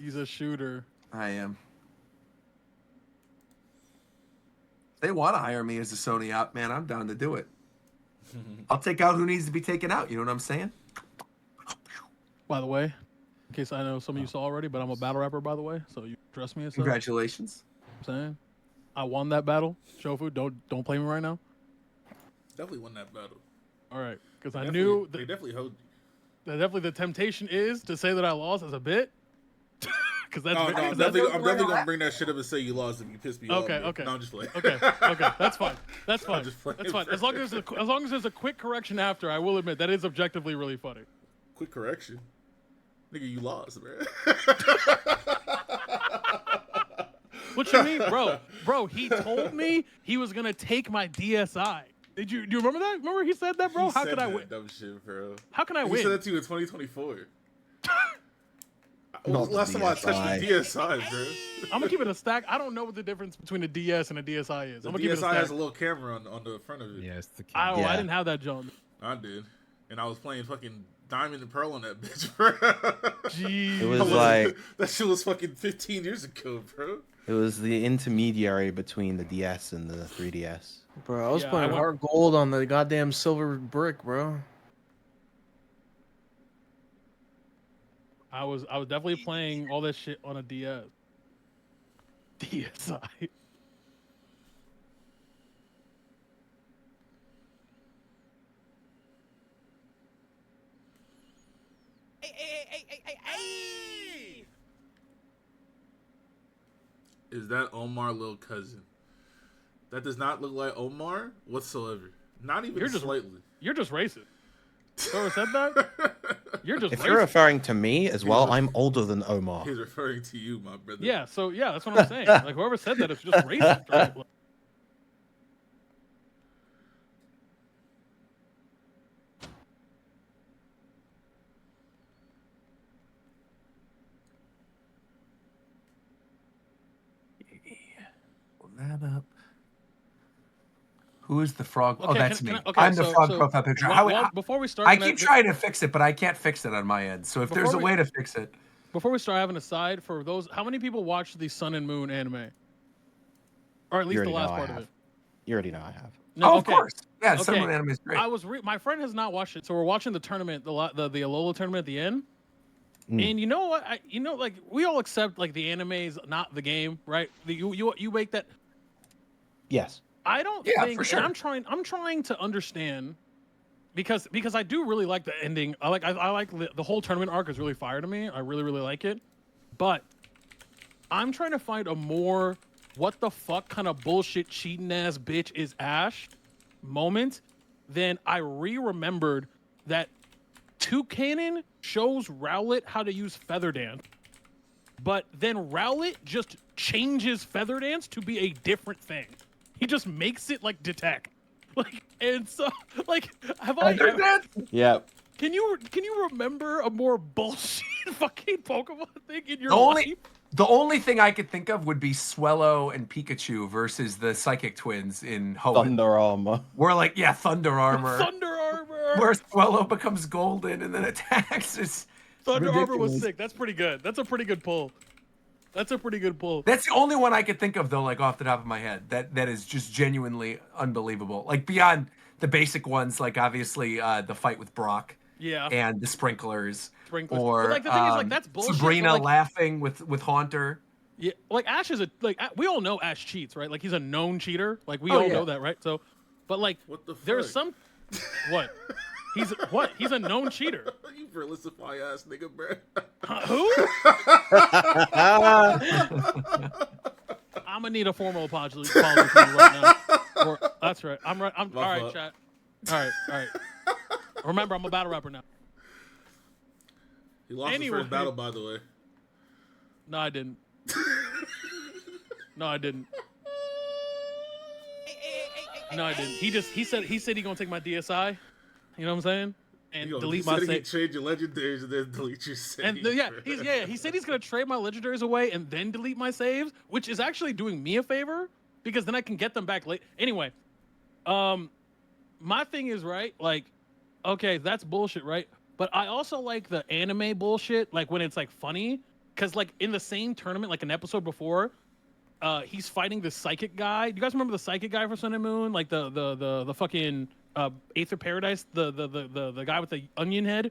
He's a shooter. I am. If they want to hire me as a Sony op, man, I'm down to do it. I'll take out who needs to be taken out. You know what I'm saying? By the way, in case I know some of you saw already, but I'm a battle rapper, by the way, so you trust me. Congratulations. I'm saying I won that battle. Shofu, don't play me right now. Definitely won that battle. All right, because I knew they definitely hold you. Definitely the temptation is to say that I lost as a bit. Because that's I'm definitely gonna bring that shit up and say you lost if you piss me off. Okay. No, I'm just playing. Okay, that's fine. That's fine. That's fine. As long as there's a quick correction after, I will admit that is objectively really funny. Quick correction, nigga, you lost, man. What you mean, bro? Bro, he told me he was gonna take my DSi. Do you remember that? Remember he said that, bro? How could I win? Dumb shit, bro. How can I win? He said that to you in 2024. Last time I touched the DSi, bro. I'm gonna keep it a stack. I don't know what the difference between a DS and a DSi is. The I'm gonna keep it a stack. DSi has a little camera on the front of it. Yeah, it's the camera. I didn't have that, John. I did, and I was playing fucking Diamond and Pearl on that bitch, bro. Jeez. It was like that shit was fucking 15 years ago, bro. it was the intermediary between the DS and the 3DS. Bro, I was playing hard gold on the goddamn silver brick, bro. I was definitely playing all that shit on a DS. DSi. Hey. Is that Omar little cousin? That does not look like Omar whatsoever. Not even slightly. You're just racist. Whoever said that? You're just If racist. you're referring to me as well, I'm older than Omar. He's referring to you, my brother. Yeah, so yeah, that's what I'm saying. Like whoever said that is just racist. Right? Pull that up. Who is the frog? Okay, oh, that's me. okay, I'm the frog profile picture. Before we start, I keep trying to fix it, but I can't fix it on my end. So if there's a way to fix it. Before we start having a side for those, how many people watch the Sun and Moon anime? Or at least the last part of it. You already know I have. No, of course. Yeah, Sun and Moon anime is great. My friend has not watched it, so we're watching the tournament, the Alola tournament at the end. And you know what? Like we all accept like the anime is not the game, right? You make that. Yes. I don't think. For sure. And I'm trying to understand, because I do really like the ending. I like the whole tournament arc is really fire to me. I really like it, but I'm trying to find a more what the fuck kind of bullshit cheating ass bitch is Ash moment. Then I remembered that Toucanon shows Rowlet how to use Feather Dance, but then Rowlet just changes Feather Dance to be a different thing. He just makes it like detect, like, and so like have I ever, that? Yeah. Can you remember a more bullshit fucking Pokemon thing in your life? The only thing I could think of would be Swellow and Pikachu versus the Psychic Twins in Hoenn. Thunder Armor. We're like, yeah, Thunder Armor. Thunder Armor. Where Swellow becomes golden and then attacks. It's Thunder ridiculous. Armor was sick. That's pretty good. That's a pretty good pull. That's a pretty good pull. That's the only one I could think of, though, like off the top of my head. That is just genuinely unbelievable. Like beyond the basic ones, like obviously the fight with Brock. Yeah. And the sprinklers. Or but like the thing is, like that's bullshit. Sabrina like, laughing with Haunter. Yeah, like Ash is we all know Ash cheats, right? Like he's a known cheater. Like we all know that, right? So, but like what the fuck? There's some what? He's a known cheater. You realistify ass nigga, bro. Who? I'm gonna need a formal apology from you right now. That's right. I'm right. I'm all right, chat. All right. Remember, I'm a battle rapper now. He lost his first battle, by the way. No, I didn't. No, I didn't. No, I didn't. He said he gonna take my DSi. You know what I'm saying? And delete my save. He trade your legendaries and then delete your saves. And he said he's gonna trade my legendaries away and then delete my saves, which is actually doing me a favor because then I can get them back late. Anyway, my thing is right. Like, okay, that's bullshit, right? But I also like the anime bullshit, like when it's like funny. because like in the same tournament, like an episode before, he's fighting the psychic guy. Do you guys remember the psychic guy for Sun and Moon? Like the fucking Aether Paradise, the guy with the onion head,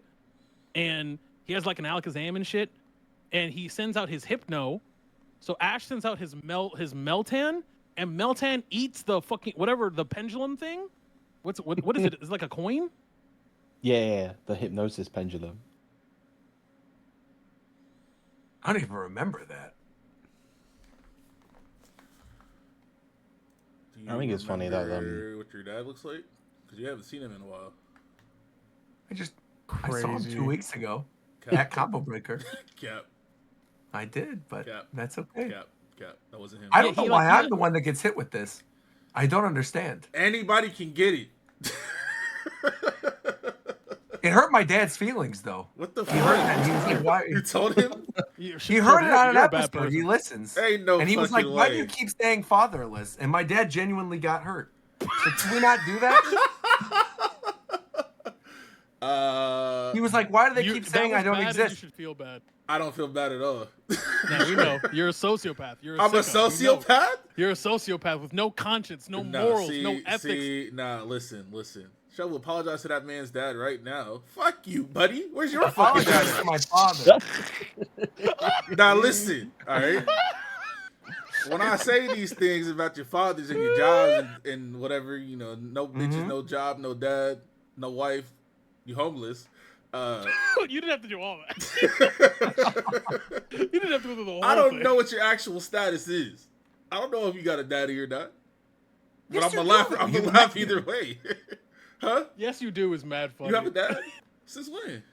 and he has like an Alakazam and shit, and he sends out his Hypno. So Ash sends out his Meltan, and Meltan eats the fucking whatever the pendulum thing. What is it? Is it like a coin? Yeah, the hypnosis pendulum. I don't even remember that. Do you I think it's funny that, remember what your dad looks like? Because you haven't seen him in a while. I saw him 2 weeks ago Cap. at Combo Breaker. Cap. I did, but Cap. that's okay. Cap. That wasn't him. I don't know he why like- I'm the one that gets hit with this. I don't understand. Anybody can get it. It hurt my dad's feelings, though. What the He heard fuck? that. He was like, "Why?" You told him? He heard it on an You're a bad episode. person. He listens, Ain't no and he was like, fucking "Why do way. you keep saying fatherless?" And my dad genuinely got hurt. So can we not do that? He was like, "Why do they keep that saying was I don't bad and exist?" You should feel bad. I don't feel bad at all. No, we know you're a sociopath. I'm a sicko. We know. sociopath? You're a sociopath with no conscience, no morals, no ethics. Listen. Shofu, apologize to that man's dad right now. Fuck you, buddy. Where's your fucking Apologize dad? to my father. Now listen, all right? When I say these things about your fathers and your jobs and whatever, you know, no bitches, no job, no dad, no wife, you homeless. You didn't have to do all that. You didn't have to do the whole I don't thing. know what your actual status is. I don't know if you got a daddy or not. But Yes, I'm gonna you laugh. do. I'm You gonna laugh do. either way. Huh? Yes, you do is mad funny. You have a dad? Since when?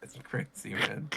That's crazy, man.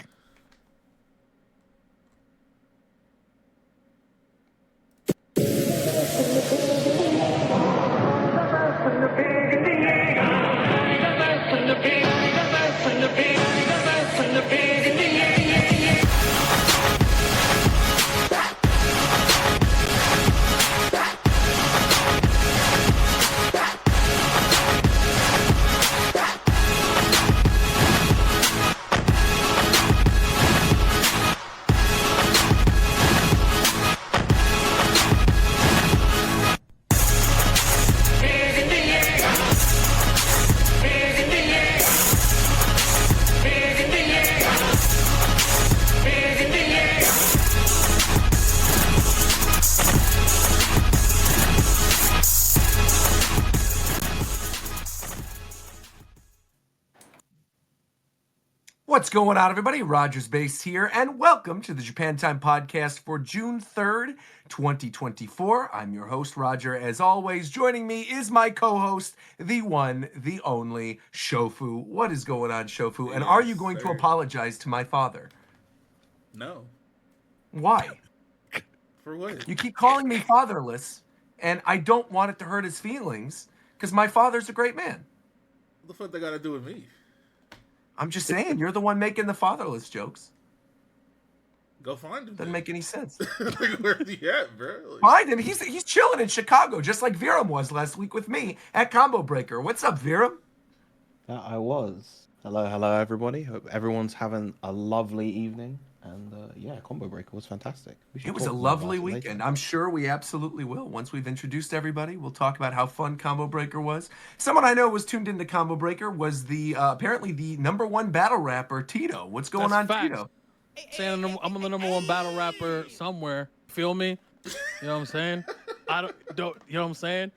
What's going on, everybody? Rogers Base here, and welcome to the Japan Time Podcast for June 3rd, 2024. I'm your host, Roger. As always, joining me is my co-host, the one, the only, Shofu. What is going on, Shofu? And are you going to sir. apologize to my father? No. Why? For what? You keep calling me fatherless, and I don't want it to hurt his feelings, because my father's a great man. What the fuck they gotta do with me? I'm just saying, you're the one making the fatherless jokes. Go find him. Doesn't make any sense. Like, where's he at, bro? Like, Find him. He's chilling in Chicago, just like Viram was last week with me at Combo Breaker. What's up, Viram? I was. Hello, everybody. Hope everyone's having a lovely evening. And yeah, Combo Breaker was fantastic. We should It was a talk more lovely about it later. weekend. I'm sure we absolutely will. Once we've introduced everybody, we'll talk about how fun Combo Breaker was. Someone I know was tuned into Combo Breaker was the apparently the #1 battle rapper, Tito. What's going That's on, facts. Tito? Saying I'm the #1 battle rapper somewhere. Feel me? You know what I'm saying? don't you know what I'm saying?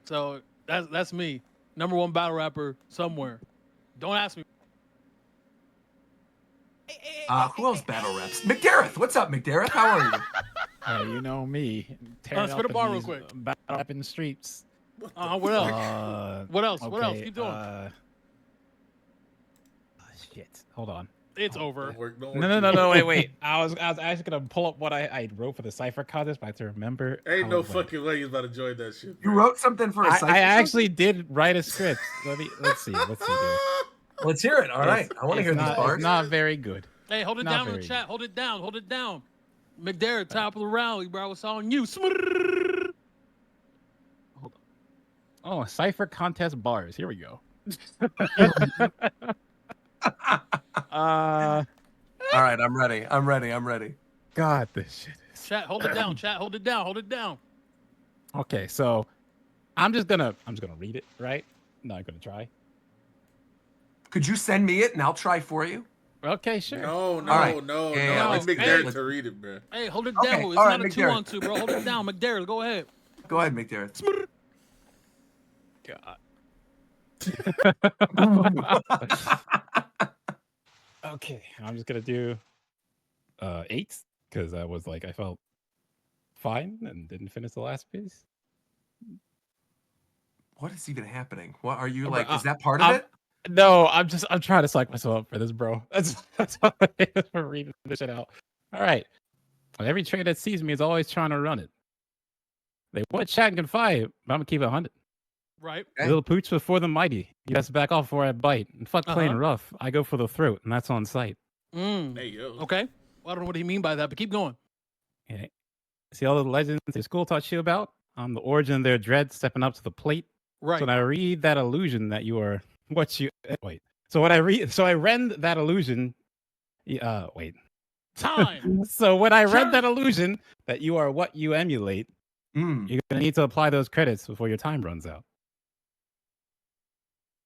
So that's me. #1 battle rapper somewhere. Don't ask me. Who else battle raps? McDareth. What's up, McDareth? How are you? You know me. Tearing spit a up bar in real these quick. Battle up in the streets. What else? What else? What else? okay, Keep doing. Shit. Hold on. It's over. don't work No, too no. hard. Wait. I was actually gonna pull up what I wrote for the cipher contest, but I have to remember. Ain't how no it went. fucking way he's about to join that shit. You bro. wrote something for a I cypher actually did write a script. Let's see. Here. show? Let's hear it. All right. I want to It's hear these not- bars. It's not very good. Hey, hold it Not down in the very chat. Hold it down. Hold it down. McDarrett, top of the rally, bro. It's on you. Smrrrr. Oh, cipher contest bars. Here we go. All right, I'm ready. I'm ready. I'm ready. God, this shit is. Chat, hold it down. Chat, hold it down. Hold it down. Okay, so I'm just gonna read it, right? Not gonna try. Could you send me it and I'll try for you? Okay, sure. No, no, right. no, Yeah, no. let's- Let hey. McDerritt to read it, bro. Hey, hold it Okay, down. It's all not right, a McDerritt. 2-on-2, bro. Hold it down. McDarrell, go ahead. Go ahead, McDerritt. God. Okay, I'm just gonna do 8 because I was like I felt fine and didn't finish the last piece. What is even happening? What are you Bro, like? Is that part of I'm- it? No, I'm trying to psych myself up for this, bro. That's all it is for reading this shit out. All right. Well, every trader that sees me is always trying to run it. They want chat and confide, but I'm gonna keep it 100. Right. Okay. Little pooch before the mighty. You best back off before I bite. And fuck playing Uh-huh. rough. I go for the throat, and that's on sight. Mm. Hey, yo. Okay. Well, I don't know what he mean by that, but keep going. Okay. See all the legends your school taught you about? I'm the origin of their dread stepping up to the plate. Right. So when I read that illusion that you are what you wait. So I rend that illusion. Wait. Time. So when I read Sure. that illusion that you are what you emulate, Mm. you're gonna need to apply those credits before your time runs out.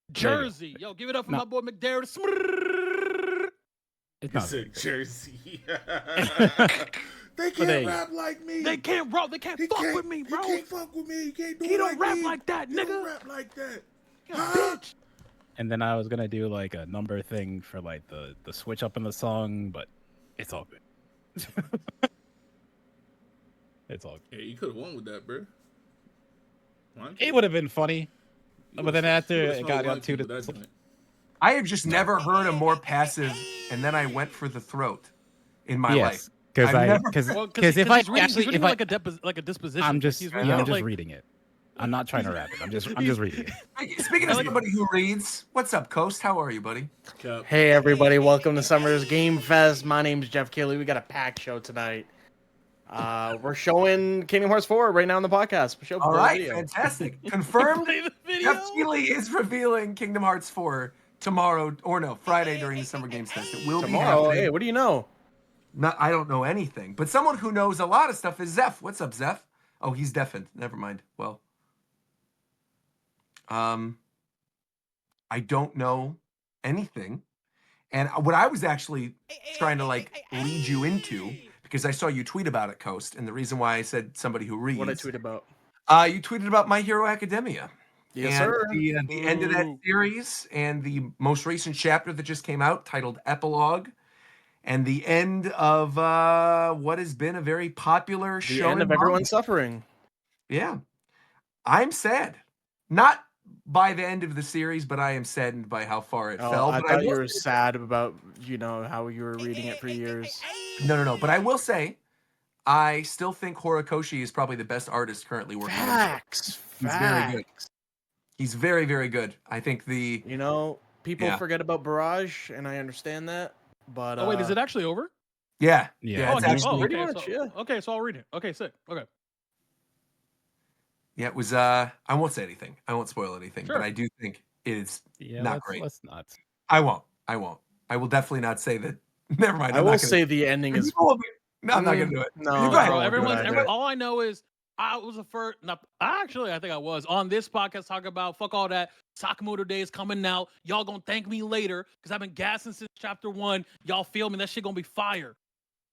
There you go. Jersey. Yo, give it up for No. my boy McDarrell. It's He not said Jersey. They there can't you rap like me. They can't rock. They can't He fuck can't- with me, bro. He can't fuck with me. He can't do He it don't like rap me. like that, He nigga. don't rap like that. You Huh? bitch. And then I was gonna do like a number thing for like the switch up in the song, but it's all good. It's all good. Hey, you could have won with that, bro. It would have been funny, You but then would've- after you would've it smelled got white to people the that joint. I have just never heard a more passive, and then I went for the throat in my life. yes, because I've never- Well, because if I he's reading, actually he's reading if I like a disposition. I'm just he's yeah, reading I'm it just like, reading it. I'm not trying to rap it. I'm just reading it. Hey, speaking of somebody who reads, what's up, Coast? How are you, buddy? Cap. Hey everybody, welcome to Summer's Game Fest. My name's Jeff Keighley. We got a packed show tonight. We're showing Kingdom Hearts 4 right now on the podcast. Show All the right, video. fantastic. Confirmed. Play the video. Jeff Keighley is revealing Kingdom Hearts 4 tomorrow, or no, Friday during the Summer Games Fest. It will be Tomorrow, happening. hey, what do you know? I don't know anything, but someone who knows a lot of stuff is Zeph. What's up, Zeph? Oh, he's deafened. Never mind. Well, I don't know anything, and what I was actually trying to like lead you into, because I saw you tweet about it, Coast, and the reason why I said somebody who reads. What I tweet about? You tweeted about My Hero Academia. Yes, and sir. the end of that series and the most recent chapter that just came out titled Epilogue, and the end of what has been a very popular The show. end of everyone suffering. Yeah. I'm sad. Not by the end of the series, but I am saddened by how far it Oh, fell. I But thought you will were say- sad about, how you were reading it for years. No. But I will say, I still think Horikoshi is probably the best artist currently working on the show. Facts. He's very good. He's very, very good. I think the People Yeah. forget about Barrage, and I understand that. But Oh wait, is it actually over? yeah. Yeah. It's oh, actually pretty okay. much, So, yeah. Okay, so I'll read it. Okay, sick. Okay. Yeah, it was I won't say anything. I won't spoil anything, Sure. but I do think it is Yeah, not great. Let's not. I won't. I will definitely not say that. Never mind. I I'm will not gonna, say the ending is. People will be- No, I'm not gonna do it. No, You go ahead. Bro, I won't do it either. all I know is I was the first. Not, actually, I think I was on this podcast talking about fuck all that. Sakamoto Day is coming out. Y'all gonna thank me later because I've been gassing since chapter 1. Y'all feel me? That shit gonna be fire.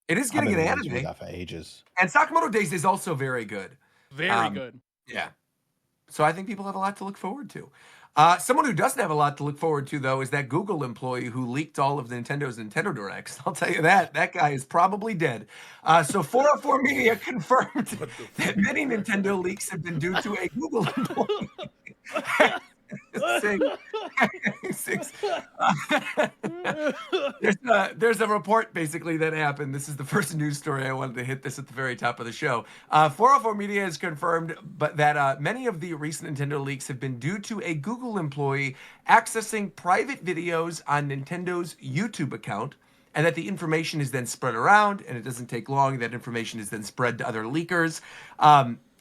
It is I've getting been an wanting to do anime, that for ages. and Sakamoto Days is also very good. Very good. Yeah. So I think people have a lot to look forward to. Someone who doesn't have a lot to look forward to, though, is that Google employee who leaked all of Nintendo's Nintendo Directs. I'll tell you that. That guy is probably dead. So 404 Media confirmed that many Nintendo leaks have been due to a Google employee. Six. There's a report basically that happened. This is the first news story. I wanted to hit this at the very top of the show. 404 Media has confirmed that many of the recent Nintendo leaks have been due to a Google employee accessing private videos on Nintendo's YouTube account, and that the information is then spread around, and it doesn't take long. That information is then spread to other leakers.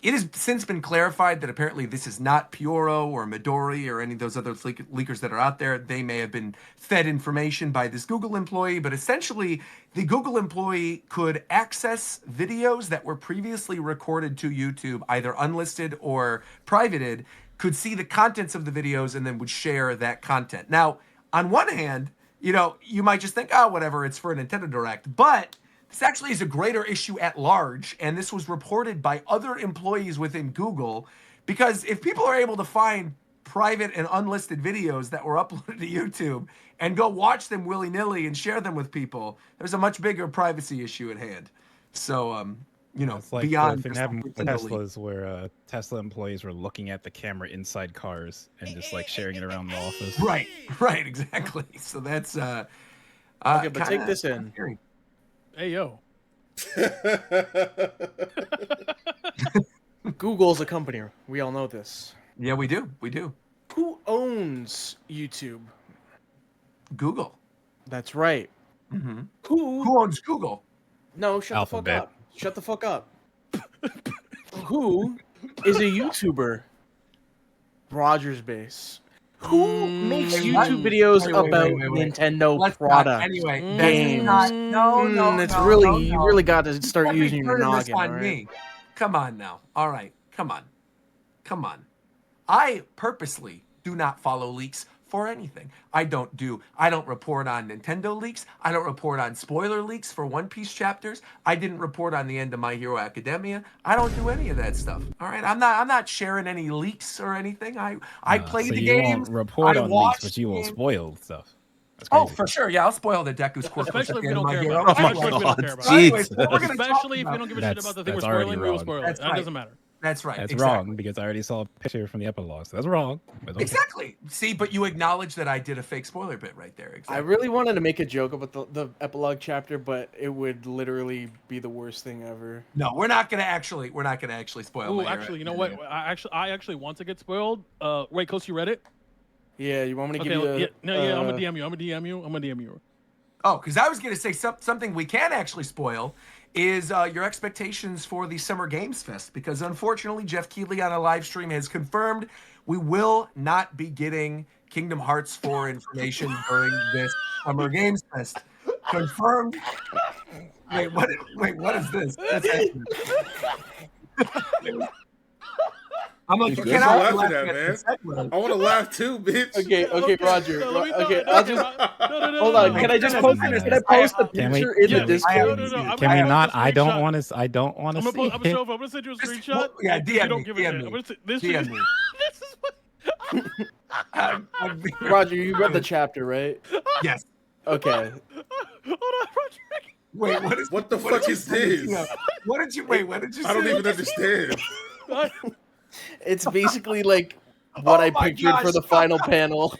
It has since been clarified that apparently this is not Pioro or Midori or any of those other leakers that are out there. They may have been fed information by this Google employee, but essentially the Google employee could access videos that were previously recorded to YouTube, either unlisted or privated, could see the contents of the videos and then would share that content. Now, on one hand, you might just think, oh, whatever, it's for a Nintendo Direct, but this actually is a greater issue at large, and this was reported by other employees within Google, because if people are able to find private and unlisted videos that were uploaded to YouTube and go watch them willy-nilly and share them with people, there's a much bigger privacy issue at hand. So, It's like beyond the thing just happened with Nintendo leak. Teslas, where Tesla employees were looking at the camera inside cars and just like sharing it around the office. Right, exactly. So that's Okay, but take kinda this in. scary. Hey yo. Google's a company. We all know this. Yeah, we do. Who owns YouTube? Google. That's right. Mm-hmm. Who? Who owns Google? No, shut Alphabet. the fuck up. Shut the fuck up. Who is a YouTuber? Rogers Base. Who makes Wait, YouTube what? videos Wait, about wait. Nintendo Let's not- products? Anyway, games. that's not. No. It's no, really no, you no. really got to start Don't be using your turning this noggin. on All right? me. Come on now. All right. Come on. I purposely do not follow leaks for anything. I don't report on Nintendo leaks. I don't report on spoiler leaks for One Piece chapters. I didn't report on the end of My Hero Academia. I don't do any of that stuff. All right. I'm not sharing any leaks or anything. I played so the you game. won't report I on leaks, watched but you will the game. spoil stuff. That's Oh, crazy. for sure. Yeah, I'll spoil the Deku's Quirk. Especially if we at the don't end care of about My it. Hero. Especially if we don't care about So it. anyways, what we're gonna talk Especially if about- we don't give a shit about the thing we're That's already spoiling, we will wrong. spoil it. That's That right. doesn't matter. That's right. That's exactly. wrong because I already saw a picture from the epilogue. So that's wrong. But okay. Exactly. See, but you acknowledge that I did a fake spoiler bit right there. Exactly. I really wanted to make a joke about the epilogue chapter, but it would literally be the worst thing ever. No, we're not gonna actually spoil. Ooh, My Hero actually, you know what? Academia. I actually want to get spoiled. Wait, Coach, you read it? Yeah, you want me to Okay, give you a, yeah, I'm gonna DM you. I'm gonna DM you. Oh, because I was gonna say something we can actually spoil is your expectations for the Summer Games Fest, because unfortunately Jeff Keighley on a live stream has confirmed we will not be getting Kingdom Hearts 4 information during this Summer Games Fest. Confirmed. Wait, what is this? That's happening. I'm like, Good can for I laughing laugh at, at man. this segment? I want to laugh too, bitch. Okay, Roger. No, let me Okay, no, I'll okay, just no, hold on. no, Can I just no, post? no, no, Can I no. post a Can we- picture in the yeah, Discord? I'm Can we gonna not? post a I don't screenshot. want to. I don't want to I'm see gonna it. show. I'm gonna send you a Just- screenshot. well, yeah, and you DM don't me, give a shit. DM me. I'm gonna say, this DM is me. this is what. I'm Roger, you read the chapter, right? Yes. Okay. Hold on, Roger. Wait, what is? What the what fuck you is thinking this? of? What did you? Wait, what did you say? I don't even understand. It's basically like what Oh I my pictured for gosh. the final panel.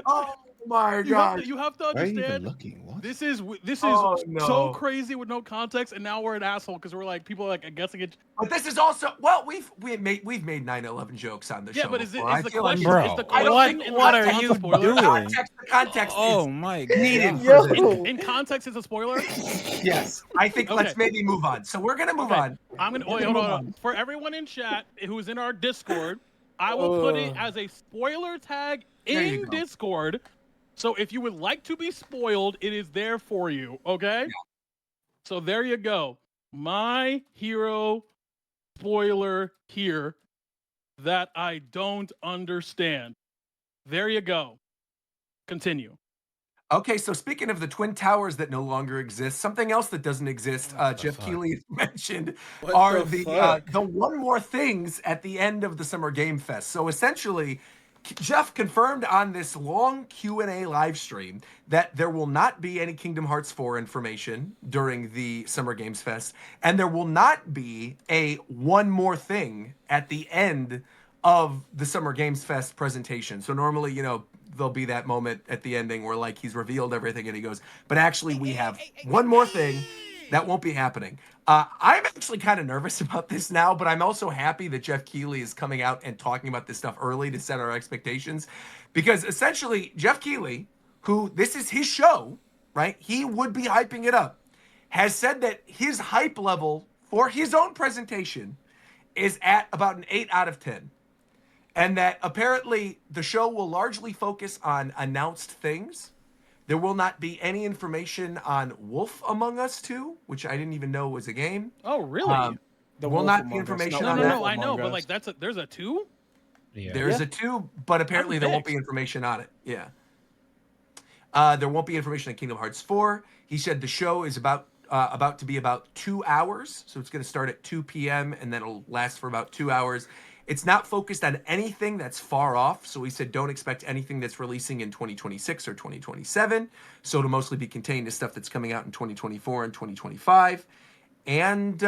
Oh my god! You have to Where are you even understand. looking? What? This is Oh, so no. crazy with no context, and now we're an asshole because we're like people like guessing it. But this is also we've made 9/11 jokes on the Yeah, show. but is before. I the feel like question? Bro, Is the I don't question think- in what are response you to spoilers? doing? the context Oh is my needed god. for Yo. this. In context, it's a spoiler. Yes, I think Okay. let's maybe move on. So we're gonna move Okay. on. I'm gonna We're wait, gonna hold move on. For everyone in chat who's in our Discord, I will put it as a spoiler tag There you in go. Discord. So if you would like to be spoiled, it is there for you. Okay. So there you go. My hero spoiler here that I don't understand. There you go. Continue. Okay, so speaking of the Twin Towers that no longer exist, something else that doesn't exist, What the Jeff fuck? Keighley mentioned, What are the the fuck? one more things at the end of the Summer Game Fest. So essentially, Jeff confirmed on this long Q&A live stream that there will not be any Kingdom Hearts 4 information during the Summer Games Fest, and there will not be a one more thing at the end of the Summer Games Fest presentation. So normally, there'll be that moment at the ending where like he's revealed everything and he goes, but actually we have one more thing that won't be happening. I'm actually kind of nervous about this now, but I'm also happy that Jeff Keighley is coming out and talking about this stuff early to set our expectations, because essentially Jeff Keighley, who this is his show, right? He would be hyping it up, has said that his hype level for his own presentation is at about an 8 out of 10. And that apparently the show will largely focus on announced things. There will not be any information on Wolf Among Us 2, which I didn't even know was a game. Oh, really? The Will Wolf not be Among Us, information not on no, that. no. I know, Among but Us. like there's a 2. Yeah. There's Yeah. a 2, but apparently I'm there won't be fixed. information on it. Yeah. There won't be information on Kingdom Hearts 4. He said the show is about to be about 2 hours, so it's going to start at 2 p.m. and then it'll last for about 2 hours. It's not focused on anything that's far off, so he said don't expect anything that's releasing in 2026 or 2027. So it'll mostly be contained to stuff that's coming out in 2024 and 2025. And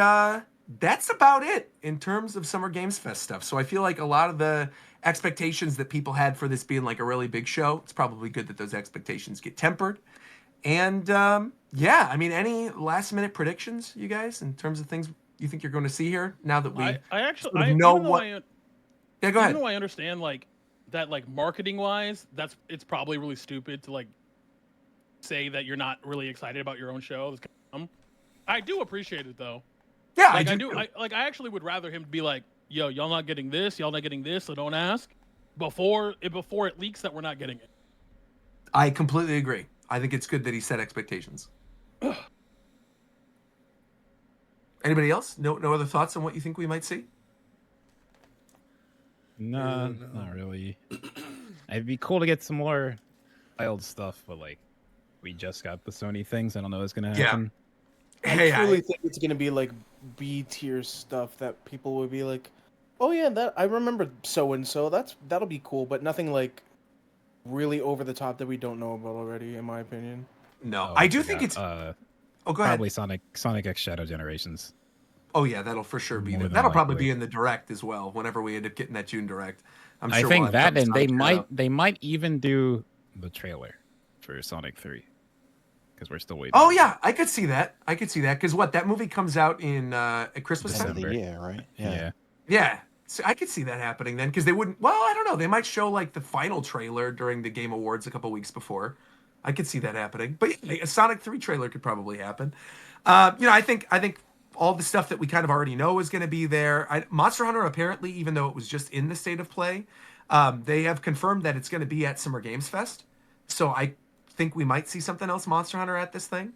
that's about it in terms of Summer Games Fest stuff. So I feel like a lot of the expectations that people had for this being like a really big show, it's probably good that those expectations get tempered. And yeah, I mean, any last minute predictions, you guys, in terms of things you think you're going to see here now that we I actually sort of I know even though what? I Yeah, go even ahead. though I understand like that like marketing wise, it's probably really stupid to like say that you're not really excited about your own show. That's dumb. I do appreciate it though. Yeah, Like I I do. do. I actually would rather him be like, "Yo, y'all not getting this. Y'all not getting this. So don't ask." Before it leaks that we're not getting it. I completely agree. I think it's good that he set expectations. Anybody else? No other thoughts on what you think we might see? No, not really. It'd be cool to get some more wild stuff, but like, we just got the Sony things. I don't know what's gonna Yeah. happen. Hey, I truly think it's gonna be like B tier stuff that people would be like, "Oh yeah, that I remember so and so. That'll be cool," but nothing like really over the top that we don't know about already, in my opinion. no, Oh, I do think forgot. it's. Oh, go ahead. Probably Sonic X Shadow Generations. Oh yeah, that'll for sure be More there. than That'll probably likely. be in the direct as well. Whenever we end up getting that June direct, I'm I sure think we'll have that, something and they Sonic Shadow. might even do the trailer for Sonic 3 because we're still waiting. Oh yeah, I could see that. Because what, that movie comes out in at Christmas End of time. the December. year, right? Yeah. Yeah, so I could see that happening then, because they wouldn't. Well, I don't know. They might show like the final trailer during the Game Awards a couple weeks before. I could see that happening. But yeah, a Sonic 3 trailer could probably happen. I think all the stuff that we kind of already know is going to be there. Monster Hunter apparently, even though it was just in the state of play, they have confirmed that it's going to be at Summer Games Fest. So I think we might see something else Monster Hunter at this thing.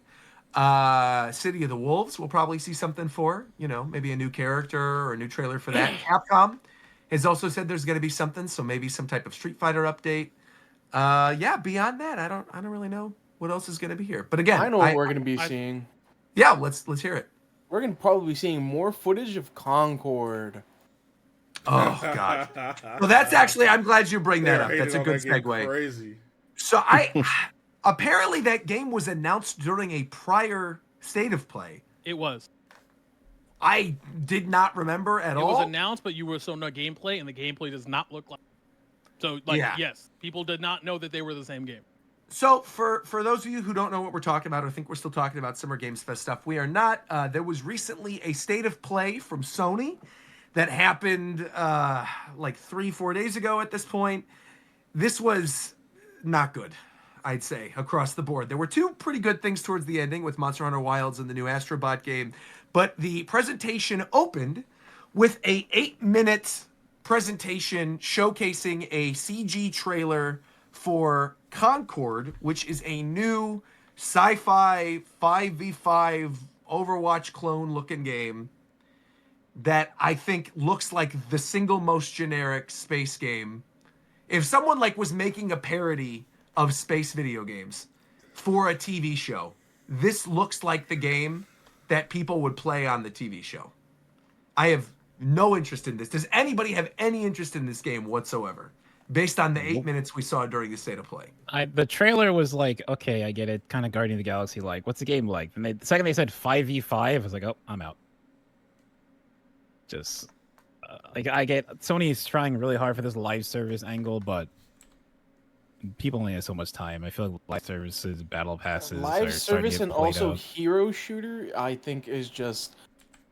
City of the Wolves we'll probably see something for, maybe a new character or a new trailer for that. Capcom has also said there's going to be something, so maybe some type of Street Fighter update. Yeah, beyond that, I don't really know what else is going to be here. But again, I know what we're gonna be seeing. yeah, let's hear it. We're gonna probably be seeing more footage of Concord. Oh god. Well, that's actually, I'm glad you bring that They're up. hating That's a on good that game segue. Crazy. So apparently that game was announced during a prior state of play. It was. I did not remember at It all. was announced, but you were shown no gameplay, and the gameplay does not look like. So, like, Yeah. yes, people did not know that they were the same game. So for those of you who don't know what we're talking about, or think we're still talking about Summer Games Fest stuff, we are not. There was recently a state of play from Sony that happened like 3-4 days ago at this point. This was not good, I'd say, across the board. There were two pretty good things towards the ending with Monster Hunter Wilds and the new Astrobot game, but the presentation opened with a 8-minute presentation showcasing a CG trailer for Concord, which is a new sci-fi 5v5 Overwatch clone looking game that I think looks like the single most generic space game. If someone like was making a parody of space video games for a TV show, this looks like the game that people would play on the TV show. I have no interest in this. Does anybody have any interest in this game whatsoever? Based on the 8 minutes we saw during the state of play. The trailer was like, okay, I get it, kind of Guardian of the Galaxy like. What's the game like? And the second they said 5v5, I was like, oh, I'm out. Just like I get Sony's trying really hard for this live service angle, but people only have so much time. I feel like live services, battle passes, are Live starting to service get and played also out. hero shooter, I think, is just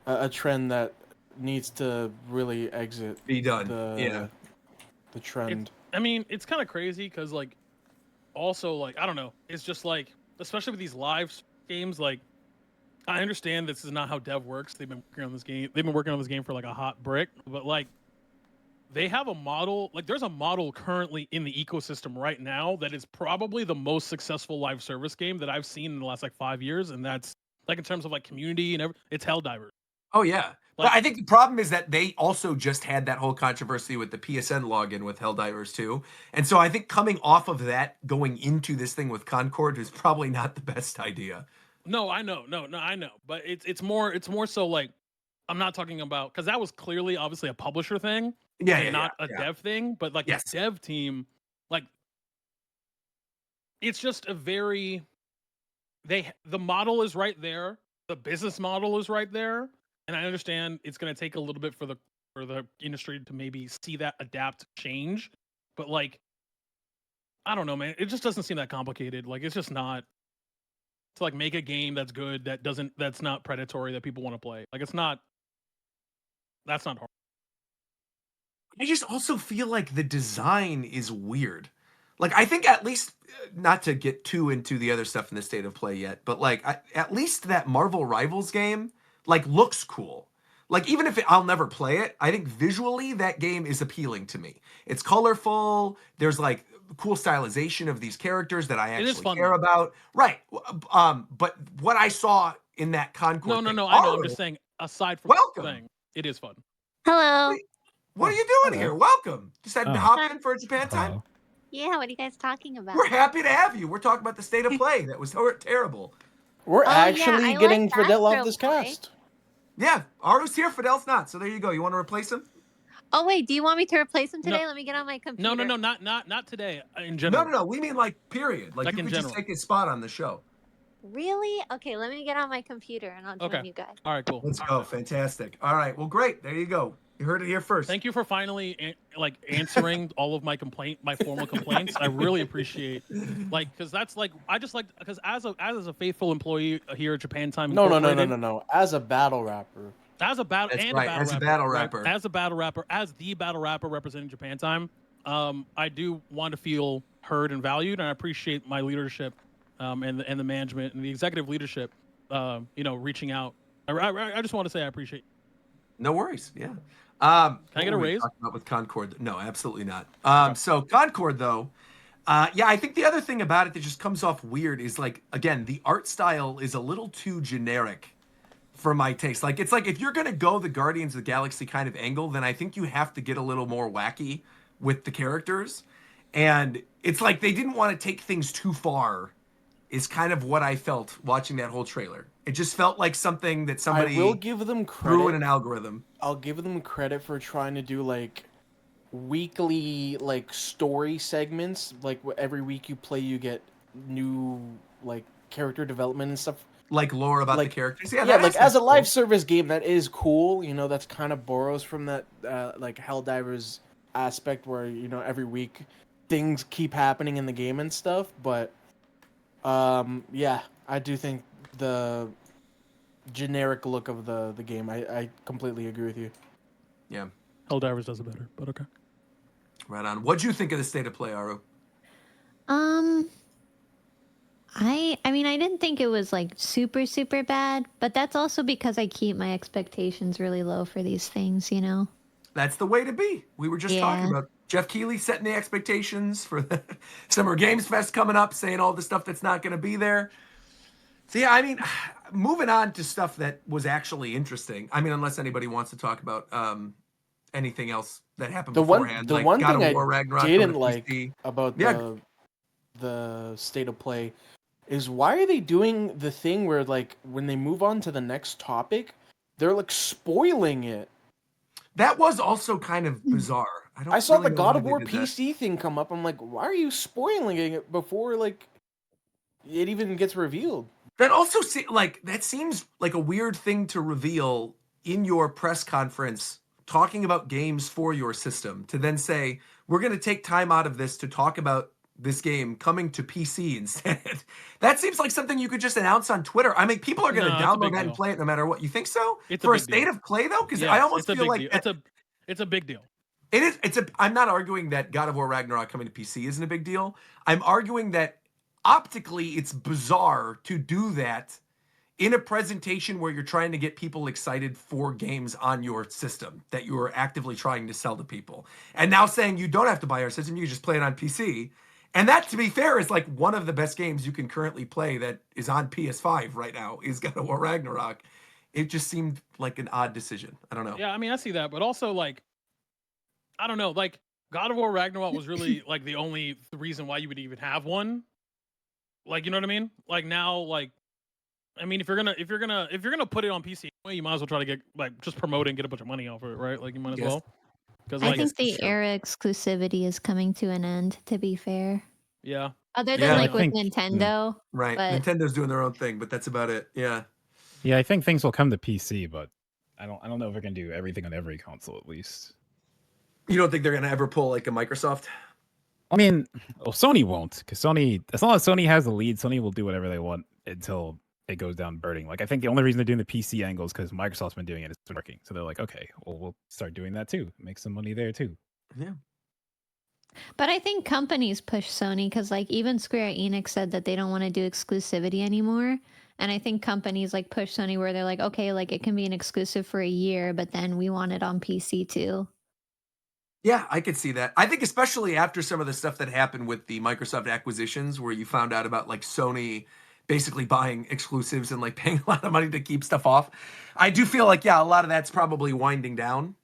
a trend that needs to really exit Be done. the trend. It's kind of crazy because, like, also, like, I don't know. It's just like, especially with these live games, like, I understand this is not how dev works. They've been working on this game. They've been working on this game for like a hot brick, but like they have a model. Like there's a model currently in the ecosystem right now that is probably the most successful live service game that I've seen in the last like 5 years, and that's like in terms of like community and it's Helldivers. Oh yeah. But Like- I think the problem is that they also just had that whole controversy with the PSN login with Helldivers too. And so I think coming off of that, going into this thing with Concord is probably not the best idea. No, I know, no, I know, but it's more so like I'm not talking about because that was clearly obviously a publisher thing, and not a dev thing. But like Yes. the dev team, like it's just a very the model is right there, the business model is right there, and I understand it's going to take a little bit for the industry to maybe see that adapt, change, but like I don't know, man, it just doesn't seem that complicated. Like it's just not. To like make a game that's good that's not predatory that people want to play. Like that's not hard. I just also feel like the design is weird. Like I think at least not to get too into the other stuff in the state of play yet, but like at least that Marvel Rivals game like looks cool. Like even if I'll never play it, I think visually that game is appealing to me. It's colorful. There's like cool stylization of these characters that I actually fun, care though. about. Right. But what I saw in that Concord No, thing, I know. I'm Aru, just saying. Aside from welcome. the thing, it is fun. Hello. What are you doing hello. here? Welcome. Just had to Oh. hop in for a Japan time. Hello. Yeah, what are you guys talking about? We're happy to have you. We're talking about the state of play. That was terrible. We're yeah, actually I getting like Fidel off Astro this Boy. cast. Yeah, Aru's here. Fidel's not. So there you go. You want to replace him? Oh wait, do you want me to replace him No. today? Let me get on my computer. No, not today. In No, general. no, no. We mean like period. Like Like you in could general. just take his spot on the show. Really? Okay, let me get on my computer and I'll join Okay. you guys. All right, cool. Let's go. Fantastic. All right. Well, great. There you go. You heard it here first. Thank you for finally answering all of my formal complaints. I really appreciate because that's like I just like because as a faithful employee here at Japan Time No. Incorporated, As a battle rapper. As a battle That's and right, a as a battle battle right? rapper. As a battle rapper, as the battle rapper representing Japan Time, I do want to feel heard and valued, and I appreciate my leadership, and the management and the executive leadership, reaching out. I just want to say I appreciate. No worries. Yeah. Can I what get a were we raise? talking about with Concord? No, absolutely not. So Concord though, yeah, I think the other thing about it that just comes off weird is like again the art style is a little too generic for my taste. Like it's like if you're gonna go the Guardians of the Galaxy kind of angle, then I think you have to get a little more wacky with the characters, and it's like they didn't want to take things too far. Is kind of what I felt watching that whole trailer. It just felt like something that somebody I will give them threw in credit. an algorithm. I'll give them credit for trying to do like weekly like story segments. Like every week you play, you get new like character development and stuff. Like lore about Like- the characters. Yeah, that like as aspect's a live cool. service game, that is cool. You know, that's kind of borrows from that like Helldivers aspect where every week things keep happening in the game and stuff. But yeah, I do think the generic look of the game. I completely agree with you. Yeah, Helldivers does it better, but okay. right on. What'd you think of the state of play, Aru? I mean I didn't think it was like super bad, but that's also because I keep my expectations really low for these things, you know. That's the way to be. We were just talking Yeah. about Jeff Keighley setting the expectations for the Summer Games Fest coming up, saying all the stuff that's not going to be there. So yeah, I mean, moving on to stuff that was actually interesting. I mean, unless anybody wants to talk about anything else that happened The beforehand, one like God thing of War I Ragnarok coming didn't to like PC. about Yeah. the state of play is why are they doing the thing where like when they move on to the next topic, they're like spoiling it. That was also kind of bizarre. I saw really the know God why of they War did that. PC thing come up. I'm like, why are you spoiling it before like it even gets revealed? That also that seems like a weird thing to reveal in your press conference talking about games for your system to then say we're going to take time out of this to talk about this game coming to PC instead. That seems like something you could just announce on Twitter. I mean, people are going to No, it's a download big that and deal. play it no matter what. You think so? It's a For a big state deal. of play though, because Yes, I almost it's a feel big like deal. It's a big deal. it is. I'm not arguing that God of War Ragnarok coming to PC isn't a big deal. I'm arguing that optically it's bizarre to do that in a presentation where you're trying to get people excited for games on your system that you are actively trying to sell to people. And now saying you don't have to buy our system, you can just play it on PC. And that, to be fair, is like one of the best games you can currently play that is on PS5 right now is God of War Ragnarok. It just seemed like an odd decision. I don't know. Yeah, I mean, I see that, but also like, I don't know, like God of War Ragnarok was really like the only reason why you would even have one. Like, you know what I mean? Like now, like, I mean, if you're gonna put it on PC, well, you might as well try to get like just promote it and get a bunch of money off of it, right? Like you might as Yes. well. Because I like, think the true. era exclusivity is coming to an end, to be fair. yeah, Other than Yeah, like I with think- Nintendo. Right. But- Nintendo's doing their own thing, but that's about it. Yeah. Yeah, I think things will come to PC, but I don't know if we can do everything on every console at least. You don't think they're going to ever pull like a Microsoft? I mean, well, Sony won't, because Sony, as long as Sony has the lead, Sony will do whatever they want until it goes down burning. Like, I think the only reason they're doing the PC angle is because Microsoft's been doing it, it's been working. So they're like, okay, well, we'll start doing that too. Make some money there too. Yeah. But I think companies push Sony because, like, even Square Enix said that they don't want to do exclusivity anymore. And I think companies like push Sony where they're like, okay, like it can be an exclusive for a year, but then we want it on PC too. Yeah, I could see that. I think especially after some of the stuff that happened with the Microsoft acquisitions where you found out about like Sony basically buying exclusives and like paying a lot of money to keep stuff off. I do feel like, yeah, a lot of that's probably winding down.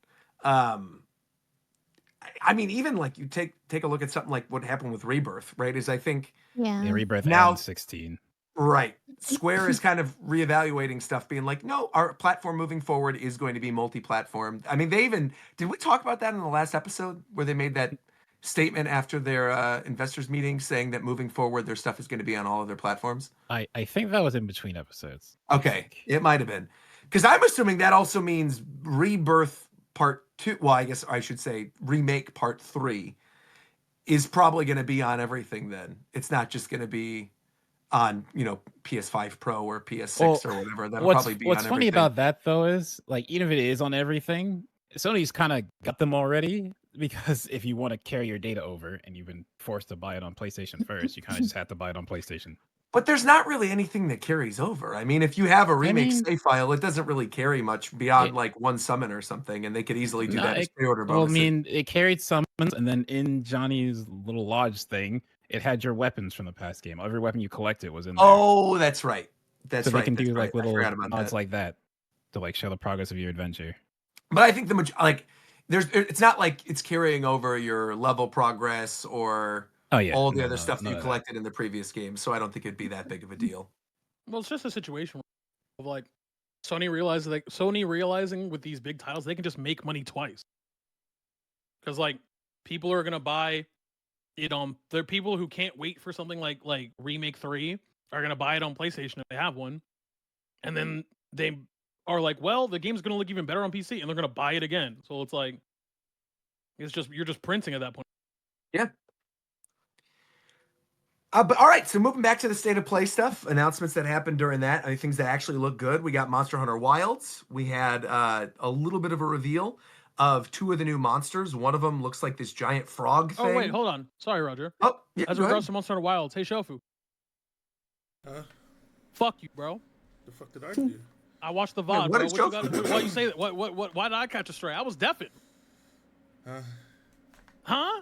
I mean, even like you take a look at something like what happened with Rebirth, right? Is I think Yeah. Yeah, Rebirth Now- and 16. right. Square is kind of reevaluating stuff, being like, no, our platform moving forward is going to be multi-platform. I mean, did we talk about that in the last episode where they made that statement after their investors meeting saying that moving forward, their stuff is going to be on all of their platforms? I think that was in between episodes. Okay, it might have been. Because I'm assuming that also means Rebirth Part 2, well, I guess I should say Remake Part 3 is probably going to be on everything then. It's not just going to be on, PS5 Pro or PS6 or whatever. That'll probably be on What's funny everything. about that though is like even if it is on everything, Sony's kind of got them already because if you want to carry your data over and you've been forced to buy it on PlayStation first, you kind of just have to buy it on PlayStation. But there's not really anything that carries over. I mean, if you have a remake mean- save file, it doesn't really carry much beyond It- like one summon or something, and they could easily do No, that as pre-order Well, I bonuses. mean, it carried summons, and then in Johnny's little lodge thing, it had your weapons from the past game. Every weapon you collected was in there. Oh, that's right. That's so they right. can that's do right. like I little forgot about nods that. like that to like show the progress of your adventure. But I think it's not like it's carrying over your level progress or Oh yeah, all the no, other no, stuff that none you of collected in the previous game. So I don't think it'd be that big of a deal. well, it's just a situation of like Sony realizing with these big titles they can just make money twice. Because like people are gonna buy it on. There are people who can't wait for something like Remake 3 are gonna buy it on PlayStation if they have one, and then they are like, well, the game's gonna look even better on PC, and they're gonna buy it again. So it's like, you're just printing at that point. Yeah. But all right, so moving back to the state of play stuff, announcements that happened during that, things that actually look good. We got Monster Hunter Wilds. We had a little bit of a reveal of 2 of the new monsters. One of them looks like this giant frog thing. Oh wait, hold on. Sorry, Roger. Oh, yeah, As go regards ahead. to Monster Hunter Wilds, hey Shofu, Huh? fuck you, bro. The fuck did I do? I watched the Wait, VOD, what bro. is What you Shofu? got? Why you say that? Why did I catch a stray? I was deafened. Huh? Huh?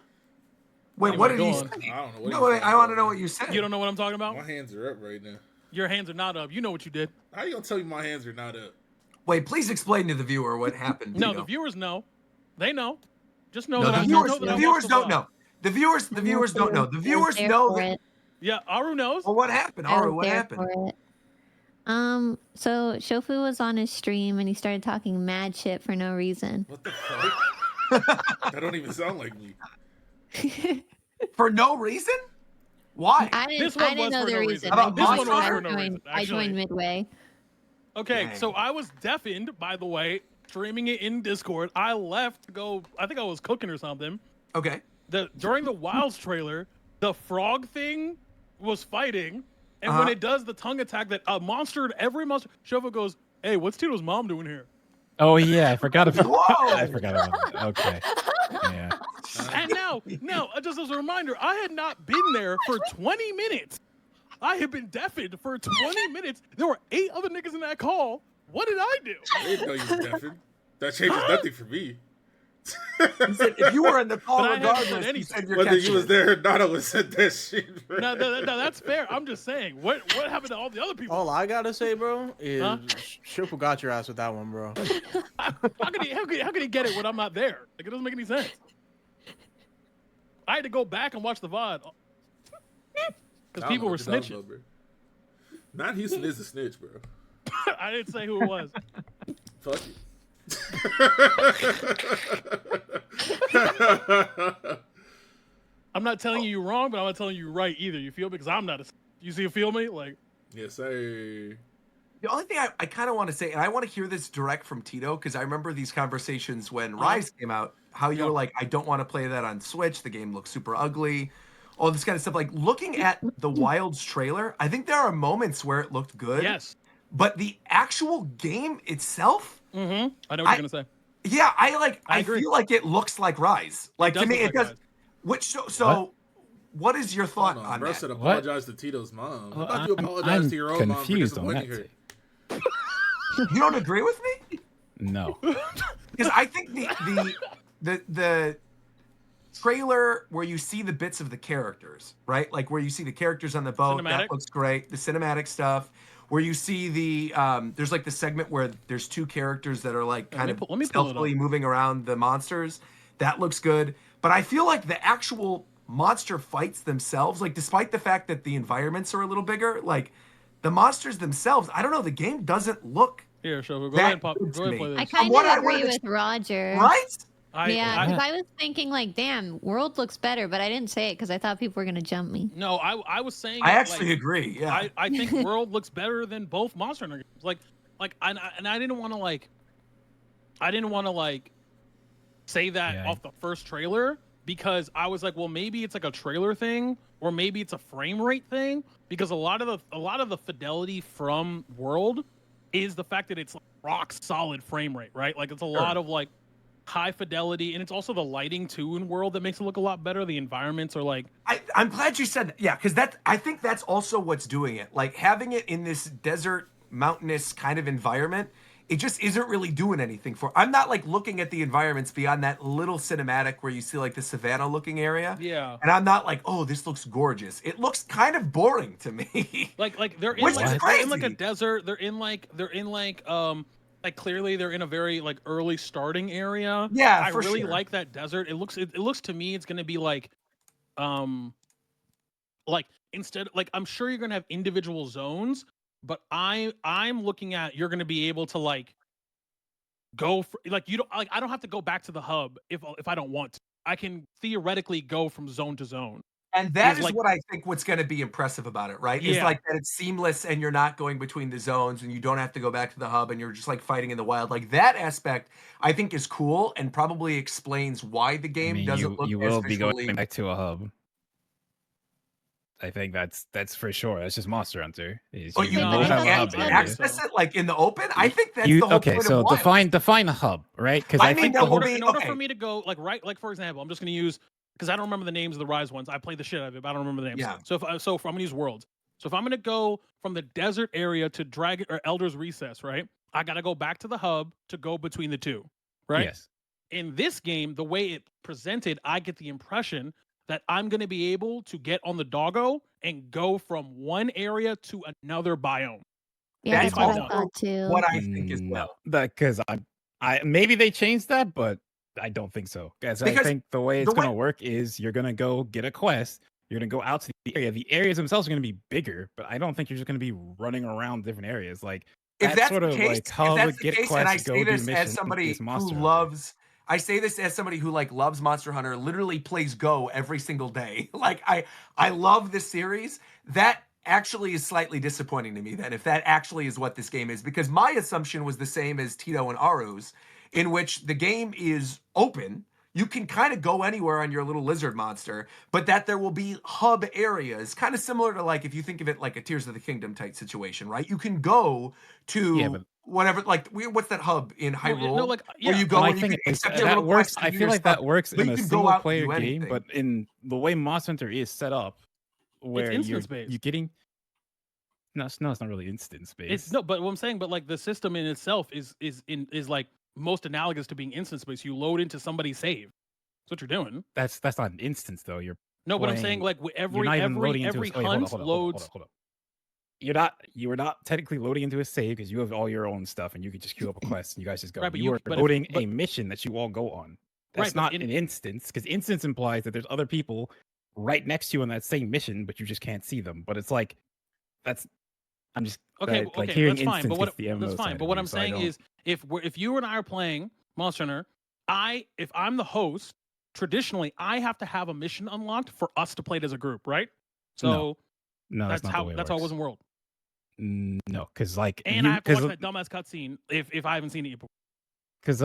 Wait, Anyway, what did go he on. say? I don't know. What No, he's wait, talking I want to about. know what you said. You don't know what I'm talking about? My hands are up right now. Your hands are not up. You know what you did. How you gonna tell me my hands are not up? Wait, please explain to the viewer what happened. No, Dino. the viewers know. They know. Just know No, that the I viewers, know that the I viewers watched the don't VOD. know. The viewers don't know. The viewers there know for that. it. Yeah, Aru knows. Well, what happened? I was Aru, what there happened? for it. So Shofu was on his stream and he started talking mad shit for no reason. What the fuck? That don't even sound like me. For no reason? Why? I This didn't, one I didn't was know for the no reason. reason. How about I this joined- one was for no I reason, joined- I joined actually. midway. Okay, Dang. so I was deafened, by the way, streaming it in Discord. I left to go. I think I was cooking or something. Okay. During the Wilds trailer, the frog thing was fighting, and when Uh-huh. it does the tongue attack, that a monster, every monster, Shofu goes, "Hey, what's Tito's mom doing here?" Oh yeah, I forgot about. Whoa! I forgot about that. Okay. Yeah. And now, just as a reminder, I had not been there for 20 minutes I have been deafened for 20 minutes. There were 8 other niggas in that call. What did I do? I didn't know you was deafened. That changes nothing for me. He said, if you were in the call But I haven't said regardless, you anything. said you're Whether catching you was it. there or not, I would have said that shit. Bro. No, that's fair. I'm just saying. What happened to all the other people? All I gotta say, bro, is Huh? Shofu got your ass with that one, bro. How could he get it when I'm not there? Like, it doesn't make any sense. I had to go back and watch the VOD. Because people were snitching. Not Houston is a snitch, bro. I didn't say who it was. Fuck you. I'm not telling you you're wrong, but I'm not telling you you're right either. You feel me? Because I'm not a. You feel me? Like, Yes, sir. The only thing I kind of want to say, and I want to hear this direct from Tito, because I remember these conversations when Rise came out, how you were like, I don't want to play that on Switch. The game looks super ugly. All this kind of stuff. Like, looking at the Wilds trailer, I think there are moments where it looked good. yes. But the actual game itself, Mm-hmm. I know what you're gonna say. yeah, I I agree. feel like it looks like Rise. Like, to does me, look it like does. Rise. Which so what is your thought Hold on, on bro that? said apologize to Tito's mom. How about you I'm apologize to your own mom for confused on disappointing that. her? You don't agree with me? No. Because I think the trailer where you see the bits of the characters, right? Like where you see the characters on the boat, Cinematic? that looks great. The cinematic stuff, where you see the there's like the segment where there's 2 characters that are like kind of let me pull it stealthily up. moving around the monsters. That looks good. But I feel like the actual monster fights themselves, like despite the fact that the environments are a little bigger, like the monsters themselves, I don't know, the game doesn't look Here, Shofu, go that ahead and good go to ahead and play me. I this. kind what I of agree would've with Roger. right. Yeah, because I was thinking like, damn, world looks better, but I didn't say it because I thought people were gonna jump me. No, I was saying. I it, actually like, agree. Yeah. I think World looks better than both Monster Hunter games. Like I didn't want to say that Yeah. off the first trailer because I was like, well, maybe it's like a trailer thing or maybe it's a frame rate thing because a lot of the fidelity from World is the fact that it's like rock solid frame rate, right? Like it's a lot of like high fidelity and it's also the lighting too in World that makes it look a lot better. The environments are like I'm glad you said that. Yeah, because I think that's also what's doing it. Like having it in this desert, mountainous kind of environment, it just isn't really doing anything for. I'm not like looking at the environments beyond that little cinematic where you see like the savannah looking area. yeah. And I'm not like, oh, this looks gorgeous. It looks kind of boring to me. Like they're in Which like is they're in like a crazy. desert. They're in like clearly they're in a very like early starting area. Yeah, I for really sure. like that desert. It looks to me it's gonna be like instead like I'm sure you're gonna have individual zones, but I'm looking at you're gonna be able to like go for like you don't like I don't have to go back to the hub if I don't want to. I can theoretically go from zone to zone. And that Is is like- what I think what's going to be impressive about it, right? Is Yeah. like that it's seamless and you're not going between the zones and you don't have to go back to the hub and you're just like fighting in the wild. Like that aspect I think is cool and probably explains why the I game mean, doesn't look you as will be visually... going back to a hub. I think that's for sure. That's just Monster Hunter. Oh, you Yeah, will but have a it hub doesn't in matter. there. access it like in the open? I think that's the whole Okay, point so of Wild. define a hub, right? Because I I mean, think that the will whole be- in order okay. for me to go like for example, I'm just gonna use because I don't remember the names of the Rise ones. I played the shit out of it, but I don't remember the names. Yeah. So I'm gonna use Worlds. So if I'm gonna go from the desert area to Dragon or Elder's Recess, right? I gotta go back to the hub to go between the two, right? Yes. In this game, the way it presented, I get the impression that I'm gonna be able to get on the doggo and go from one area to another biome. Yeah, That's that's what I also thought too. What I think as No, well. because I maybe they changed that, but I don't think so. Because I Because think the way it's the way- gonna work is you're gonna go get a quest. You're gonna go out to the area. The areas themselves are gonna be bigger, but I don't think you're just gonna be running around different areas. Like If that's sort the of case, like if hub, that's the get case, quests, and I go say do this missions. as somebody it's who Monster Hunter. loves, I say this as somebody who like loves Monster Hunter, literally plays Go every single day. Like I love this series. That actually is slightly disappointing to me then if that actually is what this game is, because my assumption was the same as Tito and Aru's, in which the game is open. You can kind of go anywhere on your little lizard monster, but that there will be hub areas, kind of similar to like if you think of it like a Tears of the Kingdom type situation, right? You can go to Yeah, but- whatever, like what's that hub in Hyrule? no, like, where yeah, you go My and you thing can is accept your that little works. quests and I do feel your like stuff, that works but in you a can go single out and player do game, anything. but in the way Monster Hunter is set up, where instant you're space. getting No, it's not really instance based. It's no, but what I'm saying, but like the system in itself is like most analogous to being instance based. You load into somebody's save. That's what you're doing. That's not an instance though. You're No, but I'm playing- saying like you're not even loading into every wait, hold on, hunt hold on, loads. hold on. You are not technically loading into a save because you have all your own stuff and you can just queue up a quest and you guys just go. Right, but you are but loading a mission that you all go on. That's Right, but not in- an instance because instance implies that there's other people right next to you on that same mission, but you just can't see them. But it's like that's I'm just Okay, like okay, hearing that's fine. instance But what gets the MMO that's fine. side But of what me, I'm so I saying don't- is, if you and I are playing Monster Hunter, if I'm the host, traditionally I have to have a mission unlocked for us to play it as a group, right? So no, that's not how the way it that's how it works. was in World. No, because like And I have to watch that dumbass cutscene if I haven't seen it before. because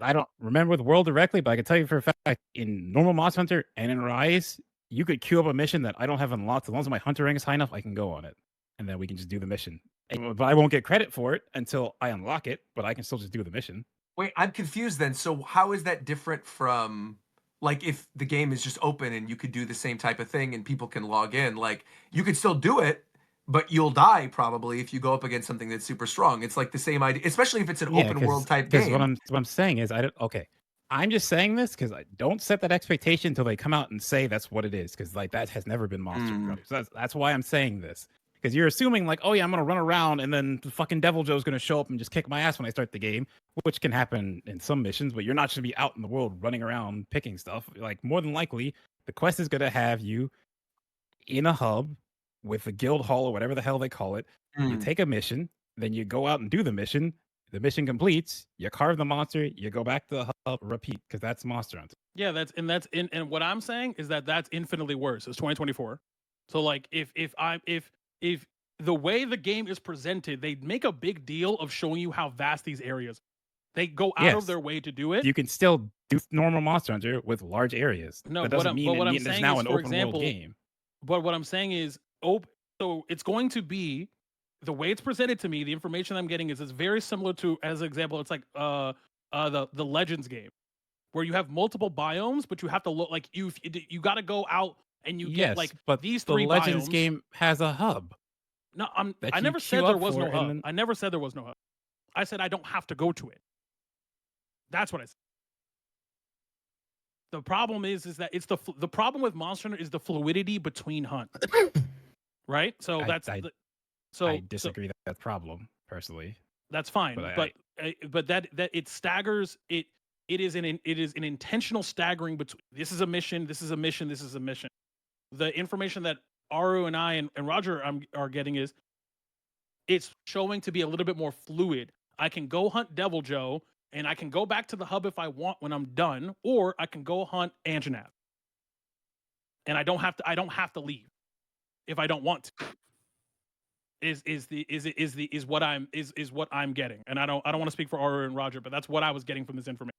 I don't remember with World directly, but I can tell you for a fact in normal Monster Hunter and in Rise, you could queue up a mission that I don't have unlocked. As long as my Hunter rank is high enough, I can go on it, and then we can just do the mission. But I won't get credit for it until I unlock it. But I can still just do the mission. Wait, I'm confused then. So how is that different from like if the game is just open and you could do the same type of thing and people can log in? Like you could still do it, but you'll die probably if you go up against something that's super strong. It's like the same idea, especially if it's an open world type game. Because what I'm saying is I don't. Okay, I'm just saying this because I don't set that expectation until they come out and say that's what it is. Because like that has never been Monster Hunter. So that's why I'm saying this. Because you're assuming like, oh yeah, I'm gonna run around and then the fucking Devil Joe's gonna show up and just kick my ass when I start the game, which can happen in some missions, but you're not gonna be out in the world running around picking stuff. Like more than likely, the quest is gonna have you in a hub with a guild hall or whatever the hell they call it. You take a mission, then you go out and do the mission. The mission completes, you carve the monster, you go back to the hub, repeat, because that's Monster Hunter. Yeah, and what I'm saying is that's infinitely worse. It's 2024. So like if the way the game is presented, they make a big deal of showing you how vast these areas. They go out of their way to do it. You can still do normal Monster Hunter with large areas. No, that doesn't mean what I'm it's saying now is, an for open example, world game. But what I'm saying is, so it's going to be the way it's presented to me. The information I'm getting is it's very similar to, as an example, it's like the Legends game, where you have multiple biomes, but you have to look like you got to go out and you get like but these the three Legends biomes. game has a hub. No, that I you never queue said there up was no for, hub. and then- I never said there was no hub. I said I don't have to go to it. That's what I said. The problem is that it's the problem with Monster Hunter is the fluidity between hunts, right? So I disagree that that's problem personally. That's fine, but that it staggers it. It is an intentional staggering between this is a mission, this is a mission, this is a mission. The information that Aru and I and Roger are getting is it's showing to be a little bit more fluid. I can go hunt Devil Joe and I can go back to the hub if I want when I'm done, or I can go hunt Anjanath. And I don't have to leave if I don't want to. Is what I'm getting. And I don't want to speak for Aru and Roger, but that's what I was getting from this information.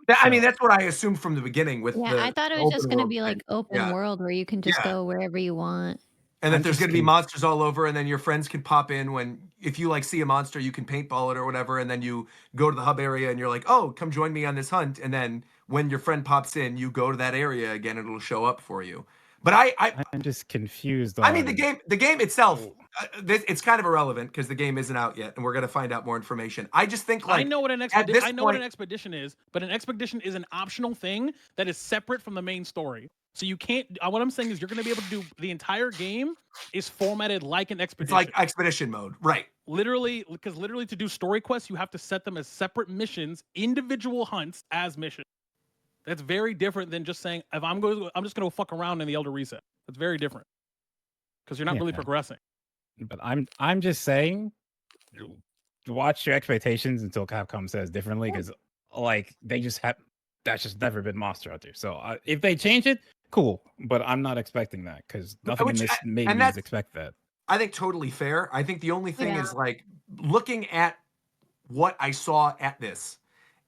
I mean, that's what I assumed from the beginning with I thought it was just going to be like open world where you can just go wherever you want. And that there's going to be monsters all over, and then your friends can pop in if you like see a monster, you can paintball it or whatever, and then you go to the hub area and you're like, oh, come join me on this hunt. And then when your friend pops in, you go to that area again, and it'll show up for you. But I'm just confused. I mean, the game itself, it's kind of irrelevant because the game isn't out yet, and we're gonna find out more information. I just think like I know what an expedition is, but an expedition is an optional thing that is separate from the main story. So you can't. What I'm saying is, you're gonna be able to do the entire game is formatted like an expedition. It's like expedition mode, right? Literally, because to do story quests, you have to set them as separate missions, individual hunts as missions. That's very different than just saying I'm just gonna fuck around in the Elder Reset. That's very different because you're not really progressing. But I'm just saying, watch your expectations until Capcom says differently, because like that's just never been Monster Hunter. So if they change it, cool. But I'm not expecting that because nothing in this made me expect that. I think totally fair. I think the only thing is like looking at what I saw at this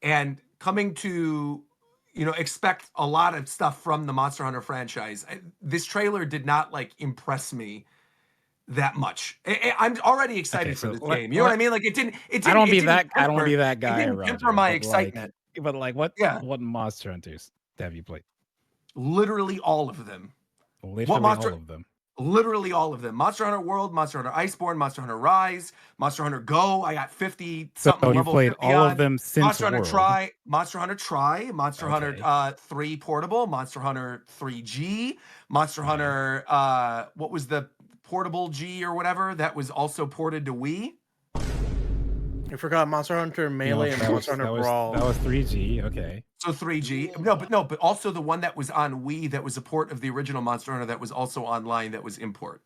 and coming to expect a lot of stuff from the Monster Hunter franchise. This trailer did not like impress me that much. I'm already excited for this game. You know what I mean? Like it didn't. I don't want to be that guy. It didn't temper my excitement. But what Monster Hunters have you played? Literally all of them. Literally all of them. Literally all of them. Monster Hunter World, Monster Hunter Iceborne, Monster Hunter Rise, Monster Hunter Go. I got 50 So something you level played 50 all on. of them since Monster Hunter World. Try, Monster Hunter Try, Monster Hunter Okay. 3 Portable, Monster Hunter 3G, Monster Okay. Hunter what was the Portable G or whatever that was also ported to Wii? I forgot Monster Hunter Melee and Monster Hunter Brawl. That was 3G. Okay. So 3G. But also the one that was on Wii that was a port of the original Monster Hunter that was also online that was import.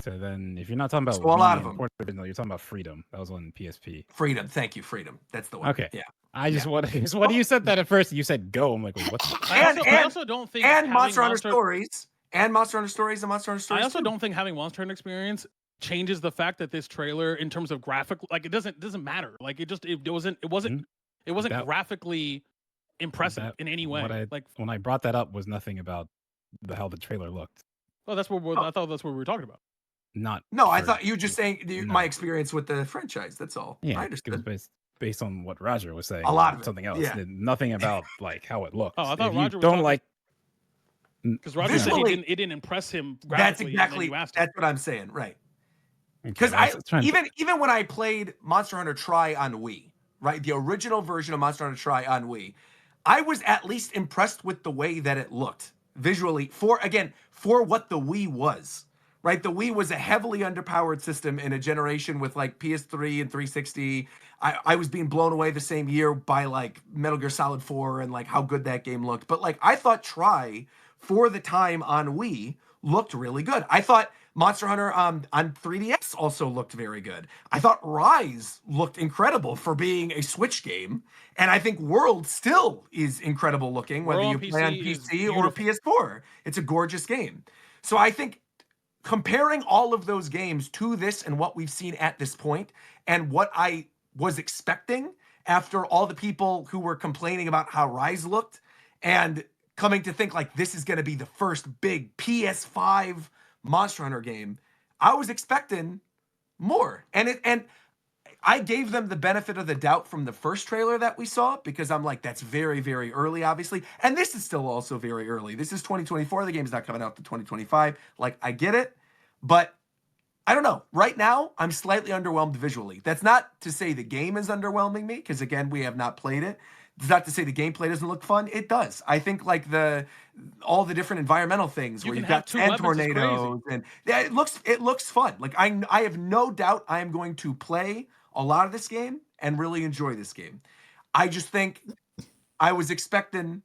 So then, if you're not talking about So a lot Wii of and them. Port Original, you're talking about Freedom. That was on PSP. Freedom. Thank you, Freedom. That's the one. Okay. Yeah. I just want to. What you said that at first? You said Go. I'm like, wait, what? I also don't think and having Monster Hunter Stories and Monster Hunter Stories and Monster Hunter Stories. I also too. don't think having Monster Hunter experience changes the fact that this trailer, in terms of graphic, like it doesn't matter. Like it wasn't That- graphically impressive that- in any way. When I brought that up, was nothing about how the trailer looked. Oh, that's what I thought that's what we were talking about. Not. No, I for- thought you were just saying No. my experience with the franchise. That's all. Yeah, I it was understood. based on what Roger was saying. A lot of it, something else. yeah. Nothing about like how it looks. Oh, I thought If you Roger was don't talking- like. Because Roger said Visually- it didn't impress him That's graphically. And exactly then you asked him. that's what I'm saying, right? Okay, Because I was trying to- even when I played Monster Hunter Try on Wii, right, the original version of Monster Hunter Try on Wii, I was at least impressed with the way that it looked visually for what the Wii was. Right, the Wii was a heavily underpowered system in a generation with like PS3 and 360. I was being blown away the same year by like Metal Gear Solid 4 and like how good that game looked. But like I thought Try for the time on Wii looked really good. I thought Monster Hunter on 3DS also looked very good. I thought Rise looked incredible for being a Switch game. And I think World still is incredible looking, whether World you on play on PC is PC or beautiful. PS4. It's a gorgeous game. So I think comparing all of those games to this and what we've seen at this point and what I was expecting after all the people who were complaining about how Rise looked and coming to think like this is going to be the first big PS5 Monster Hunter game, I was expecting more. And I gave them the benefit of the doubt from the first trailer that we saw because I'm like, that's very, very early, obviously. And this is still also very early. This is 2024. The game's not coming out to 2025. Like, I get it. But I don't know. Right now, I'm slightly underwhelmed visually. That's not to say the game is underwhelming me because, again, we have not played it. It's not to say the gameplay doesn't look fun. It does. I think like all the different environmental things You where can you've have got 2 10 weapons is crazy. tornadoes and yeah, it looks fun. Like I have no doubt I am going to play a lot of this game and really enjoy this game. I just think I was expecting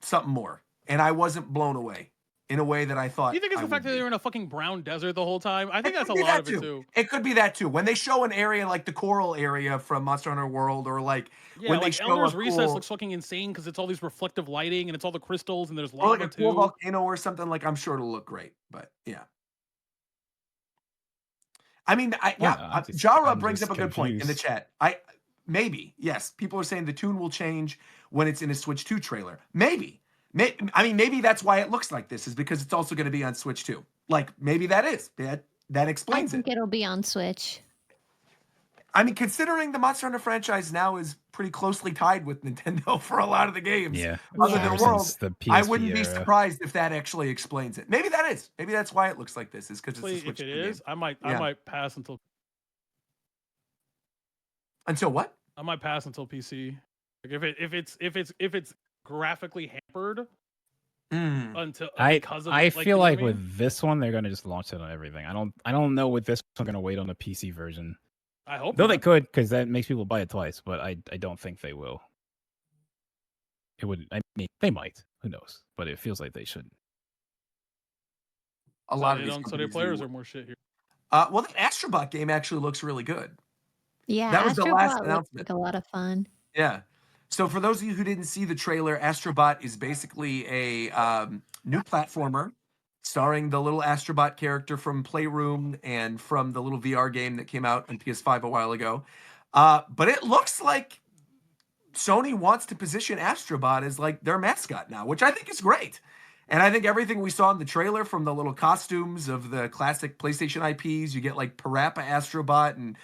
something more and I wasn't blown away in a way that I thought. Do you think it's I the fact would that be. they were in a fucking brown desert the whole time? I think that's a could be lot that of it too. It could be that too. When they show an area like the coral area from Monster Hunter World, or like Yeah, when they like show Elder's a Recess cool, looks fucking insane because it's all these reflective lighting and it's all the crystals and there's or like lava a cool too. volcano or something, like I'm sure it'll look great. But yeah. I mean, Jara brings up a good point in the chat. Yes, people are saying the tune will change when it's in a Switch 2 trailer. Maybe that's why it looks like this, is because it's also going to be on Switch 2. Like maybe that I explains think it. it'll be on Switch. I mean, considering the Monster Hunter franchise now is pretty closely tied with Nintendo for a lot of the games, Yeah. other Yeah. than Ever World, since the I PSP wouldn't be era. surprised if that actually explains it. Maybe that is. Maybe that's why it looks like this, is because it's a Actually, Switch if it 2 is, game. I might pass until Until PC. Like if it's graphically hampered until because of I like, feel you know like what I mean? with this one they're gonna just launch it on everything. I don't know with this one gonna wait on the PC version. I hope Though not. they could, because that makes people buy it twice, but I don't think they will. It would. I mean, they might. Who knows? But it feels like they shouldn't. A lot of they these don't, so their companies players do. are more shit here. Well, the Astrobot game actually looks really good. Yeah, That was the last Astrobot looks announcement. like a lot of fun. Yeah. So for those of you who didn't see the trailer, Astrobot is basically a new platformer starring the little Astrobot character from Playroom and from the little VR game that came out on PS5 a while ago. But it looks like Sony wants to position Astrobot as like their mascot now, which I think is great. And I think everything we saw in the trailer, from the little costumes of the classic PlayStation IPs, you get like Parappa Astrobot and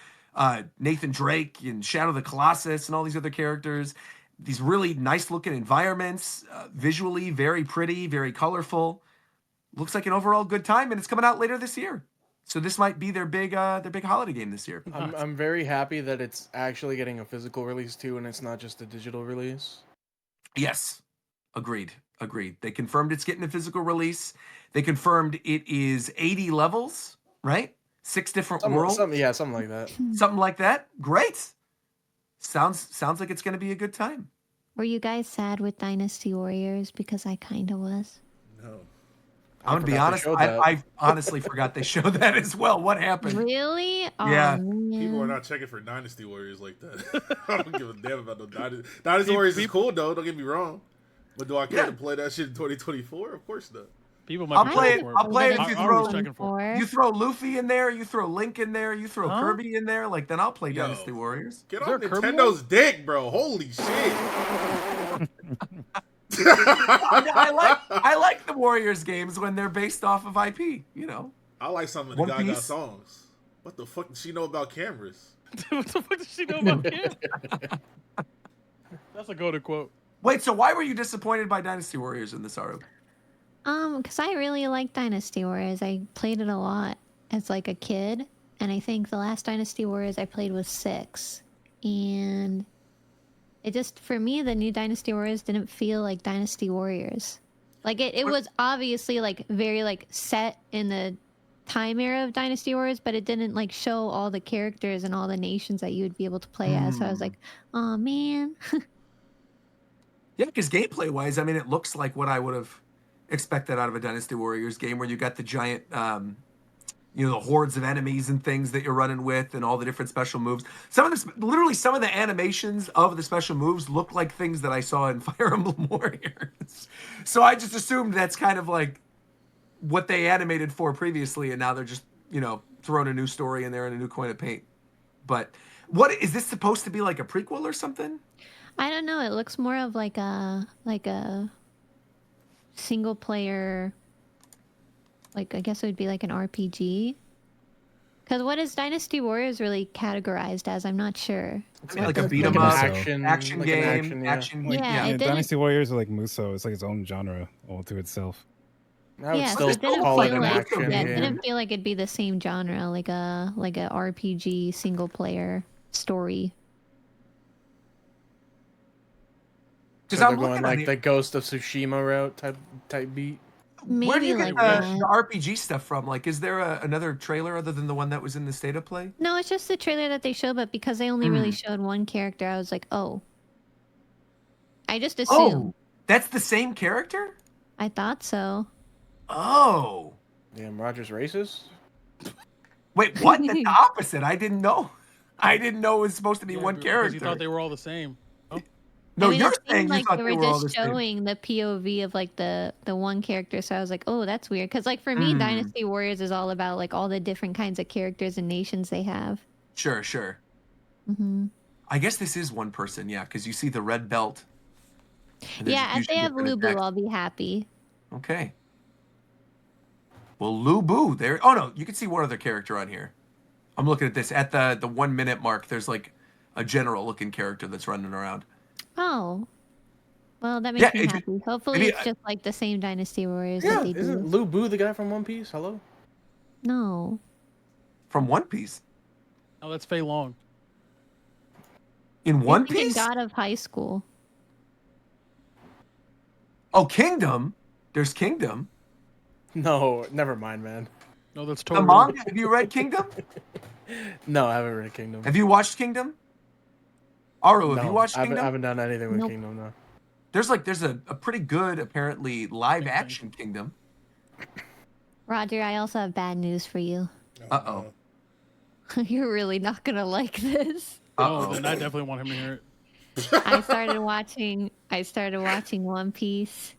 Nathan Drake and Shadow the Colossus and all these other characters. These really nice looking environments, visually very pretty, very colorful. looks like an overall good time, and it's coming out later this year. So this might be their big holiday game this year. I'm very happy that it's actually getting a physical release too, and it's not just a digital release. Yes, agreed. They confirmed it's getting a physical release. They confirmed it is 80 levels, right? 6 different worlds. Something like that. Something like that. Great. Sounds like it's going to be a good time. Were you guys sad with Dynasty Warriors? Because I kind of was. No. I'm going to be honest. I honestly forgot they showed that as well. What happened? Really? Yeah. Man. People are not checking for Dynasty Warriors like that. I don't give a damn about no Dynasty. Dynasty Warriors is cool, though. Don't get me wrong. But do I care to play that shit in 2024? Of course not. People might I'll be play checking it. for I'll play it if you I throw was checking for it. you throw Luffy in there, you throw Link in there, you throw Huh? Kirby in there. Like then I'll play Yo. Dynasty Warriors. Get Is off there a Kirby Nintendo's dick, bro. Holy shit. I like the Warriors games when they're based off of IP. You know. I like some of the One Gaga Piece. songs. What the fuck does she know about cameras? What the fuck does she know about him? That's a go-to quote. Wait, so why were you disappointed by Dynasty Warriors in this Aru? Because I really like Dynasty Warriors. I played it a lot as like a kid, and I think the last Dynasty Warriors I played was 6, and it just, for me, the new Dynasty Warriors didn't feel like Dynasty Warriors. Like it was obviously like very like set in the time era of Dynasty Warriors, but it didn't like show all the characters and all the nations that you would be able to play as. So I was like, oh man. Yeah, because gameplay wise, I mean, it looks like what I would have expected out of a Dynasty Warriors game, where you got the giant, the hordes of enemies and things that you're running with, and all the different special moves. Some of the animations of the special moves look like things that I saw in Fire Emblem Warriors. So I just assumed that's kind of like what they animated for previously, and now they're just throwing a new story in there and a new coin of paint. But what is this supposed to be, like a prequel or something? I don't know. It looks more of like a single player, like I guess it would be like an RPG. Because what is Dynasty Warriors really categorized as? I'm not sure. I mean, like a those beat 'em games- up, action action like an game, yeah. action. Yeah, Yeah. it didn't- Dynasty Warriors are like Muso. It's like its own genre all to itself. I would Yeah, so still it didn't call it feel an like action it game. didn't feel like it'd be the same genre, like a RPG single player story. Because So I'm they're going looking like at the it. Ghost of Tsushima route type beat. Where do you Maybe get like the that. RPG stuff from? Like, is there another trailer other than the one that was in the State of Play? No, it's just the trailer that they showed, but because they only really Mm. showed one character, I was like, oh. I just assumed. Oh, that's the same character? I thought so. Oh. Damn, Roger's racist. Wait, what? That's the opposite. I didn't know. I didn't know it was supposed to be Yeah, one because character. you thought they were all the same. No, I mean, you're it saying seemed you like thought they they were were all the just same. showing the POV of like the one character, so I was like, oh, that's weird. Because like for me, Mm. Dynasty Warriors is all about like all the different kinds of characters and nations they have. Sure, sure. Hmm I guess this is one person, yeah, because you see the red belt. And there's Yeah, if usually they have different Lubu, attacks. I'll be happy. Okay. Well, Lubu, there. Oh no, you can see one other character on here. I'm looking at this at the 1 minute mark. There's like a general looking character that's running around. Oh. Well, that Yeah, makes me if it- happy. Hopefully, maybe it's just like the same Dynasty Warriors Yeah, that they isn't do. Lu Bu the guy from One Piece? Hello. No. From One Piece. Oh, that's Fei Long. In One You're thinking Piece? God of High School. Oh, Kingdom. There's Kingdom. No, never mind, man. No, that's The totally. manga. Have you read Kingdom? No, I haven't read Kingdom. Have you watched Kingdom? Aru, have No, you watched I Kingdom? haven't done anything with Nope. Kingdom, no. There's a pretty good, apparently, live action Kingdom. Roger, I also have bad news for you. Uh-oh. You're really not gonna like this. Oh, then I definitely want him to hear it. I started watching One Piece,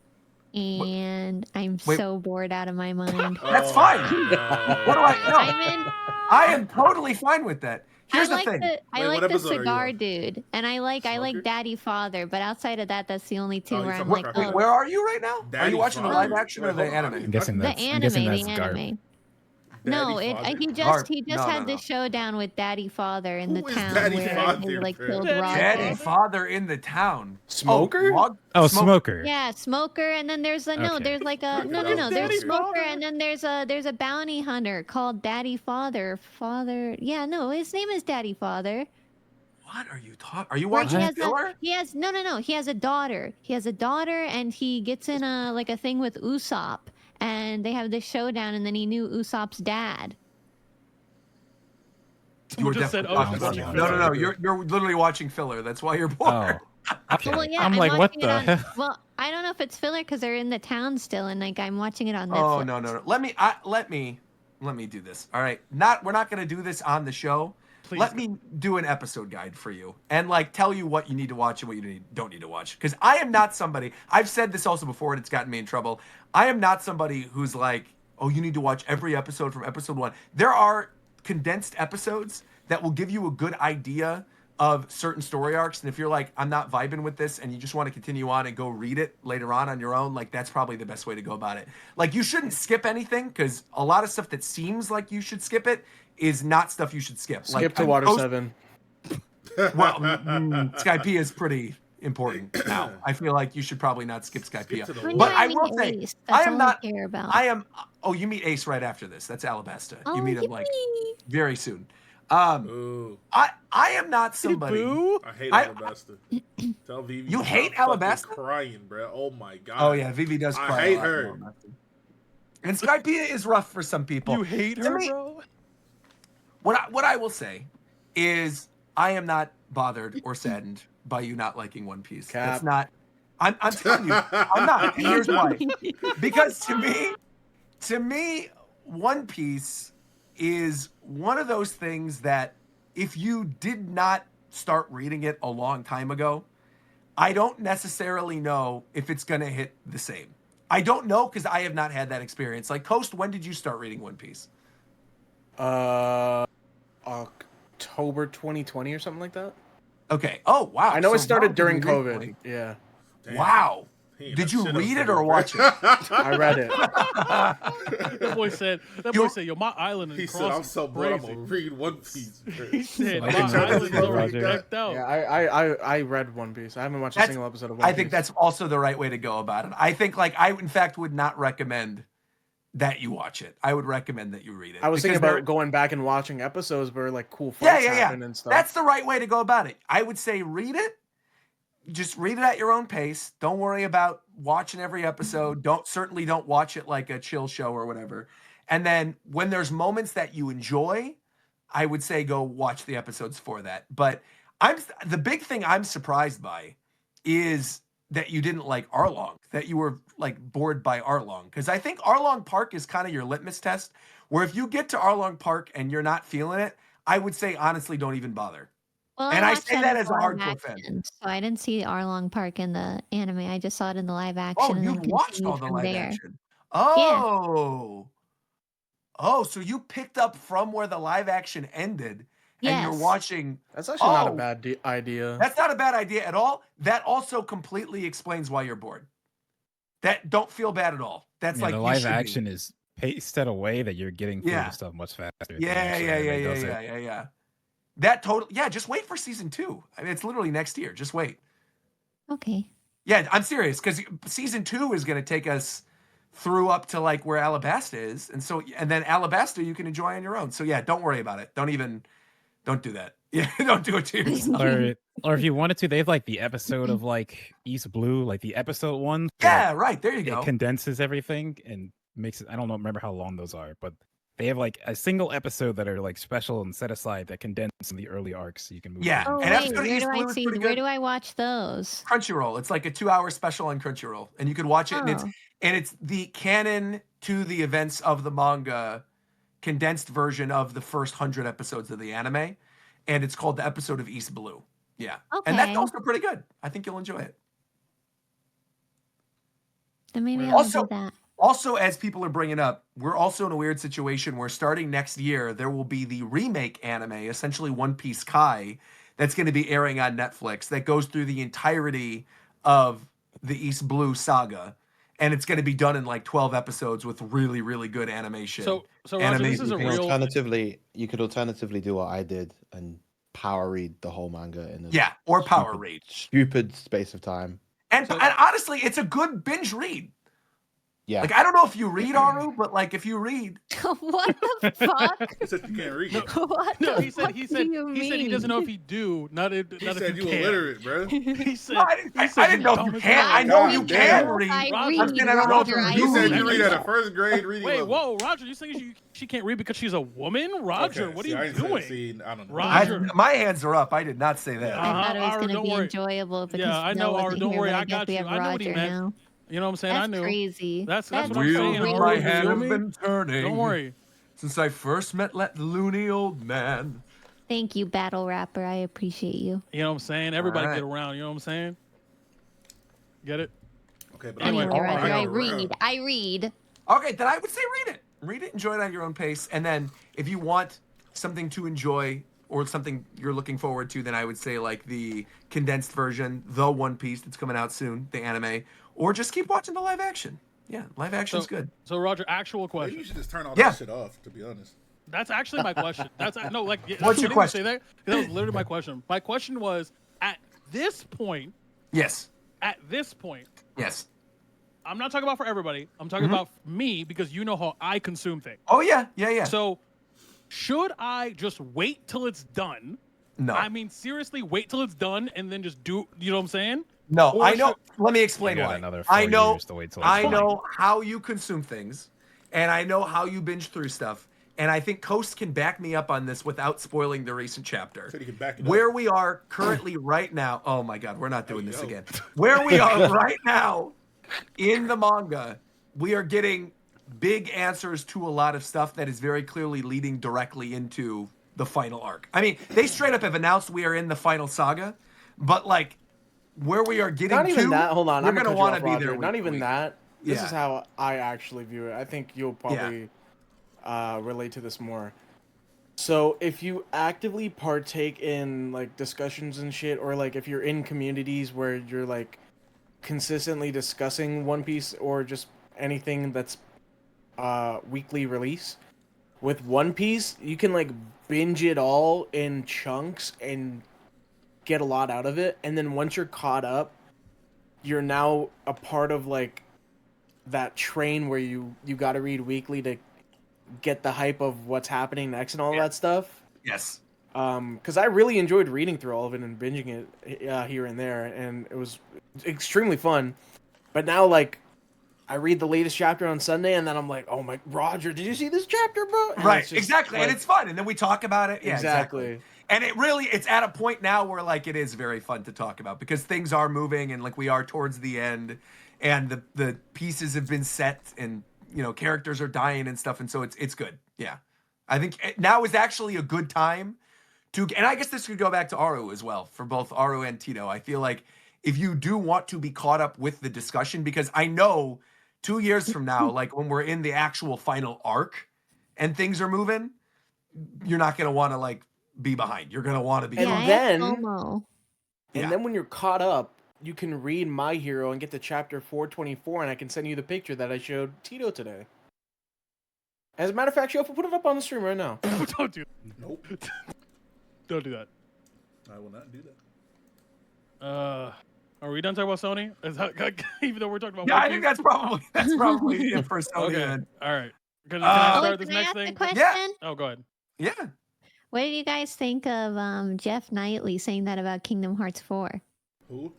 and I'm Wait. so bored out of my mind. That's fine. What do I know? I'm in. I am totally fine with that. Here's I the thing. I Wait, like what the episode are you cigar on? dude, and I like Smoker? Daddy Father, but outside of that, that's the only two Oh, where you're I'm talking like, about Wait, oh, where are you right now? Are Daddy you watching the Father. live action or Wait, the hold on. anime? I'm guessing the that's. I'm anime, guessing the that's Garp. anime. No, Daddy Father? he just No, had no, the showdown with Daddy Father in the Who is town Daddy where Father, they like bro? killed Daddy Roger. Daddy Father? Father in the town. Smoker? Smoker. Yeah, Smoker, and then there's Okay. there's like a Fuck no is no no there's Daddy Smoker, Father? and then there's a bounty hunter called Daddy Father. Yeah, no, his name is Daddy Father. What are you talking? Are you Where watching filler? he has no he has a daughter. He has a daughter, and he gets in a thing with Usopp, and they have this showdown, and then he knew Usopp's dad. You were Someone just said, definitely "Oh, watching she's no, watching No, filler." no. You're literally watching filler. That's why you're bored. Oh. Okay. Well, yeah, I'm I'm like, what watching it the on. hell? Well, I don't know if it's filler because they're in the town still, and like I'm watching it on Netflix. Oh no. Let me do this. All right. We're not gonna do this on the show. Please Let do. me do an episode guide for you and like tell you what you need to watch and what you don't need to watch. Because I am not somebody. I've said this also before, and it's gotten me in trouble. I am not somebody who's like, oh, you need to watch every episode from episode 1. There are condensed episodes that will give you a good idea of certain story arcs. And if you're like, I'm not vibing with this, and you just want to continue on and go read it later on your own, like that's probably the best way to go about it. Like you shouldn't skip anything because a lot of stuff that seems like you should skip it is not stuff you should skip. Skip to Water 7. Well, Skype is pretty important now. I feel like you should probably not skip Skype. Skip to the When But do I meet will say, Ace? That's I am all not. I care about. I am. Oh, you meet Ace right after this. That's Alabasta. Oh, You meet him like yippee. very soon. Ooh, I am not somebody. Boo. I hate I- Alabasta. Tell Vivi. You to hate stop fucking Alabasta? Crying, bro. Oh my god. Oh yeah, Vivi does I cry. hate a lot her. in Alabasta. And Skypea is rough for some people. You hate To her, me, bro? What I will say is I am not bothered or saddened by you not liking One Piece. Cap. That's not. I'm telling you, I'm not. And here's why. Because to me, One Piece is one of those things that if you did not start reading it a long time ago, I don't necessarily know if it's going to hit the same. I don't know because I have not had that experience. Like Coast, when did you start reading One Piece? October 2020 or something like that. Okay. Oh wow. I know it So started during relatively COVID. recently. Yeah, Damn. Wow. He ain't Did have you shit else read to it do, or bro. watch it? I read it. That boy said, "Yo, my island He is said, "I'm crossing so bored. I'm crazy." gonna read One Piece." Bro. He said, I "My can tell island is you, already Roger. decked out." Yeah, I read One Piece. I haven't watched a That's- single episode of One Piece. I think that's also the right way to go about it. I think like I in fact would not recommend that you watch it. I would recommend that you read it. I was thinking because about going back and watching episodes where like cool Yeah, fights yeah, yeah. happen and stuff. That's the right way to go about it. I would say read it. Just read it at your own pace. Don't worry about watching every episode. Certainly don't watch it like a chill show or whatever. And then when there's moments that you enjoy, I would say go watch the episodes for that. But the big thing I'm surprised by is that you didn't like Arlong, that you were like bored by Arlong. Because I think Arlong Park is kind of your litmus test, where if you get to Arlong Park and you're not feeling it, I would say honestly don't even bother. Well, And I watched say that in as a live hard to offend. action, so I didn't see Arlong Park in the anime. I just saw it in the live action. Oh, and you then watched all continued the from live there. action. Oh. Oh, so you picked up from where the live action ended and you're Yes. watching. That's actually not a Oh. bad idea. That's not a bad idea at all. That also completely explains why you're bored. That don't feel bad at all. That's Yeah, like the you live should be. action is paced in a way that you're getting through Yeah. the stuff much faster. than Yeah, actual yeah, yeah, anime yeah, does it. yeah. That total. Yeah, just wait for season 2. I mean, it's literally next year. Just wait. Okay. Yeah, I'm serious because season 2 is going to take us through up to like where Alabasta is, and then Alabasta you can enjoy on your own. So yeah, don't worry about it. Don't do that. Yeah, don't do it to yourself. Or if you wanted to, they have like the episode of like East Blue, like the episode one. Yeah, right. There you It go. condenses everything and makes it. I don't remember how long those are, but they have like a single episode that are like special and set aside that condense the early arcs, so you can move. Yeah. through Oh them. And wait, episode of where East do Blue I is see? pretty Where good. do I watch those? Crunchyroll. It's like a 2-hour special on Crunchyroll, and you can watch it, Oh. and it's the canon to the events of the manga, condensed version of the first 100 episodes of the anime, and it's called the episode of East Blue. Yeah, and that's Okay. also pretty good. I think you'll enjoy it. Then maybe I'll Also- do that. Also, as people are bringing up, we're also in a weird situation where starting next year, there will be the remake anime, essentially One Piece Kai, that's going to be airing on Netflix that goes through the entirety of the East Blue saga. and it's going to be done in like 12 episodes with really, really good animation. So and Roger, this amazing is a pictures. You could alternatively do what I did and power read the whole manga in a Yeah, or power read. stupid space of time. And honestly, it's a good binge read. Yeah. Like, I don't know if you read, Aru, but like if you read, What the fuck? He said you can't read. What No, the he said fuck he do said you he said he doesn't know if he do. Not if He not said if you you can. illiterate, bro. He said. I didn't know if you can. I know God you damn. can read. I Roger, read, I'm saying I don't know if Roger, you I He do said read. you read at a first grade reading Wait, level. whoa, Roger, you saying she can't read because she's a woman? Roger, Okay, what see, are I you ain't saying- doing? see, I don't know. Roger. My hands are up. I did not say that. I thought it was Aru, going to don't be worry. enjoyable because Yeah, I know, Nell Aru, wasn't don't here, worry, but I I guess got we you. have I know what he Roger meant. now. You know what I'm saying? That's I knew. crazy. That's That's what I'm saying. really, my You hand feel have me? been turning. Don't worry. Since I first met that loony old man. Thank you, battle rapper. I appreciate you. You know what I'm saying? Everybody All right. get around. You know what I'm saying? Get it? Okay, but Anyway, Anyway, Roger, I go read. around. I read. Okay, then I would say read it. Read it, enjoy it at your own pace. And then if you want something to enjoy or something you're looking forward to, then I would say like the condensed version, the One Piece that's coming out soon, the anime, or just keep watching the live action. Yeah, live action's good. So Roger, actual Maybe question. you should just turn all Yeah. that shit off, to be honest. That's actually my question. That's no, like. What's your question? Say that? 'Cause that was literally my question. My question was: at this point, Yes. Yes. I'm not talking about for everybody. I'm talking about me because you know how I consume things. Oh yeah, yeah, yeah. So, should I just wait till it's done? No. I mean, seriously, wait till it's done and then just do. You know what I'm saying? No, Or I know. should- Let me explain You got why. another I 4 know. years to wait till it's I done. know how you consume things, and I know how you binge through stuff. And I think Coast can back me up on this without spoiling the recent chapter. Said he could back it Where up. we are currently right now. Oh my God, we're not doing you this go. again. Where we are right now in the manga, we are getting big answers to a lot of stuff that is very clearly leading directly into the final arc. I mean, they straight up have announced we are in the final saga, but like where we are getting Not even to, that. Hold on. we're I'm gonna gonna want cut to you be off, there. Roger. Not week to even week. that. This Yeah. is how I actually view it. I think you'll probably relate to this more. So if you actively partake in like discussions and shit, or like if you're in communities where you're like consistently discussing One Piece or just anything that's weekly release, with One Piece you can like binge it all in chunks and get a lot out of it, and then once you're caught up, you're now a part of like that train where you got to read weekly to get the hype of what's happening next and all that stuff. Yes. Because I really enjoyed reading through all of it and binging it here and there, and it was extremely fun. But now, like, I read the latest chapter on Sunday, and then I'm like, "Oh my, Roger, did you see this chapter, bro?" And Right, it's just, exactly, and like- it's fun, and then we talk about it. Yeah, Exactly. And it's at a point now where like it is very fun to talk about because things are moving and like we are towards the end, and the pieces have been set, and you know characters are dying and stuff, and so it's good. Yeah, I think now is actually a good time to, and I guess this could go back to Aru as well for both Aru and Tito. I feel like if you do want to be caught up with the discussion, because I know 2 years from now, like when we're in the actual final arc and things are moving, you're not gonna want to like be behind. You're gonna want to be. And Yeah, I then- have FOMO. And Yeah. then when you're caught up, you can read My Hero and get to chapter 424, and I can send you the picture that I showed Tito today. As a matter of fact, Shofu, put it up on the stream right now. Don't do. Nope. Don't do that. I will not do that. Are we done talking about Sony? Is that, even though we're talking about. Yeah, One I think Piece? that's probably it for Sony. Okay. Then. All right. Can Oh, I Oh, start wait, this can I next ask a thing? question? Oh, go ahead. Yeah. What did you guys think of Jeff Knightley saying that about Kingdom Hearts 4? Who?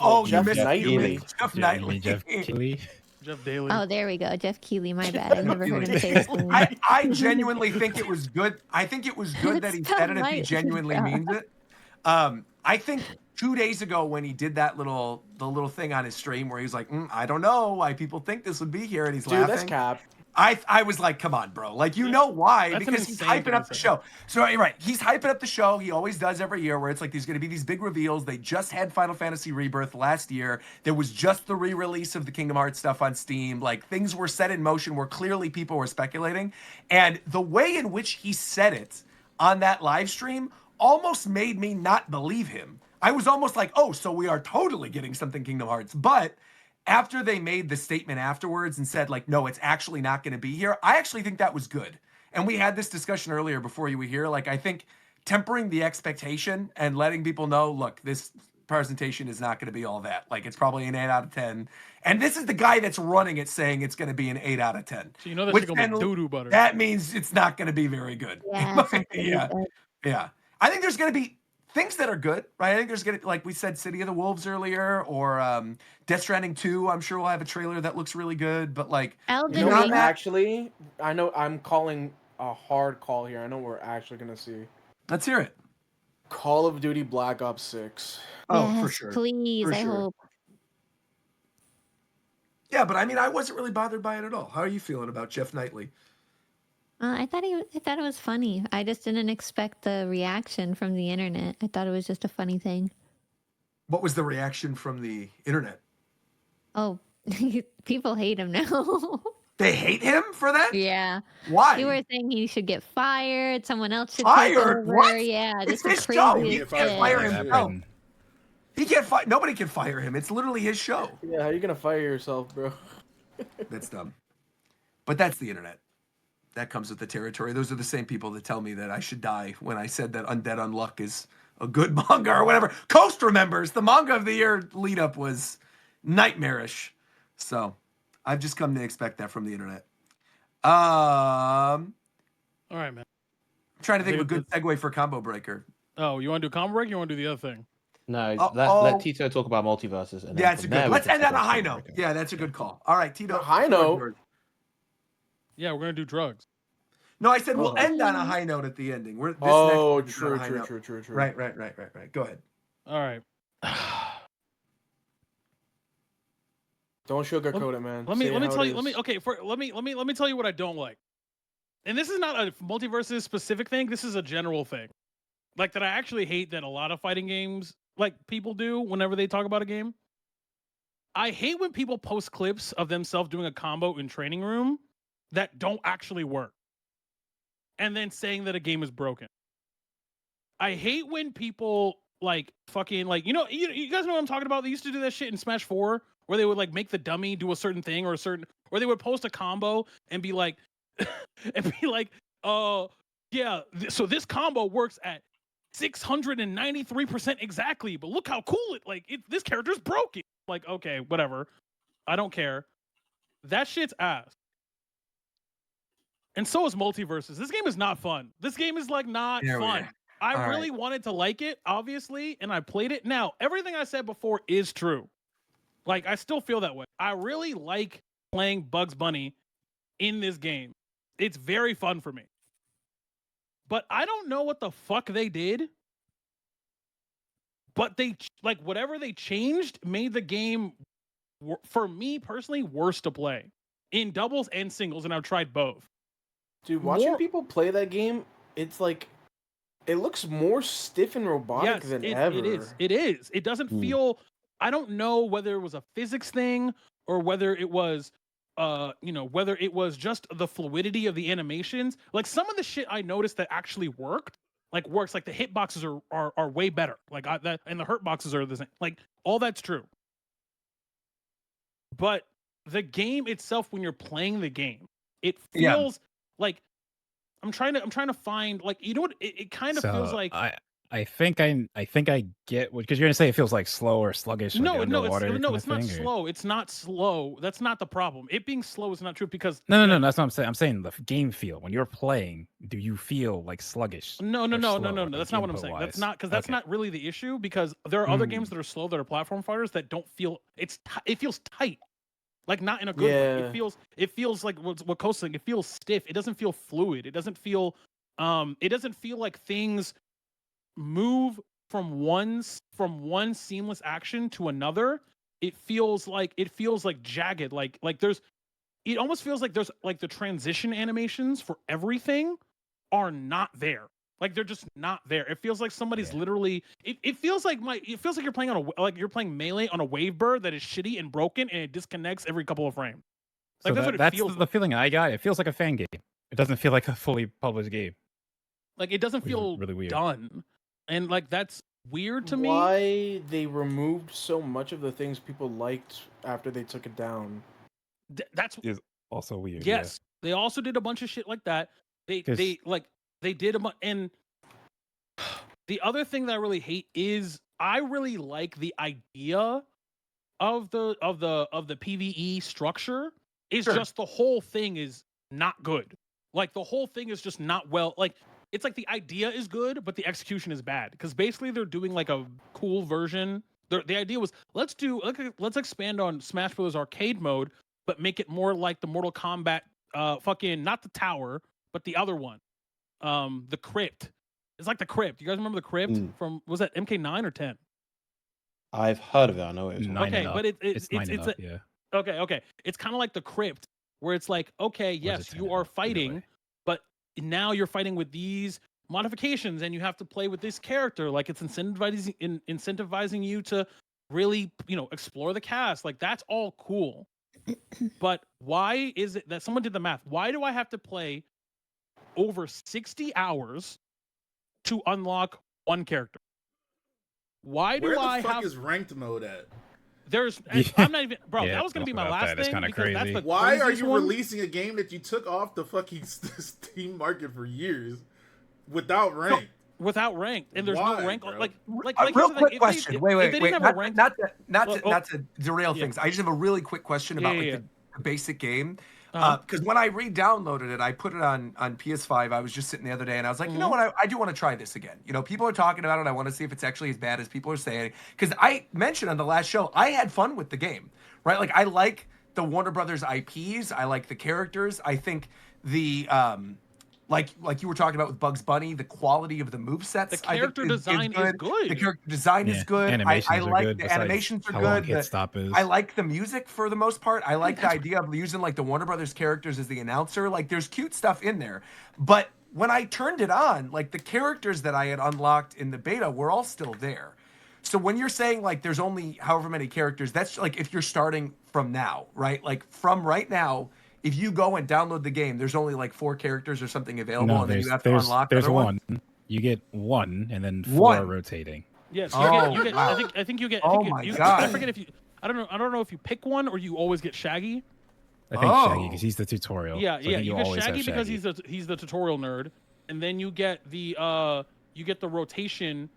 Oh, Jeff you missed Knightley. Jeff You Knightley. mean Jeff Keighley? Jeff Daly. Oh, there we go. Jeff Keighley. My bad. I've never heard him say his name. I genuinely think it was good. I think it was good that he It's said it if he Knightley, genuinely bro. means it. I think 2 days ago when he did that little thing on his stream where he was like, I don't know why people think this would be here, and he's Dude, laughing. that's cap. I was like, come on, bro. Like, you know why? That's an Because he's insane hyping thing up to the say. show. So, you're right. He's hyping up the show. He always does every year where it's like there's going to be these big reveals. They just had Final Fantasy Rebirth last year. There was just the re-release of the Kingdom Hearts stuff on Steam. Like, things were set in motion where clearly people were speculating. And the way in which he said it on that live stream almost made me not believe him. I was almost like, oh, so we are totally getting something Kingdom Hearts. But after they made the statement afterwards and said like, no, it's actually not going to be here. I actually think that was good. And we had this discussion earlier before you were here. Like, I think tempering the expectation and letting people know, look, this presentation is not going to be all that. Like, it's probably an 8 out of 10. And this is the guy that's running it saying it's going to be an 8 out of 10. So you know that's going to be doo-doo butter. That means it's not going to be very good. Yeah, Yeah. I think there's going to be things that are good, right? I think there's going to, like we said, City of the Wolves earlier, or Death Stranding 2. I'm sure we'll have a trailer that looks really good, but like, Elden You know Ring. what? Actually, I know I'm calling a hard call here. I know what we're actually gonna see. let's hear it. Call of Duty Black Ops 6. Oh, Yes, for sure. please. For I sure. hope. Yeah, but I mean, I wasn't really bothered by it at all. How are you feeling about Jeff Knightley? I thought it was funny. I just didn't expect the reaction from the internet. I thought it was just a funny thing. What was the reaction from the internet? Oh, people hate him now. They hate him for that? Yeah. Why? You were saying he should get fired. Someone else should Fired? take over. What? Yeah, It's just the his show. craziest He Get can't fired. fire Yeah, himself. happened. He can't fire. Nobody can fire him. It's literally his show. Yeah, how you gonna fire yourself, bro? That's dumb. But that's the internet. That comes with the territory. Those are the same people that tell me that I should die when I said that Undead Unluck is a good manga or whatever. Coast remembers the manga of the year lead up was nightmarish. So I've just come to expect that from the internet. All right, man. I'm trying to think of a good segue for Combo Breaker. Oh, you want to do combo break? Or you want to do the other thing? No, Uh-oh. let Tito talk about multiverses. And then Yeah, it's a from good. there we Let's can end talk on a about high Combo note. Breaker. Yeah, that's a good call. All right, Tito. A high note? Yeah, we're gonna do drugs. No, I said we'll Oh. end on a high note at the ending. This Oh, next is on a high true. note. Right. Go ahead. All right. Don't sugarcoat it, man. Let me Say how tell it you. Let me is. okay. Let me tell you what I don't like. And this is not a multiverses specific thing. This is a general thing. Like that I actually hate that a lot of fighting games like people do whenever they talk about a game. I hate when people post clips of themselves doing a combo in training room that don't actually work. And then saying that a game is broken. I hate when people like fucking like you guys know what I'm talking about? They used to do that shit in Smash 4 where they would like make the dummy do a certain thing or they would post a combo and be like yeah, so this combo works at 693% exactly, but look how cool this character's broken. Like, okay, whatever. I don't care. That shit's ass. And so is multiverses. This game is not fun. This game is like not There we fun. are. I All really wanted to like it, obviously, and I played it. Now, everything I said before is true. Like, I still feel that way. I really like playing Bugs Bunny in this game. It's very fun for me. But I don't know what the fuck they did. But they, like, whatever they changed made the game, for me personally, worse to play. In doubles and singles, and I've tried both. Dude, watching people play that game, it's like it looks more stiff and robotic than ever. It is. It is. It doesn't feel. I don't know whether it was a physics thing or whether it was, whether it was just the fluidity of the animations. Like some of the shit I noticed that actually works. Like the hitboxes are way better. Like that, and the hurt boxes are the same. Like all that's true. But the game itself, when you're playing the game, it feels like I'm trying to find like what it kind of feels like. I think I get what, because you're gonna say it feels like slow or sluggish. No, like it's not thing, slow. It's not slow. That's not the problem. It being slow is not true because No, that's what I'm saying. I'm saying the game feel when you're playing. Do you feel like sluggish? No. That's not what I'm saying. That's not because that's not really the issue. Because there are other games that are slow that are platform fighters that don't feel it feels tight. Like not in a good way. It feels like what Coast's saying. It feels stiff. It doesn't feel fluid. It doesn't feel like things move from one seamless action to another. It feels like jagged. It almost feels like there's like the transition animations for everything are not there. Like they're just not there. It feels like somebody's literally. It feels like you're playing you're playing Melee on a Wavebird that is shitty and broken and it disconnects every couple of frames. Like So that's the feeling I got. It feels like a fan game. It doesn't feel like a fully published game. Like it doesn't Which is feel really weird. done, and like that's weird to me. Why they removed so much of the things people liked after they took it down? That's Is also weird. yes. They also did a bunch of shit like that. They did a bunch, and the other thing that I really hate is I really like the idea of the PvE structure. It's Sure. just the whole thing is not good. Like the whole thing is just not well. Like it's like the idea is good, but the execution is bad. Because basically they're doing like a cool version. The idea was let's expand on Smash Bros. Arcade mode, but make it more like the Mortal Kombat fucking not the tower, but the other one. The crypt. It's like the crypt. You guys remember the crypt from was that MK9 or 10? I've heard of it. I know it was Nine Okay, and up. but It's 9 and up, yeah. Okay. It's kind of like the crypt where it's like, okay, it yes, 10 you and are up? Either fighting, way. but now you're fighting with these modifications and you have to play with this character. Like it's incentivizing you to really, explore the cast. Like that's all cool. But why is it that someone did the math? Why do I have to play over 60 hours to unlock one character? Why do Where the I fuck have is ranked mode at? there's Yeah. I'm not even bro, Yeah, that was gonna be my about last that. It's thing kinda because that's crazy. the Why are craziest you one. releasing a game that you took off the fucking Steam market for years without rank? Without ranked, and there's Why, no rank. bro? Like A here's real the thing, quick if question. They, Wait, if they wait. didn't have a ranked, Not to derail yeah. things. I just have a really quick question about the basic game. Uh-huh. Because when I re-downloaded it, I put it on PS5. I was just sitting the other day, and I was like, you know what? I do want to try this again. People are talking about it. I want to see if it's actually as bad as people are saying. Because I mentioned on the last show, I had fun with the game, right? Like I like the Warner Brothers IPs. I like the characters. I think the like you were talking about with Bugs Bunny, the quality of the movesets. The character design is good. The character design is good. Animations I are like good, the besides animations are how long good. hit stop is. I like the music for the most part. I like the idea of using like the Warner Brothers characters as the announcer. Like there's cute stuff in there. But when I turned it on, like the characters that I had unlocked in the beta were all still there. So when you're saying like there's only however many characters, that's like if you're starting from now, right? Like from right now, if you go and download the game, there's only like 4 characters or something available, No, and then there's you have to unlock there's other one. ones. You get one, and then 4 One. rotating. Yes, Oh, you get. wow. I think you get. Oh I my think God. I forget if you. I don't know if you pick one or you always get Shaggy. I think Shaggy, Oh. because he's the tutorial. Yeah, so I yeah. think You get always have Shaggy because Shaggy. he's the tutorial nerd, and then you get the rotation,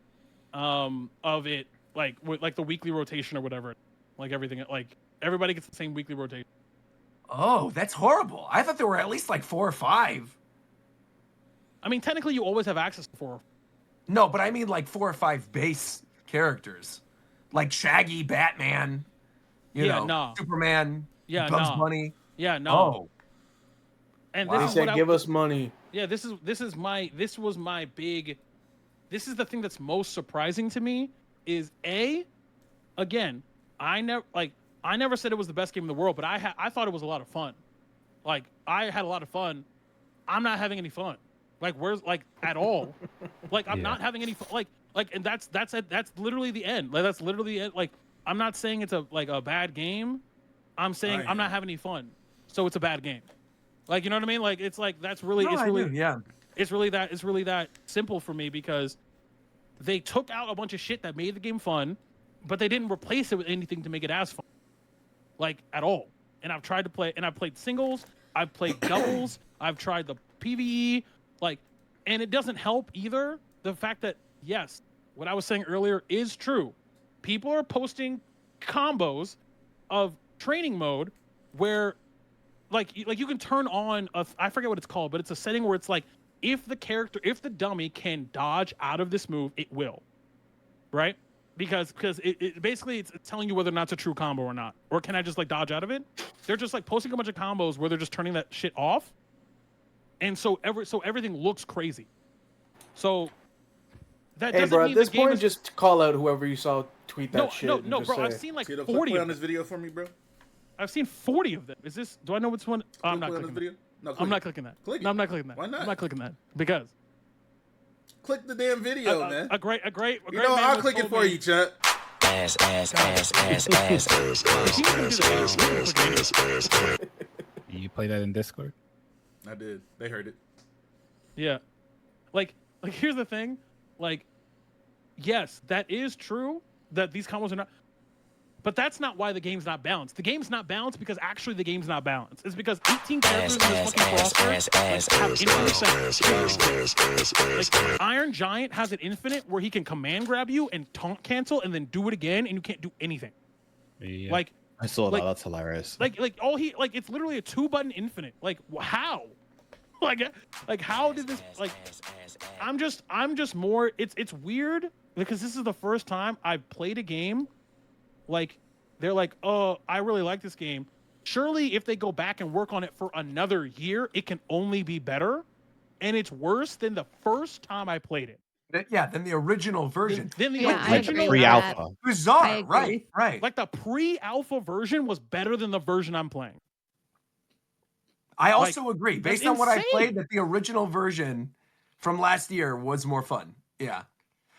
of it like like the weekly rotation or whatever, like everything like everybody gets the same weekly rotation. Oh, that's horrible. I thought there were at least like 4 or 5. I mean, technically, you always have access to 4. No, but I mean like 4 or 5 base characters, like Shaggy, Batman, you Yeah, know, no. Superman, Yeah, Bugs no. Bunny. Yeah, no. Oh, And Wow. They this is said, what "Give us money." Yeah, this was my big. This is the thing that's most surprising to me is again, I never said it was the best game in the world, but I thought it was a lot of fun. Like I had a lot of fun. I'm not having any fun. Like where's like at all. Like I'm not having any fun. Like and that's literally the end. Like that's literally it. Like I'm not saying it's a bad game. I'm saying I'm not having any fun. So it's a bad game. Like you know what I mean? Like it's like that's really no, it's I really do, yeah. it's really that simple for me because they took out a bunch of shit that made the game fun, but they didn't replace it with anything to make it as fun. Like at all. And I've tried to play and I've played singles, I've played doubles, I've tried the PvE, like and it doesn't help either the fact that yes, what I was saying earlier is true. People are posting combos of training mode where like you can turn on I forget what it's called, but it's a setting where it's like if the dummy can dodge out of this move, it will. Right? Because it basically it's telling you whether or not it's a true combo or not. Or can I just like dodge out of it? They're just like posting a bunch of combos where they're just turning that shit off. And so everything looks crazy. So that Hey, doesn't bro, mean at this the game point, is just call out whoever you saw tweet that shit. and no, just bro. say, I've seen like Tito, 40 play of on this them. video for me, bro. I've seen 40 of them. Is this? Do I know which one? Oh, I'm not Play on this clicking. video. No, I'm click not it. clicking that. Click No, it. I'm not clicking that. Why not? I'm not clicking that because Click the damn video, man. a great You know, man I'll once click it told for me- you, Chet. You play that in Discord? I did. They heard it. Yeah, like here's the thing, like yes, that is true that these combos are not. But that's not why the game's not balanced. The game's not balanced because actually the game's not balanced. It's because 18 characters in this fucking roster have infinite seconds. Like Iron Giant has an infinite where he can command grab you and taunt cancel and then do it again and you can't do anything. Yeah. Like I saw that. like- That's hilarious. like it's literally a 2-button infinite. Like how? Like how did this like I'm just more it's weird because this is the first time I've played a game like they're like, "Oh, I really like this game." Surely if they go back and work on it for another year, it can only be better, and it's worse than the first time I played it. Yeah, than the original version. Then the Yeah, I Like agree original with that. pre-alpha. I Bizarre, agree. right. like the pre-alpha version was better than the version I'm playing. I also agree. that's Based on what I insane. played, that the original version from last year was more fun. Yeah.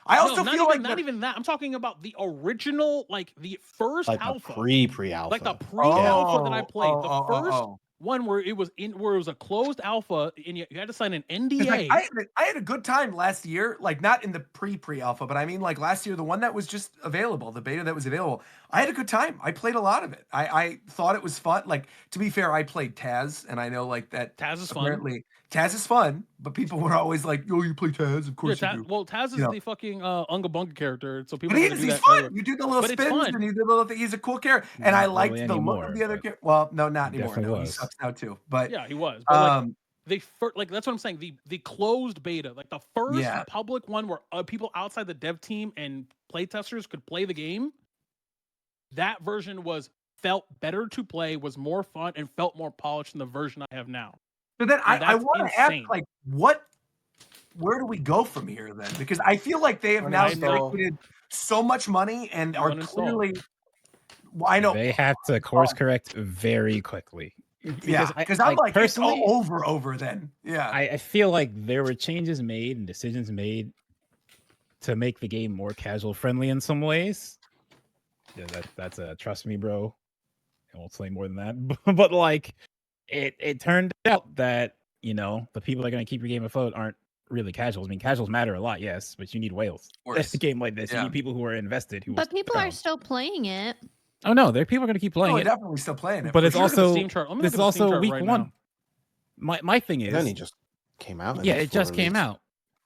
I also No, feel like not even that. I'm talking about the original, like the first Like the alpha. pre-alpha. Like the pre-alpha that I played. oh, The oh, first oh. one where it was a closed alpha and you had to sign an 'Cause, NDA. like, I had a good time last year, like not in the pre-alpha, but I mean like last year, the one that was just available, the beta that was available. I had a good time. I played a lot of it. I thought it was fun. Like, to be fair, I played Taz, and I know like that Taz is fun. apparently Taz is fun, but people were always like, "Oh, you play Taz? Of course you do." Well, Taz is You know. the fucking Unga Bunga character, so people But are gonna do he's that fun. everywhere. You do the little But it's spins fun. and you do the little thing. He's a cool character. And I Not liked really the look anymore, of the other but character. Well, no, not he anymore. definitely No, he was. sucks now too. But Yeah, he was. But like um, like that's what I'm saying. The closed beta, like the first Yeah. public one where people outside the dev team and playtesters could play the game. That version felt better to play, was more fun, and felt more polished than the version I have now. so then I that's want to ask, insane. like, where do we go from here then? Because I feel like they have now Uninstall. dedicated so much money and are Uninstall. clearly. Well, I know. They have to course correct very quickly. Yeah, I- because I'm like, it's personally, over then. Yeah. I feel like there were changes made and decisions made to make the game more casual friendly in some ways. Yeah, that's a trust me, bro. I won't say more than that. But like, it turned out that the people that are gonna keep your game afloat aren't really casuals. I mean, casuals matter a lot, yes, but you need whales. course. A game like this, Yeah. you need people who are invested. Who But will people stick are around. still playing it. Oh no, there are people are gonna keep playing Oh, it. definitely still playing it. But for it's sure. Look at the also Steam chart. Let me this is look at the Steam also chart week right one. now. My thing It is, only just came out. in yeah, the it just full came release. out.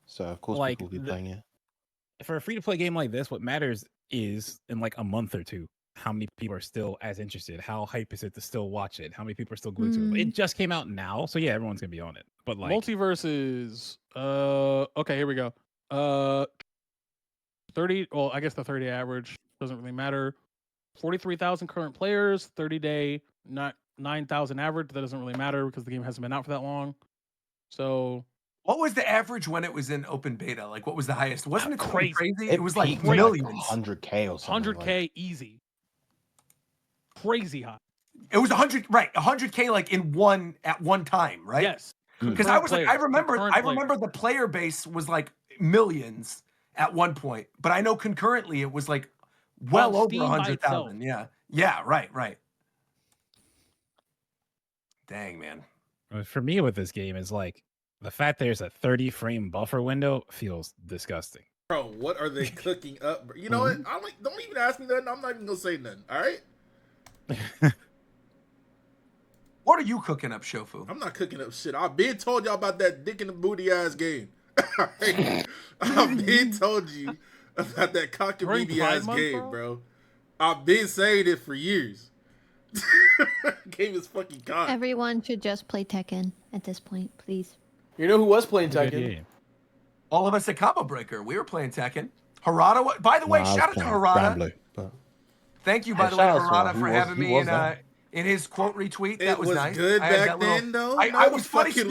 So of course Like, people will be playing it. For a free to play game like this, what matters is in like a month or two, how many people are still as interested? How hype is it to still watch it? How many people are still glued to it? It just came out now, so yeah, everyone's gonna be on it. But like, Multiverse is okay, here we go. 30, well, I guess the 30 average doesn't really matter. 43,000 current players, 30-day, not 9,000 average. That doesn't really matter because the game hasn't been out for that long. So What was the average when it was in open beta? Like, what was the highest? Wasn't it something Crazy. crazy? It was like peaked at, millions. 100K or something. 100K easy. Crazy high. It was 100K like at one time, right? Yes. Because I was like, I Concurrent remember players. the player base was like millions at one point, but I know concurrently it was like well On over Steam by 100,000. Yeah, right. Dang, man. for me with this game is like the fact there's a 30 frame buffer window feels disgusting. Bro, what are they cooking up? Bro? You know what? Don't even ask me that. I'm not even gonna say nothing. All right. What are you cooking up, Shofu? I'm not cooking up shit. I've been told y'all about that dick in the booty ass game. I've been told you about that cock and During BB Pride ass Month, game, bro. I've been saying it for years. Game is fucking god. Everyone should just play Tekken at this point, please. You know who was playing Good Tekken? game. All of us at Combo Breaker, we were playing Tekken. Harada, by the way, shout out to Harada. Thank you, by Hey, the way, shout out to Harada, him. for He was- having he me was in there. in his quote retweet. That It was nice. good I had back that little- then, though. I No, was it funny fucking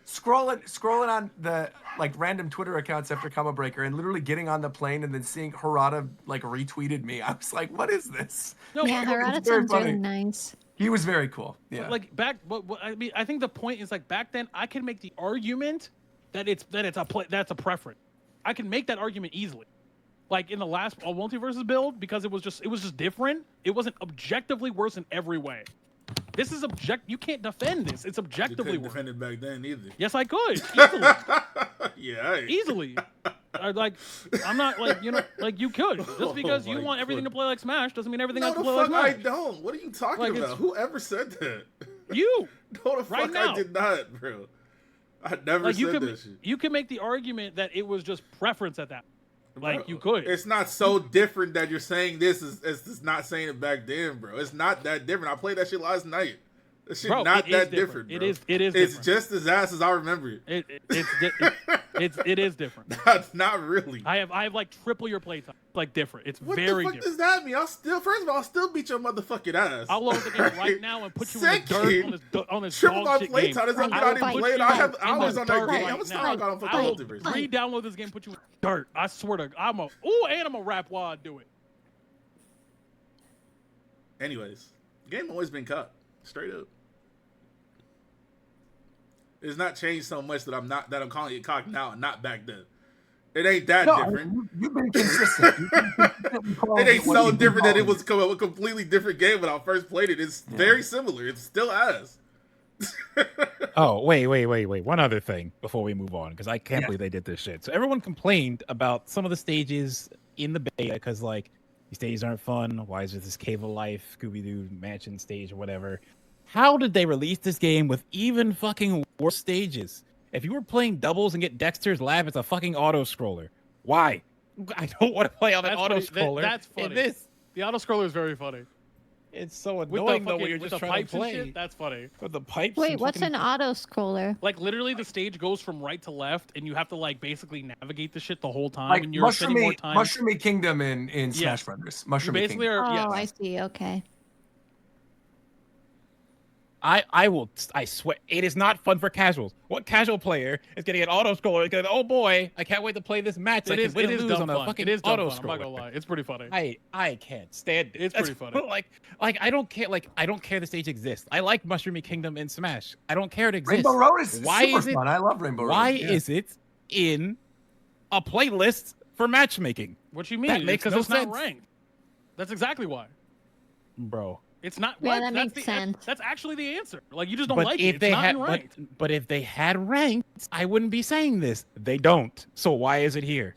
scrolling on the like random Twitter accounts after Combo Breaker and literally getting on the plane and then seeing Harada like retweeted me. I was like, what is this? No, Yeah, It's Harada very sounds funny. really nice. He was very cool. Yeah. like back, but I mean, I think the point is like back then I can make the argument that that's a preference. I can make that argument easily. Like in the last Multiverses build, because it was just different. It wasn't objectively worse in every way. This is you can't defend this. It's You objectively couldn't worse. defend it back then either. Yes, I could easily. Yeah. Easily. Like, I'm not like like you could just because you my want everything to God. play like Smash doesn't mean everything No, has to the play like fuck I Smash. don't. What are you talking Like, about? it's- Whoever said that? You No, the right fuck now. I did not, bro. I never like you said can that shit. you can make the argument that it was just preference at that. Like Bro, you could. It's not so different that you're saying this as not saying it back then, bro. It's not that different. I played that shit last night. That shit Bro, not it is that different, bro. It is It's different. just as ass as I remember it. It is different. That's not really. I have like triple your playtime. Like different. It's What very the fuck different. does that mean? First of all, I'll still beat your motherfucking ass. I'll load the game right now and put you in the dirt Second, on this triple my dog shit game. playtime doesn't mean I didn't fight play it. you I have in the hours on that dirt game. right I'm still now. not gonna fucking I will multiverse. re-download this game, put you in the dirt. I swear to I'm gonna rap while I do it. Anyways, game always been cut. Straight up. It's not changed so much that I'm calling it cock now and not back then. It ain't that No, different. you've been consistent. You've been consistently calling It ain't what so you've been different that it calling. was a completely different game when I first played it. It's very similar. It's still ass. Oh, wait. One other thing before we move on, because I can't Yeah. believe they did this shit. So everyone complained about some of the stages in the beta because, like, these stages aren't fun. Why is there this Cave of Life, Scooby-Doo Mansion stage or whatever? How did they release this game with even fucking worse stages? If you were playing doubles and get Dexter's Lab, it's a fucking auto-scroller. Why? I don't want to play on an That's funny. auto-scroller. That's in funny. this. The auto scroller is very funny. It's so With the annoying, though, fucking when you're with just the trying to pipes and play. shit, that's funny. With the pipes. Wait, and what's fucking- an auto scroller? Like literally, the stage goes from right to left, and you have to like basically navigate the shit the whole time, Like and you're spending more time. Mushroomy Kingdom in Smash Yes. Brothers. You Mushroomy basically Kingdom. are. Oh, yes. I see. Okay. I swear, it is not fun for casuals. What casual player is getting an auto scroller? Going, oh boy, I can't wait to play this match. It is. win It and is lose dumb on a fun. fucking It is dumb auto fun. I'm not gonna scroller. lie. It's pretty funny. I can't stand it. It's pretty funny. Like I don't care. Like I don't care the stage exists. I like Mushroomy Kingdom in Smash. I don't care it exists. Rainbow Road is Why super is it? fun. I love Rainbow Road. Why Yeah. is it in a playlist for matchmaking, What you mean? That makes Because no it's sense. not ranked. That's exactly why. bro? It's not. Yeah, what? that That's makes the, sense. That's actually the answer. Like you just don't But like if it. It's they not had, in ranked. but if they had ranked, I wouldn't be saying this. They don't. So why is it here?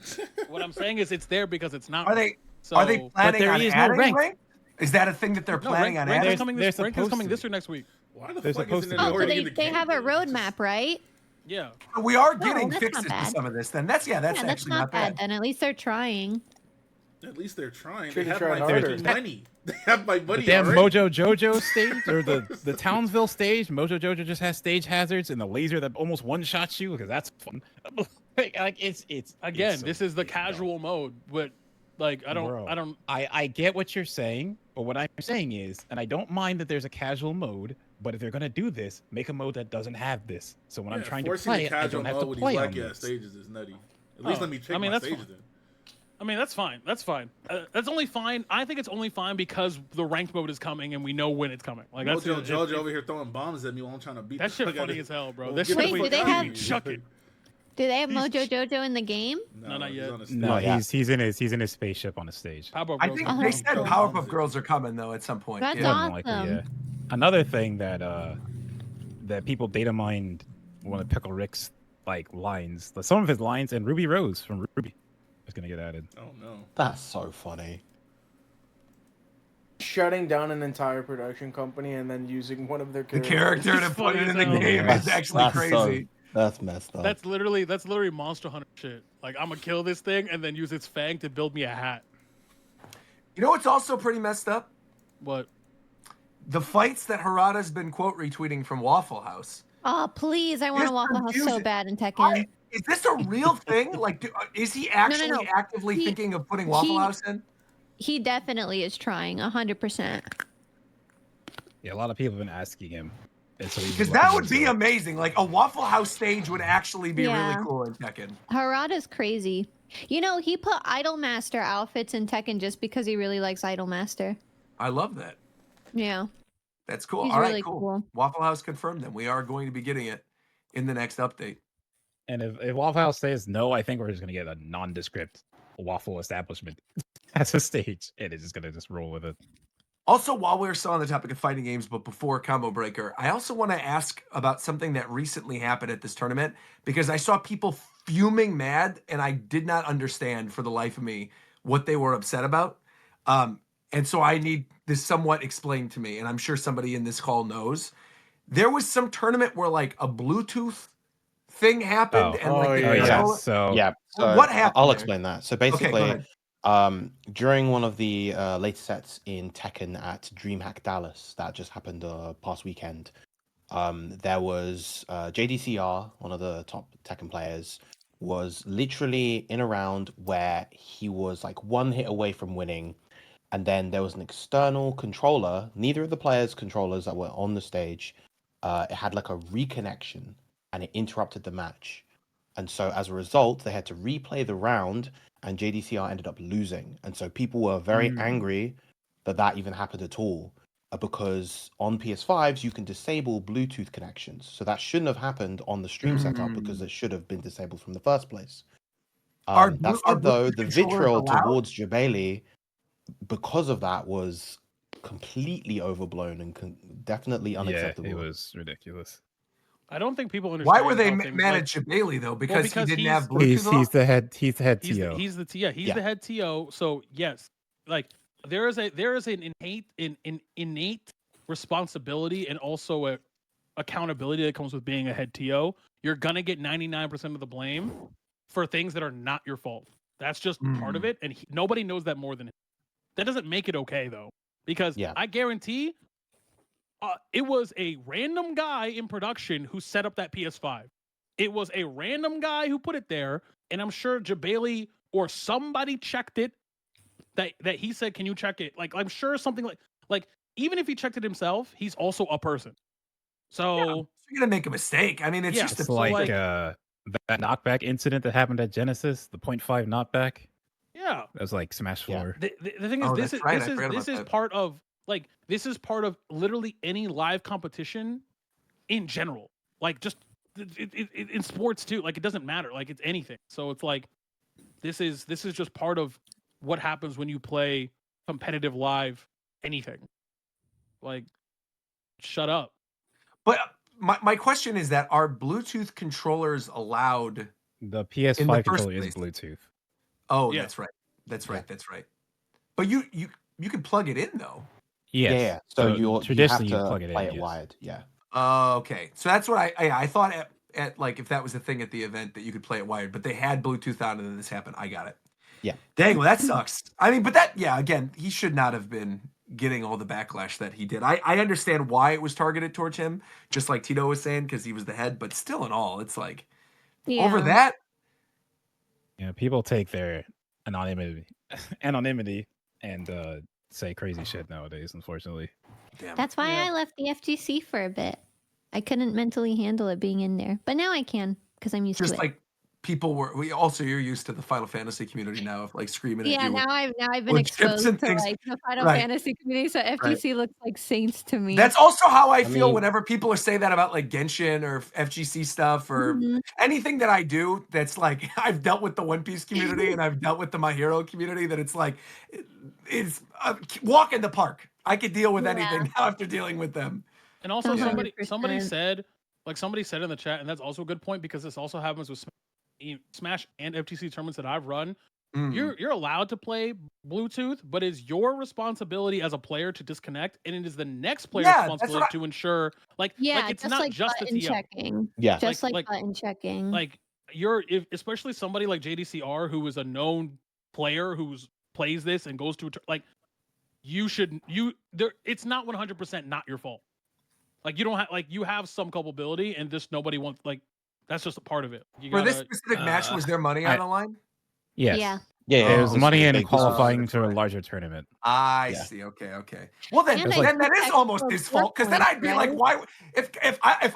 What I'm saying is it's there because it's not. Are ranked. they So, are they planning there on is no adding rank. rank? Is that a thing that they're No, planning on rank adding? is coming. They're This rank is supposed coming to. this or next week. Why the They're fuck supposed isn't to it be. Oh, so already in they, the they game have a yet? roadmap, right? Yeah. We are No, getting that's not fixes to bad. some of this. Then that's Yeah, that's actually not bad. Then at least they're trying. At least they're trying. Should've They have tried my harder. fucking money. They have my The money damn already. Mojo Jojo stage or the Townsville stage. Mojo Jojo just has stage hazards and the laser that almost one shots you because that's fun. Like it's Again, it's so this is the dumb. casual mode, but like Bro. I don't. I get what you're saying, but what I'm saying is, and I don't mind that there's a casual mode, but if they're gonna do this, make a mode that doesn't have this. So when I'm trying to forcing play the it, I casual don't have to mode with play these on wacky ass this. stages is nutty. At least Oh, let me pick I mean, my that's stages fine. in. I mean, that's fine. That's fine. That's only fine. I think it's only fine because the ranked mode is coming and we know when it's coming. Like that's Mojo it. Jojo over here throwing bombs at me while I'm trying to beat That the shit fuck out funny of as hell, bro. Well, That get shit the Wait, fuck do they out of have- here. chuck it. Do they have He's- Mojo Jojo in the game? No, not he's yet. on a stage. No, Yeah. he's in his spaceship on a stage. Powerpuff I Girls think are they fun. said Girls. Powerpuff Girls are coming though at some point. That's yeah. More than awesome. likely, yeah. Another thing that people data mined one of Pickle Rick's like lines, some of his lines, and Ruby Rose from Ruby is gonna get added. Oh no. That's so funny. Shutting down an entire production company and then using one of their The characters. character to It's put it funny in as the hell. game is actually crazy. That's messed up. That's literally Monster Hunter shit. Like I'm gonna kill this thing and then use its fang to build me a hat. You know what's also pretty messed up? What? The fights that Harada's been quote retweeting from Waffle House. Oh, please! I want There's a Waffle House so confusion. bad in Tekken. Is this a real thing? Like, is he actually no. actively He- thinking of putting Waffle he- House in? He definitely is trying, 100%. Yeah, a lot of people have been asking him. And so he's Because looking that would be into it. amazing. Like, a Waffle House stage would actually be Yeah. really cool in Tekken. Harada's crazy. You know, he put Idolmaster outfits in Tekken just because he really likes Idolmaster. I love that. Yeah. That's cool. He's All right, really cool. cool. Waffle House confirmed then. We are going to be getting it in the next update. And if Waffle House says no, I think we're just gonna get a nondescript waffle establishment as a stage, and it's just gonna just roll with it. Also, while we're still on the topic of fighting games, but before Combo Breaker, I also want to ask about something that recently happened at this tournament because I saw people fuming mad, and I did not understand for the life of me what they were upset about. And so I need this somewhat explained to me, and I'm sure somebody in this call knows. There was some tournament where like a Bluetooth thing happened, Oh. and like the Oh, Oh yeah. controller. So Yeah. So What happened I'll there? explain that. So Okay, go basically, ahead. during one of the later sets in Tekken at DreamHack Dallas that just happened past weekend, there was JDCR, one of the top Tekken players, was literally in a round where he was like one hit away from winning, and then there was an external controller. Neither of the players' controllers that were on the stage, it had like a reconnection, and it interrupted the match. And so as a result, they had to replay the round, and JDCR ended up losing. And so people were very angry that that even happened at all, because on PS5s you can disable Bluetooth connections. So that shouldn't have happened on the stream setup because it should have been disabled from the first place. Are That are said, though, Bluetooth the controllers vitriol allowed? towards Jabali because of that was completely overblown and definitely yeah, unacceptable. it was ridiculous. I don't think people Why understand were they how things mad like at Jabali though? Because he because didn't have he's Bluetooth He's on? the head. He's the head he's TO. he's the Yeah. the head TO. So yes, like there is an innate responsibility and also a accountability that comes with being a head TO. You're gonna get 99% of the blame for things that are not your fault. That's just part of it, and nobody knows that more than him. That doesn't make it okay though, because Yeah. I guarantee it was a random guy in production who set up that PS5. It was a random guy who put it there, and I'm sure Jabali or somebody checked it. That he said, "Can you check it?" Like I'm sure something like even if he checked it himself, he's also a person. So You're gonna make a mistake. I mean, it's Yeah, just It's a like that knockback incident that happened at Genesis, the 0.5 knockback. yeah. That was like Smash Yeah. 4. The thing is, Oh, this that's is right. this I is forgot this about is that. part of like this is part of literally any live competition in general. Like just in sports too. Like it doesn't matter. Like it's anything. So it's like this is just part of what happens when you play competitive live anything. Like shut up. But my question is that are Bluetooth controllers allowed The in the PS5 first controller is place? Bluetooth. Oh, Yeah. that's right. That's Yeah. right. That's right. But you can plug it in though. Yes. Yeah. So you have traditionally you to plug it play in. it Yes. wired. Yeah. Okay. So that's what I thought at like if that was the thing at the event that you could play it wired, but they had Bluetooth on and then this happened. I got it. Yeah. Dang, well that sucks. I mean, but that again, he should not have been getting all the backlash that he did. I understand why it was targeted towards him, just like Tito was saying, because he was the head, but still in all, it's like over Yeah. that. Yeah, people take their anonymity and say crazy shit nowadays, unfortunately. Damn. That's why I left the FGC for a bit. I couldn't mentally handle it being in there, but now I can because I'm used Just to it. like you're used to the Final Fantasy community now of like screaming at Yeah, you. now I've been with chips exposed and to things. like the Final Right. Fantasy community, so FGC looks like saints to me. That's also how I feel mean- whenever people are saying that about like Genshin or FGC stuff or Mhm. anything that I do that's like I've dealt with the One Piece community and I've dealt with the My Hero community that it's like it's walk in the park. I could deal with Yeah. anything now after dealing with them. And also somebody 100%. said in the chat, and that's also a good point because this also happens with Smash and FTC tournaments that I've run. Mm. You're allowed to play Bluetooth, but it's your responsibility as a player to disconnect, and it is the next player's Yeah, that's responsibility what to ensure Yeah, it's just not like just the button TO. checking. Yeah. Just like Like- button checking. Like especially somebody like JDCR who is a known player who plays this and goes to it's not 100% not your fault. Like you don't have you have some culpability and just nobody wants that's just a part of it. You For this gotta- specific match, was there money on the line? Yes. Yeah. Yeah. There's Oh, money this was in big. qualifying that's to a right. larger tournament. I Yeah. see. Okay. Well, then, And I then think that is almost technical his fault because then points, I'd be like, right? why? If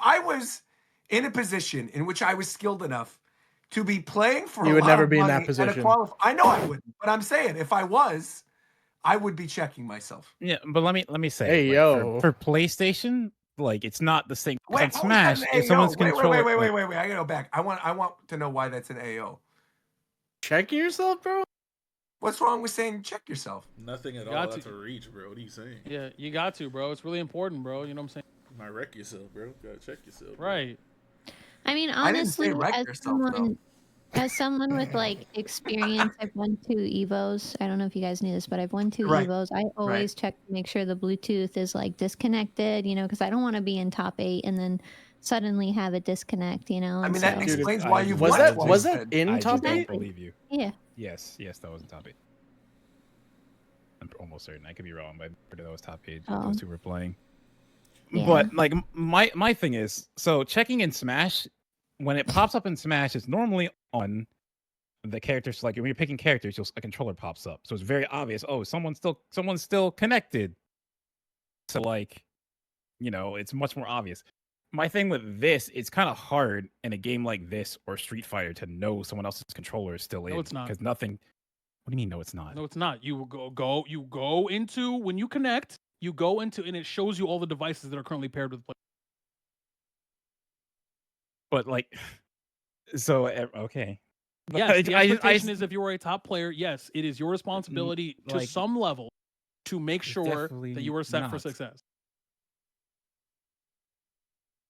I was in a position in which I was skilled enough to be playing for You a would lot never of be in money that and a position. I know I wouldn't, but I'm saying if I was, I would be checking myself. Yeah, but let me say, Hey, like, yo. for PlayStation, like it's not the same. Wait, On how is Smash, that if an AO? someone's Wait. controller, I gotta go back. I want to know why that's an AO. Checking yourself, bro? What's wrong with saying check yourself? Nothing at Got all. to- That's a reach, bro. What are you saying? Yeah, you got to, bro. It's really important, bro. You know what I'm saying? You might wreck yourself, bro. Gotta check yourself. Bro. Right. I mean, I didn't say honestly, wreck as yourself, though. someone As someone with like experience, I've won 2 Evos. I don't know if you guys knew this, but I've won 2 Right. Evos. I always check to make sure the Bluetooth is like disconnected, because I don't want to be in top 8 and then suddenly have it disconnect, I and mean, that so Dude, explains I why you've Was won that twice. was that then. in I top don't 8? believe you. yeah. Yes, that was in top 8. I'm almost certain. I could be wrong, but I'm pretty sure that was top 8. Oh. Those two were playing. Yeah. But like my thing is, so checking in Smash, when it pops up in Smash, it's normally on the characters. Like when you're picking characters, a controller pops up, so it's very obvious. Oh, someone's still connected. So like, it's much more obvious. My thing with this, it's kind of hard in a game like this or Street Fighter to know someone else's controller is still in. No, it's not. Because nothing. What do you mean? No, it's not. No, it's not. You go into when you connect. You go into and it shows you all the devices that are currently paired with. But like, so okay. Yes, the I expectation is if you are a top player, yes, it is your responsibility to like, some level to make it's sure definitely that you are set for not. success.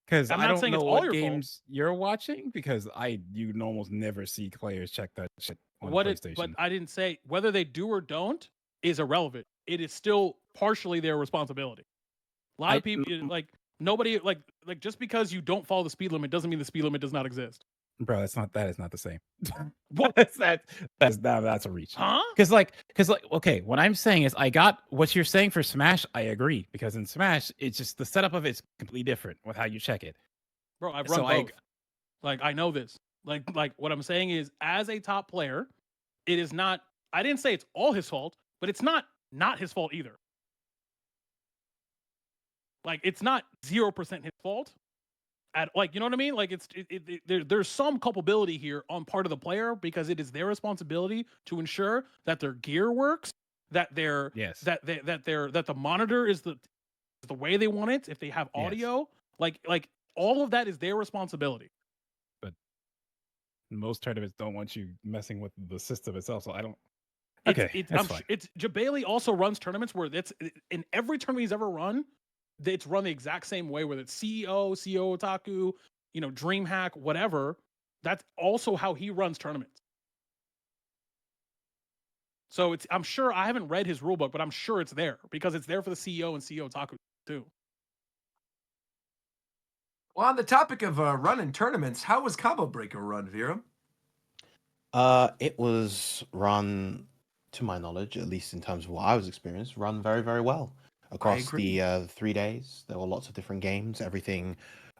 Because I'm I not don't saying it's know all what your fault. games you're watching, because you almost never see players check that shit on But PlayStation. I didn't say whether they do or don't is irrelevant. It is still partially their responsibility. A lot of people like nobody like just because you don't follow the speed limit doesn't mean the speed limit does not exist. Bro, that is not the same. What? That's a reach. Huh? Because okay, what I'm saying is I got what you're saying for Smash. I agree, because in Smash, it's just the setup of it's completely different with how you check it. Bro, I've run both. Like I know this. Like what I'm saying is, as a top player, it is not. I didn't say it's all his fault, but it's not his fault either. Like it's not 0% his fault. You know what I mean? Like there's some culpability here on part of the player because it is their responsibility to ensure that their gear works, that their Yes. that the monitor is the way they want it. If they have audio, like all of that is their responsibility. But most tournaments don't want you messing with the system itself, so I don't. It's Jabali also runs tournaments where it's in every tournament he's ever run. It's run the exact same way, whether it's CEO Otaku, DreamHack, whatever. That's also how he runs tournaments. So I'm sure I haven't read his rulebook, but I'm sure it's there because it's there for the CEO and CEO Otaku too. Well, on the topic of running tournaments, how was Combo Breaker run, Vera? It was run, to my knowledge, at least in terms of what I was experienced, run very, very well. Across the 3 days, there were lots of different games. Everything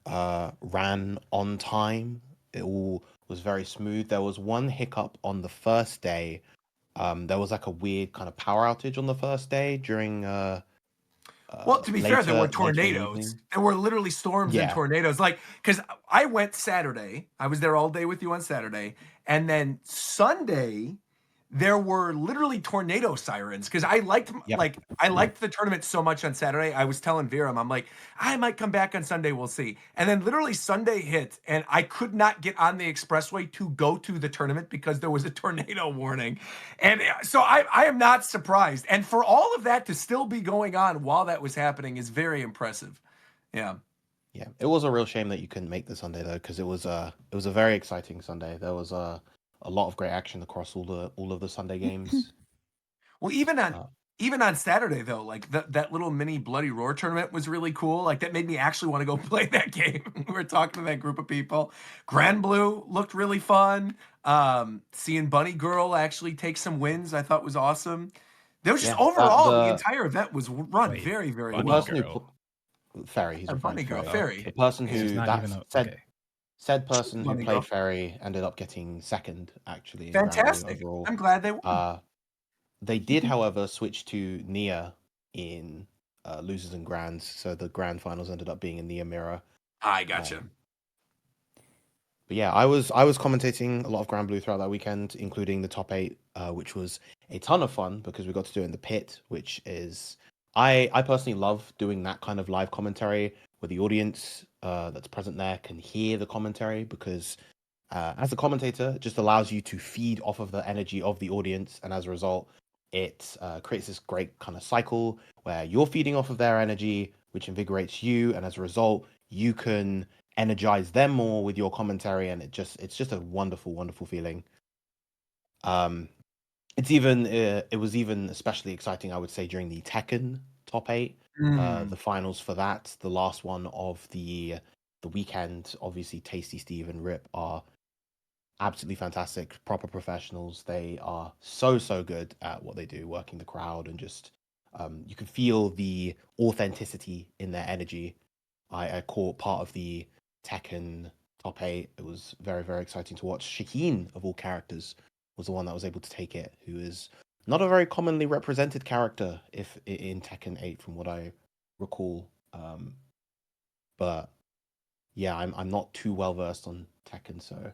ran on time. It all was very smooth. There was one hiccup on the first day. There was like a weird kind of power outage on the first day during well, to be fair, there were later tornadoes. evening. There were literally storms and tornadoes. Like, because I went Saturday. I was there all day with you on Saturday. And then Sunday, there were literally tornado sirens. Because I liked the tournament so much on Saturday. I was telling Vera, I'm like, I might come back on Sunday. We'll see. And then literally Sunday hit, and I could not get on the expressway to go to the tournament because there was a tornado warning. And so I am not surprised. And for all of that to still be going on while that was happening is very impressive. Yeah. Yeah, it was a real shame that you couldn't make the Sunday though, because it was a very exciting Sunday. There was a lot of great action across all of the Sunday games. Well, even on Saturday though, like that little mini Bloody Roar tournament was really cool. Like that made me actually want to go play that game. We were talking to that group of people. Grand Blue looked really fun. Seeing Bunny Girl actually take some wins, I thought was awesome. There was just overall the entire event was run very, very well. Fairy, he's referring to Fairy. Fairy. The person who said person who played Fairy ended up getting second, actually. Fantastic. Overall. I'm glad they won. They did, however, switch to Nia in losers and grands, so the grand finals ended up being in Nia Mirror. I gotcha. But yeah, I was commentating a lot of Grand Blue throughout that weekend, including the top 8, which was a ton of fun because we got to do it in the pit, which is I personally love doing that kind of live commentary where the audience that's present there can hear the commentary, because as a commentator, it just allows you to feed off of the energy of the audience, and as a result, it creates this great kind of cycle where you're feeding off of their energy, which invigorates you, and as a result, you can energize them more with your commentary, and it's just a wonderful, wonderful feeling. It was even especially exciting, I would say, during the Tekken top 8, the finals for that, the last one of the weekend. Obviously, Tasty Steve and Rip are absolutely fantastic, proper professionals. They are so good at what they do, working the crowd, and just you can feel the authenticity in their energy. I caught part of the Tekken top 8. It was very, very exciting to watch. Shaheen, of all characters, was the one that was able to take it, who is not a very commonly represented character in Tekken 8 from what I recall. But yeah, I'm not too well versed on Tekken, so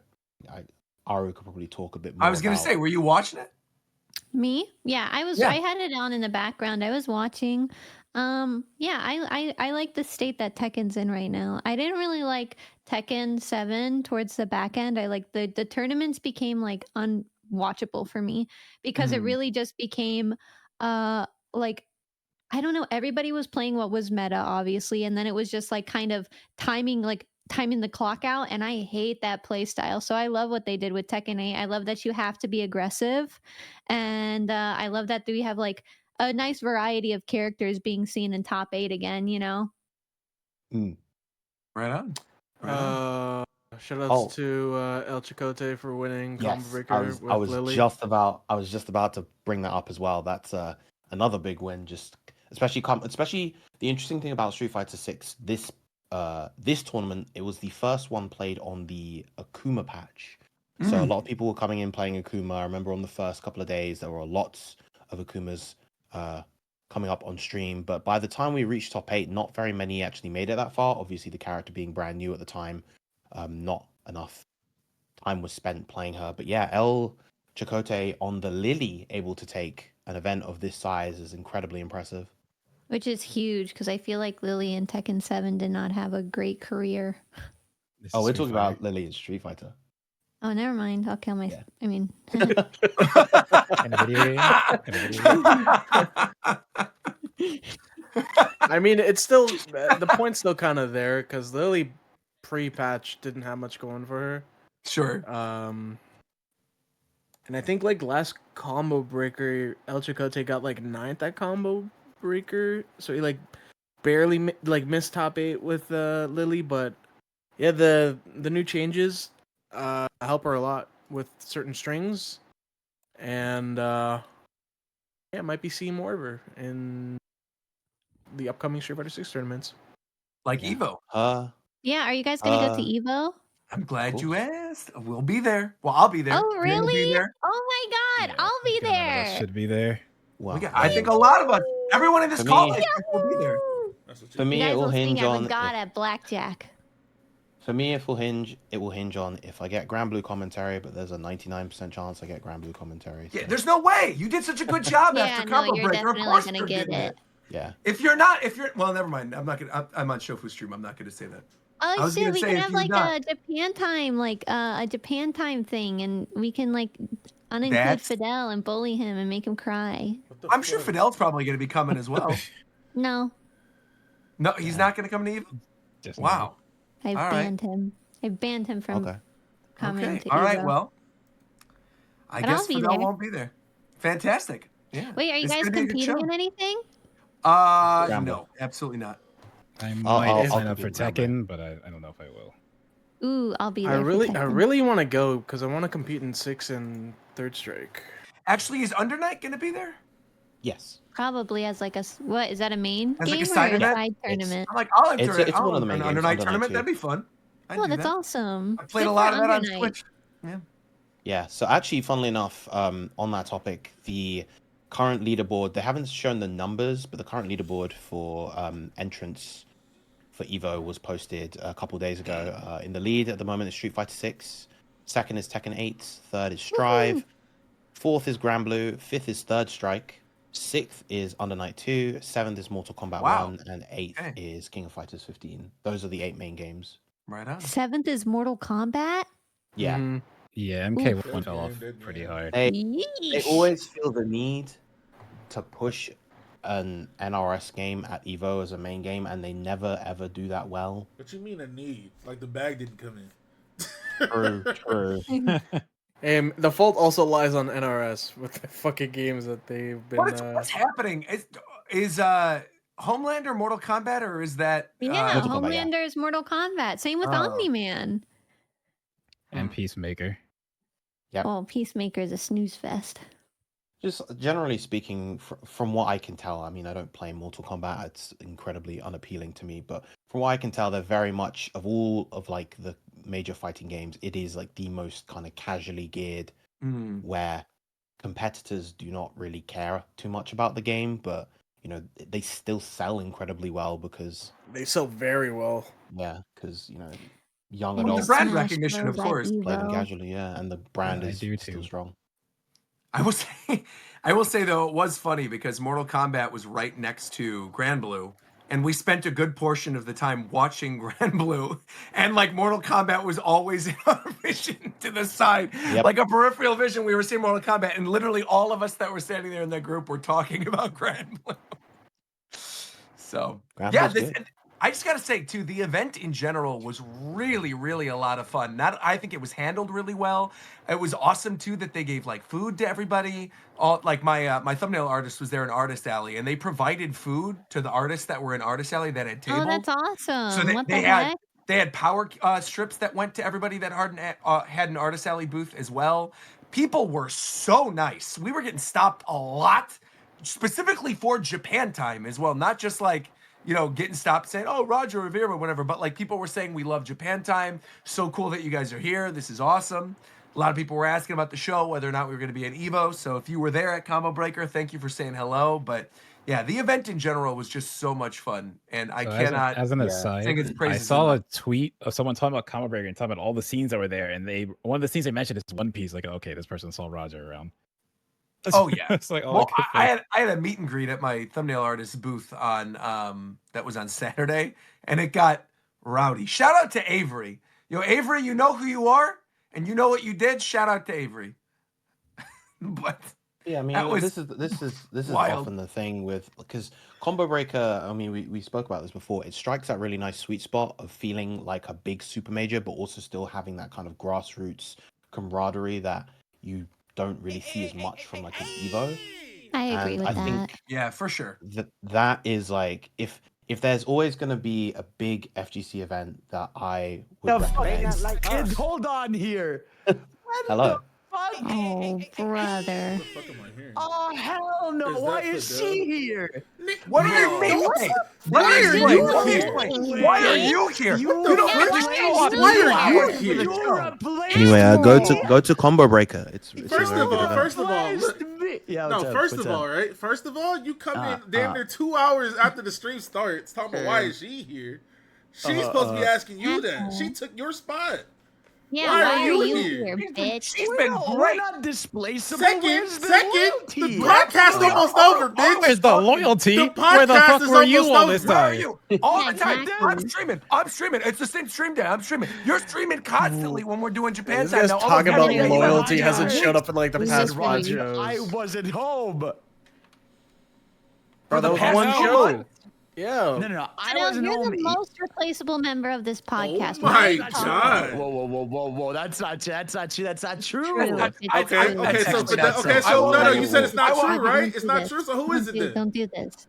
Aru could probably talk a bit more. I was gonna say, were you watching it? Me? Yeah, I was. Yeah. I had it on in the background. I was watching. Yeah, I like the state that Tekken's in right now. I didn't really like Tekken 7 towards the back end. I like the tournaments became like unwatchable for me because it really just became like I don't know, everybody was playing what was meta, obviously, and then it was just like kind of timing the clock out, and I hate that play style. So I love what they did with Tekken 8. I love that you have to be aggressive, and I love that we have like a nice variety of characters being seen in top 8 again, you know? Right on. Right on. Shoutouts to El Chicote for winning Combo Yes, Breaker I with was Lily. just about to bring that up as well. That's another big win. Just especially the interesting thing about Street Fighter 6 this tournament, it was the first one played on the Akuma patch. So a lot of people were coming in playing Akuma. I remember on the first couple of days there were lots of Akumas coming up on stream, but by the time we reached top 8, not very many actually made it that far. Obviously, the character being brand new at the time, not enough time was spent playing her. But yeah, El Chicote on the Lily able to take an event of this size is incredibly impressive. Which is huge because I feel like Lily in Tekken 7 did not have a great career. Oh, we're talking about Lily in Street Fighter. Oh, never mind. I'll kill my. Yeah. I mean, In a video game? I mean, it's still the point's still kind of there because Lily pre-patch didn't have much going for her. Sure. And I think like last Combo Breaker, El Chicote got like 9th at Combo Breaker, so he like barely missed top 8 with Lily. But yeah, the new changes help her a lot with certain strings, and yeah, might be seeing more of her in the upcoming Street Fighter 6 tournaments. Like Evo. yeah, are you guys gonna go to Evo? I'm glad you asked. We'll be there. Well, I'll be there. Oh, Jay will be really? there. Oh my God, I'll be None of us there. should be there. Well, I think a lot of us, everyone in this For call, me- I think will be there. That's what For me, You it guys will will hinge sing on. I'm God at blackjack. For me, it will hinge on if I get Grand Blue commentary, but there's a 99% chance I get Grand Blue commentary. Yeah, so- there's no way. You did such a good job Yeah, after no, Combo you're Breaker. Of definitely course gonna you're get getting it. Yeah. If you're, well, never mind. I'm not gonna. I'm on Shofu stream. I'm not gonna say that. I Oh was shit, gonna we say, can if have you're like not- a Japan time, a Japan time thing, and we can like uninclude That's- Fidel and bully him and make him cry. I'm sure Fidel's probably gonna be coming as well. No, No, he's not gonna come to Evo. Just Wow. I've All right. banned him. I've banned him from Okay. coming Okay. to All right. Evo. Well, I But I'll guess be Fidel there. won't be there. Fantastic. Yeah. Wait, are you It's guys gonna be a good competing show. in anything? Scramble. No, absolutely not. I I'll might sign up for compete with that, Tekken, but I don't know if I will. Ooh, I'll be there. I for really Tekken. want to go because I want to compete in 6 and Third Strike. Actually, is Under Night gonna be there? Yes. Probably as like what is that a main As like game a side or a event? side tournament? I'm like, I'll It's enter it. one of the main Under games, Night Under Night tournament. 2. That'd be fun. I'd Oh, do that's that. awesome. I played Good a lot for of that on Under Night. Twitch. Yeah. Yeah. So actually, funnily enough, on that topic, the current leaderboard, they haven't shown the numbers, but the current leaderboard for entrance for Evo was posted a couple days ago. In the lead at the moment is Street Fighter 6. Second is Tekken 8. Third is Strive. Fourth is Grand Blue. Fifth is Third Strike. Sixth is Under Night 2. Seventh is Mortal Kombat Wow. 1. And eighth Okay. is King of Fighters 15. Those are the 8 main games. Right on. 7th is Mortal Kombat. Yeah. Mhm. Yeah, MK1 Oof. fell off Dead pretty man. hard. They Yeesh. always feel the need to push an NRS game at Evo as a main game, and they never ever do that well. What you mean a need? Like the bag didn't come in. True. The fault also lies on NRS with the fucking games that they've been. What's happening? Is Homelander Mortal Kombat, or is that Yeah, Mortal Kombat, yeah. Homelander's Mortal Kombat. Same with Oh. Omni-Man. And Peacemaker. Yep. Well, Peacemaker's a snooze fest. Just generally speaking, from what I can tell, I mean, I don't play Mortal Kombat. It's incredibly unappealing to me. But from what I can tell, they're very much, of all of like the major fighting games, it is like the most kind of casually geared, where competitors do not really care too much about the game, but you know they still sell incredibly well because They sell very well. because you know young And the adults brand Smash recognition, Bros. of at course. play them Evo. casually, and the brand I is do still too. strong. I will say though, it was funny because Mortal Kombat was right next to Grand Blue, and we spent a good portion of the time watching Grand Blue, and like Mortal Kombat was always in our vision to the side, Yep. like a peripheral vision. We were seeing Mortal Kombat, and literally all of us that were standing there in that group were talking about Grand Blue. So Grand yeah, Blue's good. I just gotta say too, the event in general was really, really a lot of fun. I think it was handled really well. It was awesome too that they gave like food to everybody. All like my thumbnail artist was there in Artist Alley, and they provided food to the artists that were in Artist Alley that had tables. Oh, that's awesome. So What they the had heck? they had power strips that went to everybody that had an Artist Alley booth as well. People were so nice. We were getting stopped a lot, specifically for Japan time as well. Not just like, you know, getting stopped saying, "Oh, Roger Rivera," or whatever. But like people were saying, "We love Japan time. So cool that you guys are here. This is awesome." A lot of people were asking about the show, whether or not we were going to be at Evo. So if you were there at Combo Breaker, thank you for saying hello. But yeah, the event in general was just so much fun, and I So cannot as an yeah, aside, sing its I praises saw enough. a tweet of someone talking about Combo Breaker and talking about all the scenes that were there, and one of the scenes they mentioned is One Piece. Like, okay, this person saw Roger around. Oh yeah. It's like, oh, Well, okay, I had a meet and greet at my thumbnail artist booth on that was on Saturday, and it got rowdy. Shout out to Avery. Yo, Avery, you know who you are, and you know what you did. Shout out to Avery. But yeah, I mean, that was this is wild. often the thing with because Combo Breaker. I mean, we spoke about this before. It strikes that really nice sweet spot of feeling like a big super major, but also still having that kind of grassroots camaraderie that you don't really see as much from like an Evo. I agree And with I that. think Yeah, for sure. that is like if there's always going to be a big FGC event that I would recommend. Kids, hold on here. Hello. Oh, brother. What the fuck am I hearing? Oh, hell no. Is Why that is Fidel? she here? What do you mean? What? Let me explain. Let me you explain. doing? Why are you here? You You don't Yeah, understand why why are you are here? you here? You replaced Anyway, Asshole. go to Combo Breaker. It's First a very of good all, event. first of all, look. me. Yeah, No, what's up? first What's of up? all, right? First of all, you come in damn near 2 hours after the stream starts talking about why is she here? She's supposed to be asking you that. She took your spot. Yeah, Why why are are you you here? here, bitch? She's been We're great. not displaceable. Second, Where's the the loyalty? podcast almost over, bitch. Where's the loyalty? The Where the podcast fuck is were you almost all this over. Where are time? you? All the time. Exactly. I'm streaming. It's the same stream day. I'm streaming. You're streaming constantly when we're doing Japan This time. guy's Now, all talking of about you guys- loyalty Roger. hasn't showed up in like the This past is 5 rude. shows. I wasn't home. Bro, that the was past one few show. months. Yeah. No. I Fidel, wasn't you're home. the most replaceable member of this podcast. Oh What are my you talking God. Whoa. That's not true. That's not true. True. That's- It's Okay, true. okay, so actually but not okay, true. so no, you said it's not I true, will- right? Don't It's do not this. true. So who is it then? Don't do this.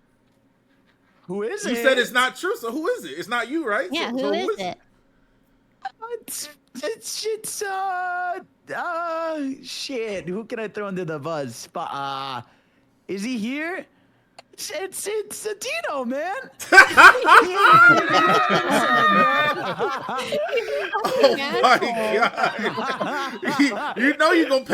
Who is You it? said it's not true. So who is it? It's not you, right? Yeah, so, who is it? Shit. Who can I throw under the bus? Is he here? It's Dino, man. Oh my god! you know you gonna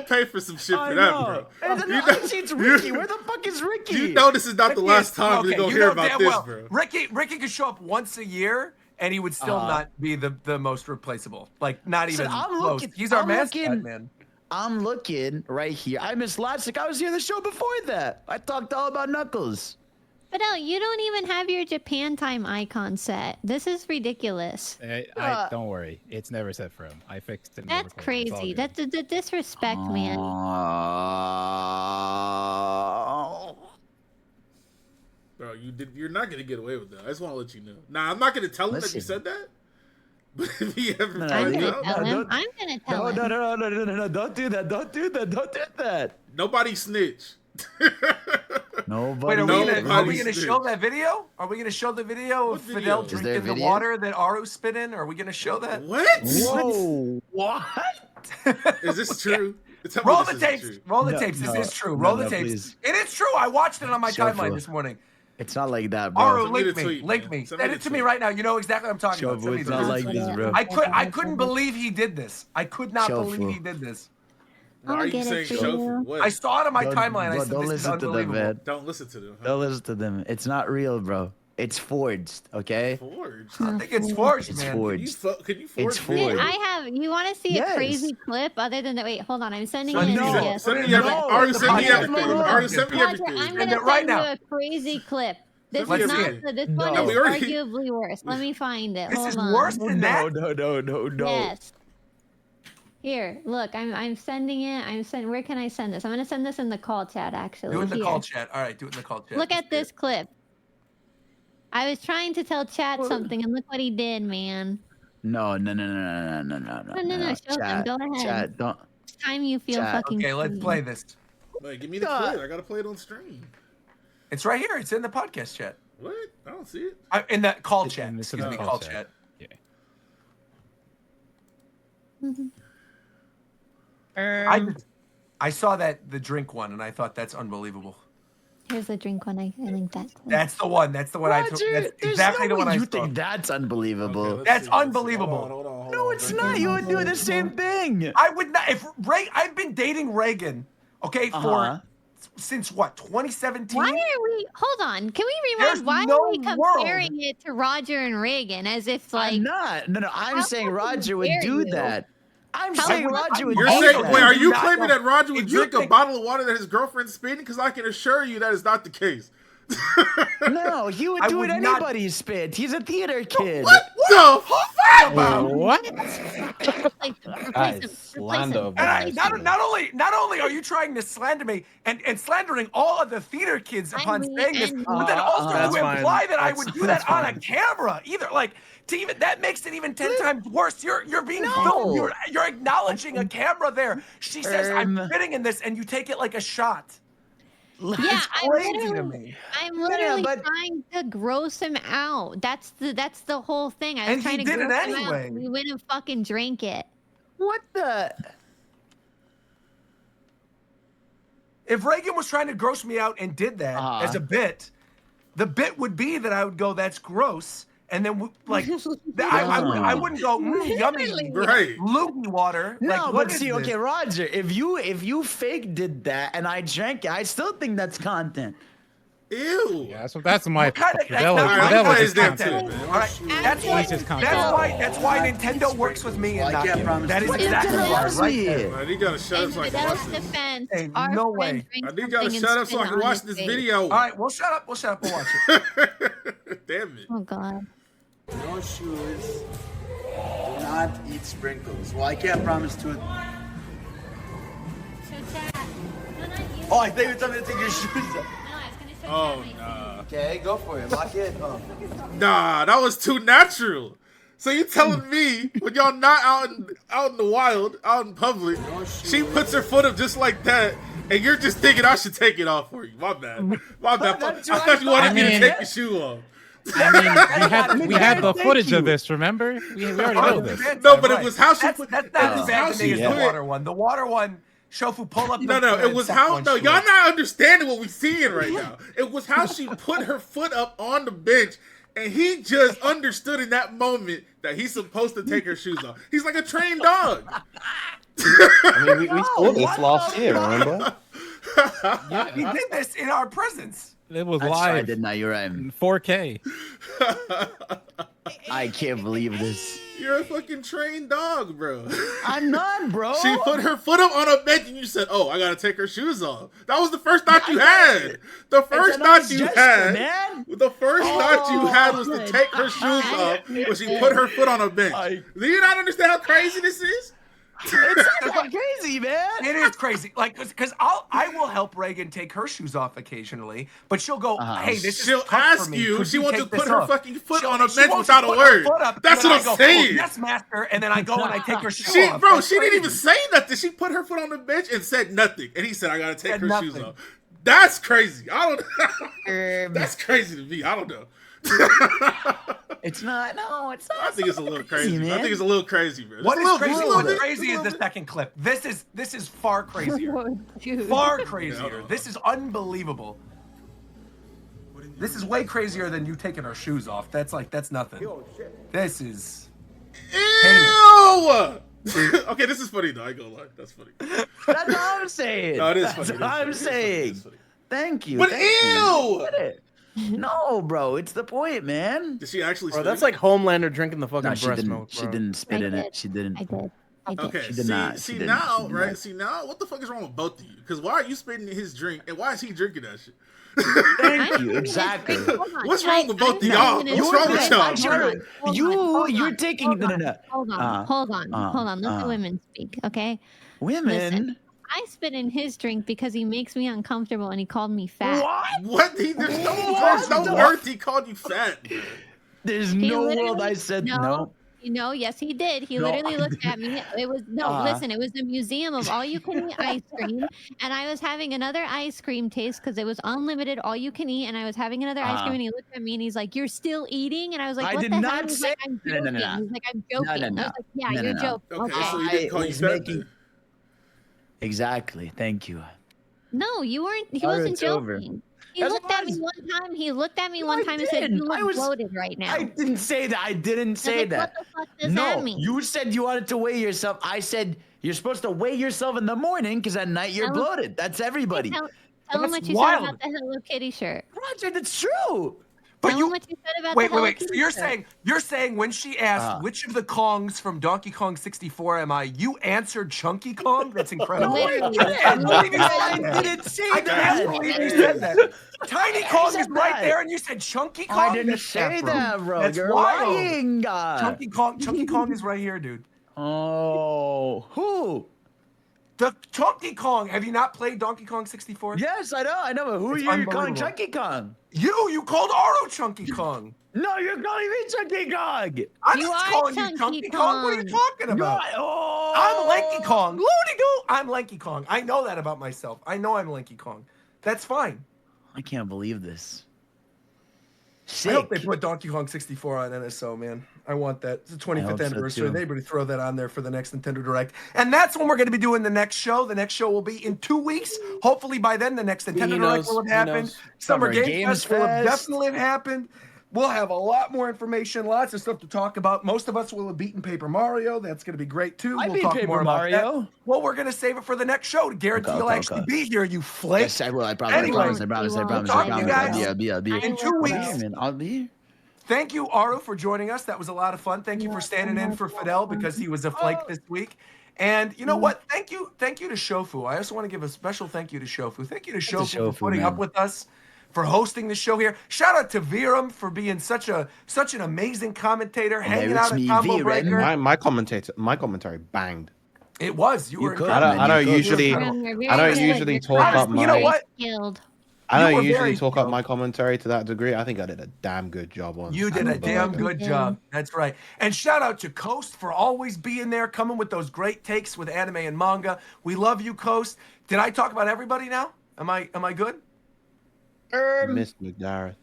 pay for some shit for that, bro. It's Ricky. Where the fuck is Ricky? You know this is not the Ricky last is- time okay, we're gonna you hear know about damn this, well, bro. Ricky could show up once a year, and he would still not be the most replaceable. Like, not Listen, even I'm close. looking- He's our I'm mascot, looking- man. I'm looking right here. I missed last week. I was here the show before that. I talked all about Knuckles. Fidel, you don't even have your Japan time icon set. This is ridiculous. I don't worry. It's never set for him. I fixed it. in the That's recording. It's all crazy. good. That's the disrespect, man. Bro, you're not gonna get away with that. I just want to let you know. Nah, I'm not gonna tell him that you said that. But if he ever I'm finds gonna out, tell him. I'm gonna tell him. No, don't do that. Don't do that. nobody snitch. Nobody. Wait, are we gonna snitch. show that video? Are we gonna show the video What of video? Fidel Is there a drinking the video? water that Aru spit in? Are we gonna show that? What? Whoa! What? Is this true? Tell me Roll this the isn't tapes. true. Roll the No, tapes. no, This is true. no, Roll the no, tapes. please. It is true. I watched it on my Shofu. timeline this morning. It's not like that, bro. Aru, Send me link the me. tweet, Link man. me. Send Send me it the to me tweet. right now. You know exactly what I'm talking about. Shofu, Send me it's the not tweet. like this, bro. I couldn't believe he did this. I could not Shofu. believe he did this. Why I'll are you get it saying for show you. for what? I saw it on my timeline. I Bro, said, don't this is listen to them, unbelievable. man. Don't listen to them. Huh? Don't listen to them. It's not real, bro. It's forged, okay? Forged. I think it's forged, It's man. forged. Can you forge It's video? forged. I have. You want to see Yes. a crazy clip other than that? Wait, hold on. I'm sending Send it. me- in. no, Yes. Send me No, everything. no, Already the send me podcast. everything. No, no, Already send me Roger, everything. I'm Send gonna it right send you now. a crazy clip. This Let's is see not. it. This No. one No, is we already- arguably worse. Let me find it. This Hold is on. worse than that. No. Yes. Here, look. I'm sending it. Where can I send this? I'm gonna send this in the call chat. Actually. Do it in the Here. call chat. All right, do it in the call chat. Look Let's at see this clip. I was trying to tell chat something, and look what he did, man. No. No, show them. Go ahead. Chat, don't. It's time you feel Chat. fucking. Okay, let's free. play this. Wait, give me the God. clip. I gotta play it on stream. It's right here. It's in the podcast chat. What? I don't see it. In that call chat. It's in Excuse the me, call call chat. chat. I saw the drink one, and I thought that's unbelievable. Here's the drink one. I linked that. Clip. That's the one. That's the one I took. Roger, That's there's exactly no the one way I you saw. think that's unbelievable. Okay, let's That's see, let's see. unbelievable. Hold on. No, it's not. You would do the same thing. I would not. If I've been dating Reagan, okay, Uh-huh. since what 2017. Why are we? Hold on. Can we There's rewind? Why no are we comparing world. it to Roger and Reagan as if like? I'm not. No. I'm How saying fucking Roger would dare do you? that. I'm How saying fucking Roger would You're do saying, that. wait, are you Not claiming know. that Roger would If you drink a think- bottle of water that his girlfriend's spitting? Because I can assure you that is not the case. No, he would I do would it not- anybody's spit. He's a theater kid. What the fuck about? What? Like, That is slander of the And highest degree. not only are you trying to slander me and slandering all of the theater kids upon mean, saying this, and- but then also That's you fine. imply that I That's- would do that's that on a fine. camera. Either like to even that makes it even 10 times worse. You're being No. filmed. You're acknowledging a camera there. She says I'm fitting in this, and you take it like a shot. Yeah, It's I'm crazy to literally, me. I'm literally but- trying to gross him out. That's the whole thing. I was And he trying to did it gross him out. anyway. We went and fucking drank it. What the? If Reagan was trying to gross me out and did that Uh-huh. as a bit, the bit would be that I would go, "That's gross," and then I wouldn't go, "Yummy, Right. loogie water." No, Like, what but is see, this? okay, Roger, if you fake did that and I drank it, I still think that's content. Ew. Yeah, that's my. What kind of- that's Fidel- not- All right, Fidel I'm was playing just that content. too, man. All right, that's why. He's just content. That's why Nintendo works with me and not you. That is What exactly Nintendo why. does Right there. I need y'all to shut In up so I can Fidel's watch this. defense, Hey, our no friend way. drank I need y'all to something shut and up so I spit can on watch his this face. video. All right, we'll shut up. We'll watch it. Damn it. Oh god. No shoes. Do not eat sprinkles. Well, I can't promise to. Oh, I think you're telling me to take your shoes off. Oh, nah. Okay, go for it. Lock it. Oh. Nah, that was too natural. So you telling me when y'all not out in the wild, out in public, she puts her foot up just like that, and you're just thinking I should take it off for you? My bad. My bad. I That's what thought you wanted I me to mean- take the shoe off. I mean, we had the Thank footage you. of this. Remember? We already know this. No, but it was how she put. That's it not was as bad how to she me as the put it. water one. The water one, Shofu, pull up. No, it was how. No, y'all not understanding what we seeing right now. It was how she put her foot up on the bench, and he just understood in that moment that he's supposed to take her shoes off. He's like a trained dog. I mean, we saw this what last the year, remember? He did this in our presence. It was That's right, I live did not. You're right. in 4K. I can't believe this. You're a fucking trained dog, bro. I'm not, bro. She put her foot up on a bench, and you said, "Oh, I gotta take her shoes off." That was the first thought you had. The first a thought nice you gesture, had. man. The first thought you had was to good. take her shoes off when she put her foot on a bench. Do you not understand how crazy this is? It's fucking crazy, man. It is crazy, like, because I will help Reagan take her shoes off occasionally, but she'll go, "Hey, this is She'll tough ask for me. you. Could She wants to take this put her off?" fucking foot She'll- on a she bench wants to without a put her word. foot up, and That's then what I I'm go, "Oh, saying. yes, master," and then I go and I take her shoe She, off. bro, That's she didn't even crazy. say nothing. She put her foot on the bench and said nothing. And he said, "I gotta take Said her shoes nothing. off." That's crazy. I don't. That's crazy to me. I don't know. It's not. No, it's not. I think it's a little crazy. man. I think it's a little crazy, bro. What Just a is little- crazy? just a little What's bit, crazy just a is the little bit. second clip. This is far crazier. Dude. Far crazier. This is unbelievable. This is way crazier than you taking our shoes off. That's nothing. This is Ew! Okay, this is funny though. I ain't gonna lie. That's funny. That's what I'm saying. No, it is That's funny. what I'm saying. Thank you. But thank you. ew! Get it. No, bro, it's the point, man. Did she actually? Bro, spit that's it? like Homelander drinking the fucking No, she breast didn't. milk, She bro. didn't spit I in did. it. She didn't. I did. I did. Okay, She did not. She see didn't. now, She did right? not. See now, what the fuck is wrong with both of you? Because why are you spitting in his drink, and why is he drinking that shit? Thank you. Exactly. What's wrong with both of I'm y'all? not What's gonna wrong with say- y'all? Hold on, You're taking hold no, no, on, no. hold on, hold on. Let the women speak, okay? Women. Listen. I spit in his drink because he makes me uncomfortable and he called me fat. What? There's no earth he called you fat. Bro. There's He no literally- world I said no. No, yes, he did. He No, literally I looked at me. It was listen. It was a museum of all you can eat ice cream, and I was having another ice cream taste because it was unlimited, all you can eat. And I was having another ice cream, and he looked at me and he's like, "You're still eating?" And I was like, I "What did the not hell?" He's say- like, "I'm No, joking." no, no, no. He's like, "I'm joking." No, no, I was no. like, "Yeah, No, you're no, no. joking." Okay, Okay. so he didn't call you was fat. making- then? Exactly. Thank you. No, you weren't. He Alright, wasn't it's over. joking. He Yes, it looked at me was. one time. He looked at me No, one I time and said, didn't. "You I look was- bloated right now." I didn't say that. I didn't I was say like, that. What the fuck does No, that mean? you said you wanted to weigh yourself. I said you're supposed to weigh yourself in the morning because at night you're Tell him- bloated. That's everybody. Tell him That's what you wild. said about the Hello Kitty shirt. Roger, that's true. But Tell you him what you said about wait, the Hello wait. Kitty So shirt. you're saying when she asked which of the Kongs from Donkey Kong 64 am I, you answered Chunky Kong? That's incredible. Literally. I can't believe you said I that. didn't say I that. can't believe you said that. Tiny Kong said is right that. there, and you said Chunky Kong. I didn't That's say bro. that, bro. That's You're wild. lying. Chunky Kong is right here, dude. Oh, who? The Chunky Kong. Have you not played Donkey Kong 64? Yes, I know. But who It's are you calling unbelievable. Chunky Kong? You called Aro Chunky Kong. No, you're calling me Chunky Kong. I'm You just are calling you Chunky Chunky Kong. What are you Kong. talking about? Oh, I'm Lanky Kong. Loony Goo. I'm Lanky Kong. I know that about myself. I know I'm Lanky Kong. That's fine. I can't believe this. I hope they Sick. put Donkey Kong 64 on NSO, man. I want that. It's the 25th hope so, anniversary. too. They better throw that on there for the next Nintendo Direct. And that's when we're going to be doing the next show. The next show will be in 2 weeks. Hopefully by then, the next Nintendo He Direct knows, will have he happened. knows. Summer Summer Game Games Fest will have Fest. definitely have happened. We'll have a lot more information, lots of stuff to talk about. Most of us will have beaten Paper Mario. That's going to be great, too. I We'll beat talk Paper more about Mario. that. Well, we're going to save it for the next show to guarantee Okay, you'll okay, actually okay. be here, you flake. Yes, I will. I promise. Anyway, I promise. I promise. I we'll promise. talk I to you promise. guys I'll be. I'll be. in 2 will. weeks. Yeah, man, I'll be here. Thank you, Aru, for joining us. That was a lot of fun. Thank you for standing in for Fidel because he was a flake this week. And you know what? Thank you to Shofu. I also want to give a special thank you to Shofu. Thank you to Shofu for Shofu, putting up man. with us, for hosting the show here. Shout out to Viram for being such an amazing commentator, hanging it's out at me, Combo Viren. Breaker. My commentary banged. It was. You were could, incredible. man. I don't You could. usually You're very I don't good. usually You're talk very up You know my what? skilled. I You don't were usually very talk up skilled. my commentary to that degree. I think I did a damn good job on. You did a Combo damn Breaker. good job. That's right. And shout out to Coast for always being there, coming with those great takes with anime and manga. We love you, Coast. Did I talk about everybody now? Am I good? Miss McDareth.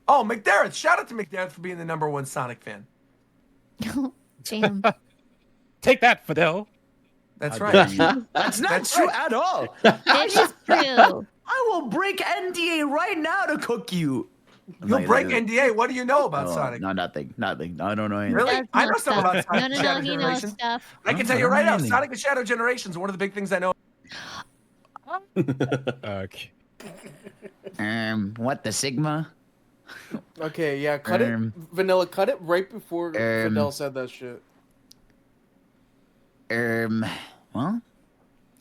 Oh, McDareth. Shout out to McDareth for being the #1 Sonic fan. Damn. Take that, Fidel. That's How right. dare you. That's not That's true right. at all. It is true. I will break NDA right now to cook you. You'll break NDA. What do you know about No, Sonic? no, nothing. I don't know anything. Really? Does I know know something about stuff. Sonic No, and Shadow he knows Generation. stuff. I can tell you right now, Sonic and Shadow Generation is one of the big things I know. Okay. What the Sigma? Okay, yeah, cut Um, it. Vanilla, cut it right before um, Fidel said that shit. Well,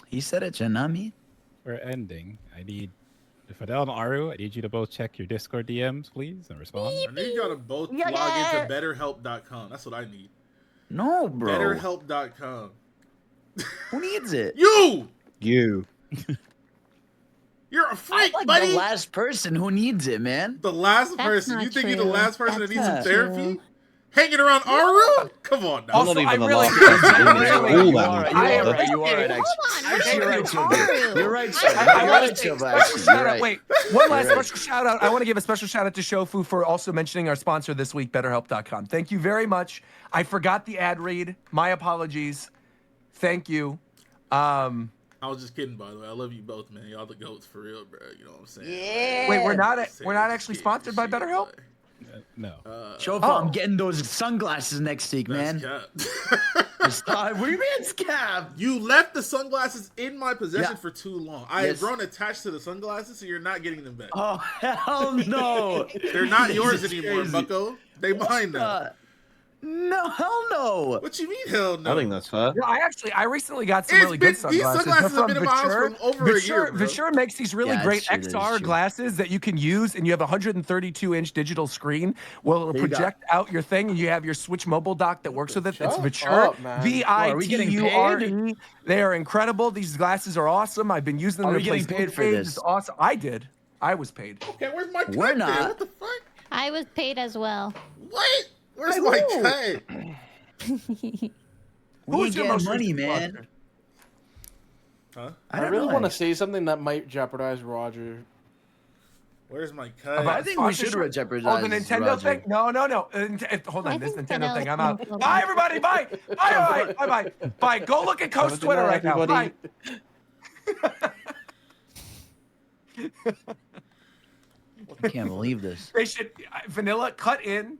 he said it, not me. We're ending. I need Fidel and Aru. I need you to both check your Discord DMs, please, and respond. I need y'all to both log into BetterHelp.com. That's what I need. No, bro. BetterHelp.com. Who needs it? You! You. You're a I'm freak, like buddy! the last person who needs it, man. The last That's person? not You think you're the true. last person that That's needs some not therapy? true. Hanging around our room? Come on now. Also, not even I the really, last person I in the really, school you that are needs right. it. You are right. You are Okay, right. hold on. What Actually, are you're you right, Silver. Haru? You're right, I- Silver. I You're want right, to say Silver. special Actually, shout you're out. right. Wait, one last You're right. special shout out. I want to give a special shout out to Shofu for also mentioning our sponsor this week, BetterHelp.com. Thank you very much. I forgot the ad read. My apologies. Thank you. I was just kidding, by the way. I love you both, man. Y'all the goats for real, bro. You know what I'm saying? Yeah. Wait, we're not Just actually kidding, sponsored by shit, BetterHelp. but, No. Shofu, Oh. I'm getting those sunglasses next week, man. that's cap. What do you mean it's cap? You left the sunglasses in my possession Yeah. for too long. I have Yes. grown attached to the sunglasses, so you're not getting them back. Oh hell no! They're not This yours is anymore, crazy. Bucko. They mine now. No, hell no. What you mean, hell no? I think that's fair. No, I recently got some It's really been- good these sunglasses. sunglasses They're have been in my house Viture. for over a year, bro. Viture makes these really Yeah, it's great true, that is XR true. glasses that you can use, and you have a 132-inch digital screen. Well, it'll There you go. project out your thing, and you have your Switch mobile dock that works with it. It's Shut Viture. up, man. Are we getting VITURE. They are incredible. These glasses are awesome. I've been using them. Are to we getting replace paid for games. this? It's awesome. I did. I was paid. Okay, where's my cut? We're then? not. What the fuck? I was paid as well. What? Where's Hey, my whoa. cut? We Who's ain't your getting most money, recent man. sponsor? Huh? I don't really know, want to actually. say something that might jeopardize Roger. Where's my cut? About I think we should sponsorship? jeopardize Oh, the Nintendo Roger. thing? No. Hold I on, this think Nintendo Fidel thing. I'm is out. homophobic. Bye, everybody. Bye. Bye. Go look at Coast Have a good Twitter night, right now. Bye. everybody. I can't believe this. They should Vanilla cut in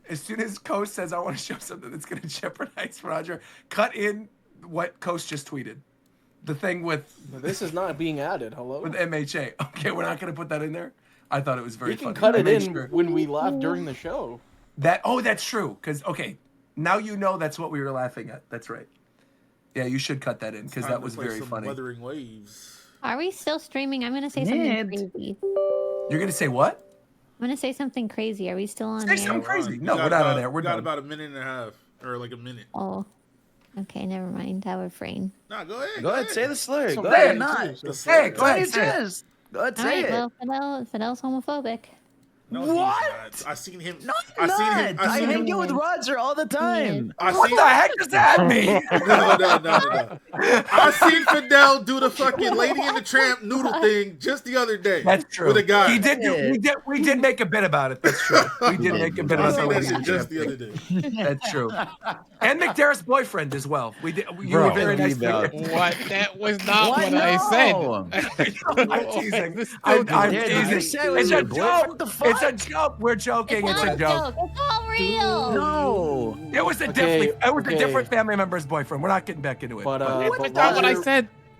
as soon as Coast says I want to show something that's going to jeopardize Roger. Cut in what Coast just tweeted, the thing with This is not being added. Hello. MHA. Okay, we're not going to put that in there. I thought it was very You can funny. cut I it made in sure. when we laugh during the show. That's true. Because now you know that's what we were laughing at. That's right. Yeah, you should cut that in because Time that to was play very some funny. Wuthering Waves. Are we still streaming? I'm gonna say something Ned. crazy. You're going to say what? I'm gonna say something crazy. Are we still on Say air? something crazy. We No, got we're not on about- there. We're we got done. about a minute and a half, or like a minute. Oh, okay. Never mind. I would refrain. Nah, go ahead. Go ahead, say the slur. It's Go okay, ahead, too, not. so- Hey, go Say ahead. it, Say it. Jess. Go ahead, All say right. it. Well, Fidel's homophobic. No, What? he's not. I seen him. No, I I'm seen him. not. I seen hang him. out with Roger all the time. I What seen, the heck does that mean? No. I seen Fidel do the fucking Lady and the Tramp noodle thing just the other day. That's true. With a guy. He did. We did make a bit about it. That's true. We did make a bit I about seen the that Lady shit and just the the other Tramp. day. That's true. And McDarrett's boyfriend as well. We did. You Bro. were very nice. What? What? That was not What? what I said. No. I'm teasing. This I'm Dad, did you teasing. say it was It's your a boyfriend? joke. What the fuck? It's a joke. We're joking. It's a joke. It's all real. No. It was a Okay, definitely. It was a okay. different family member's boyfriend. We're not getting back into it. But but- but That's not what I Roger- said.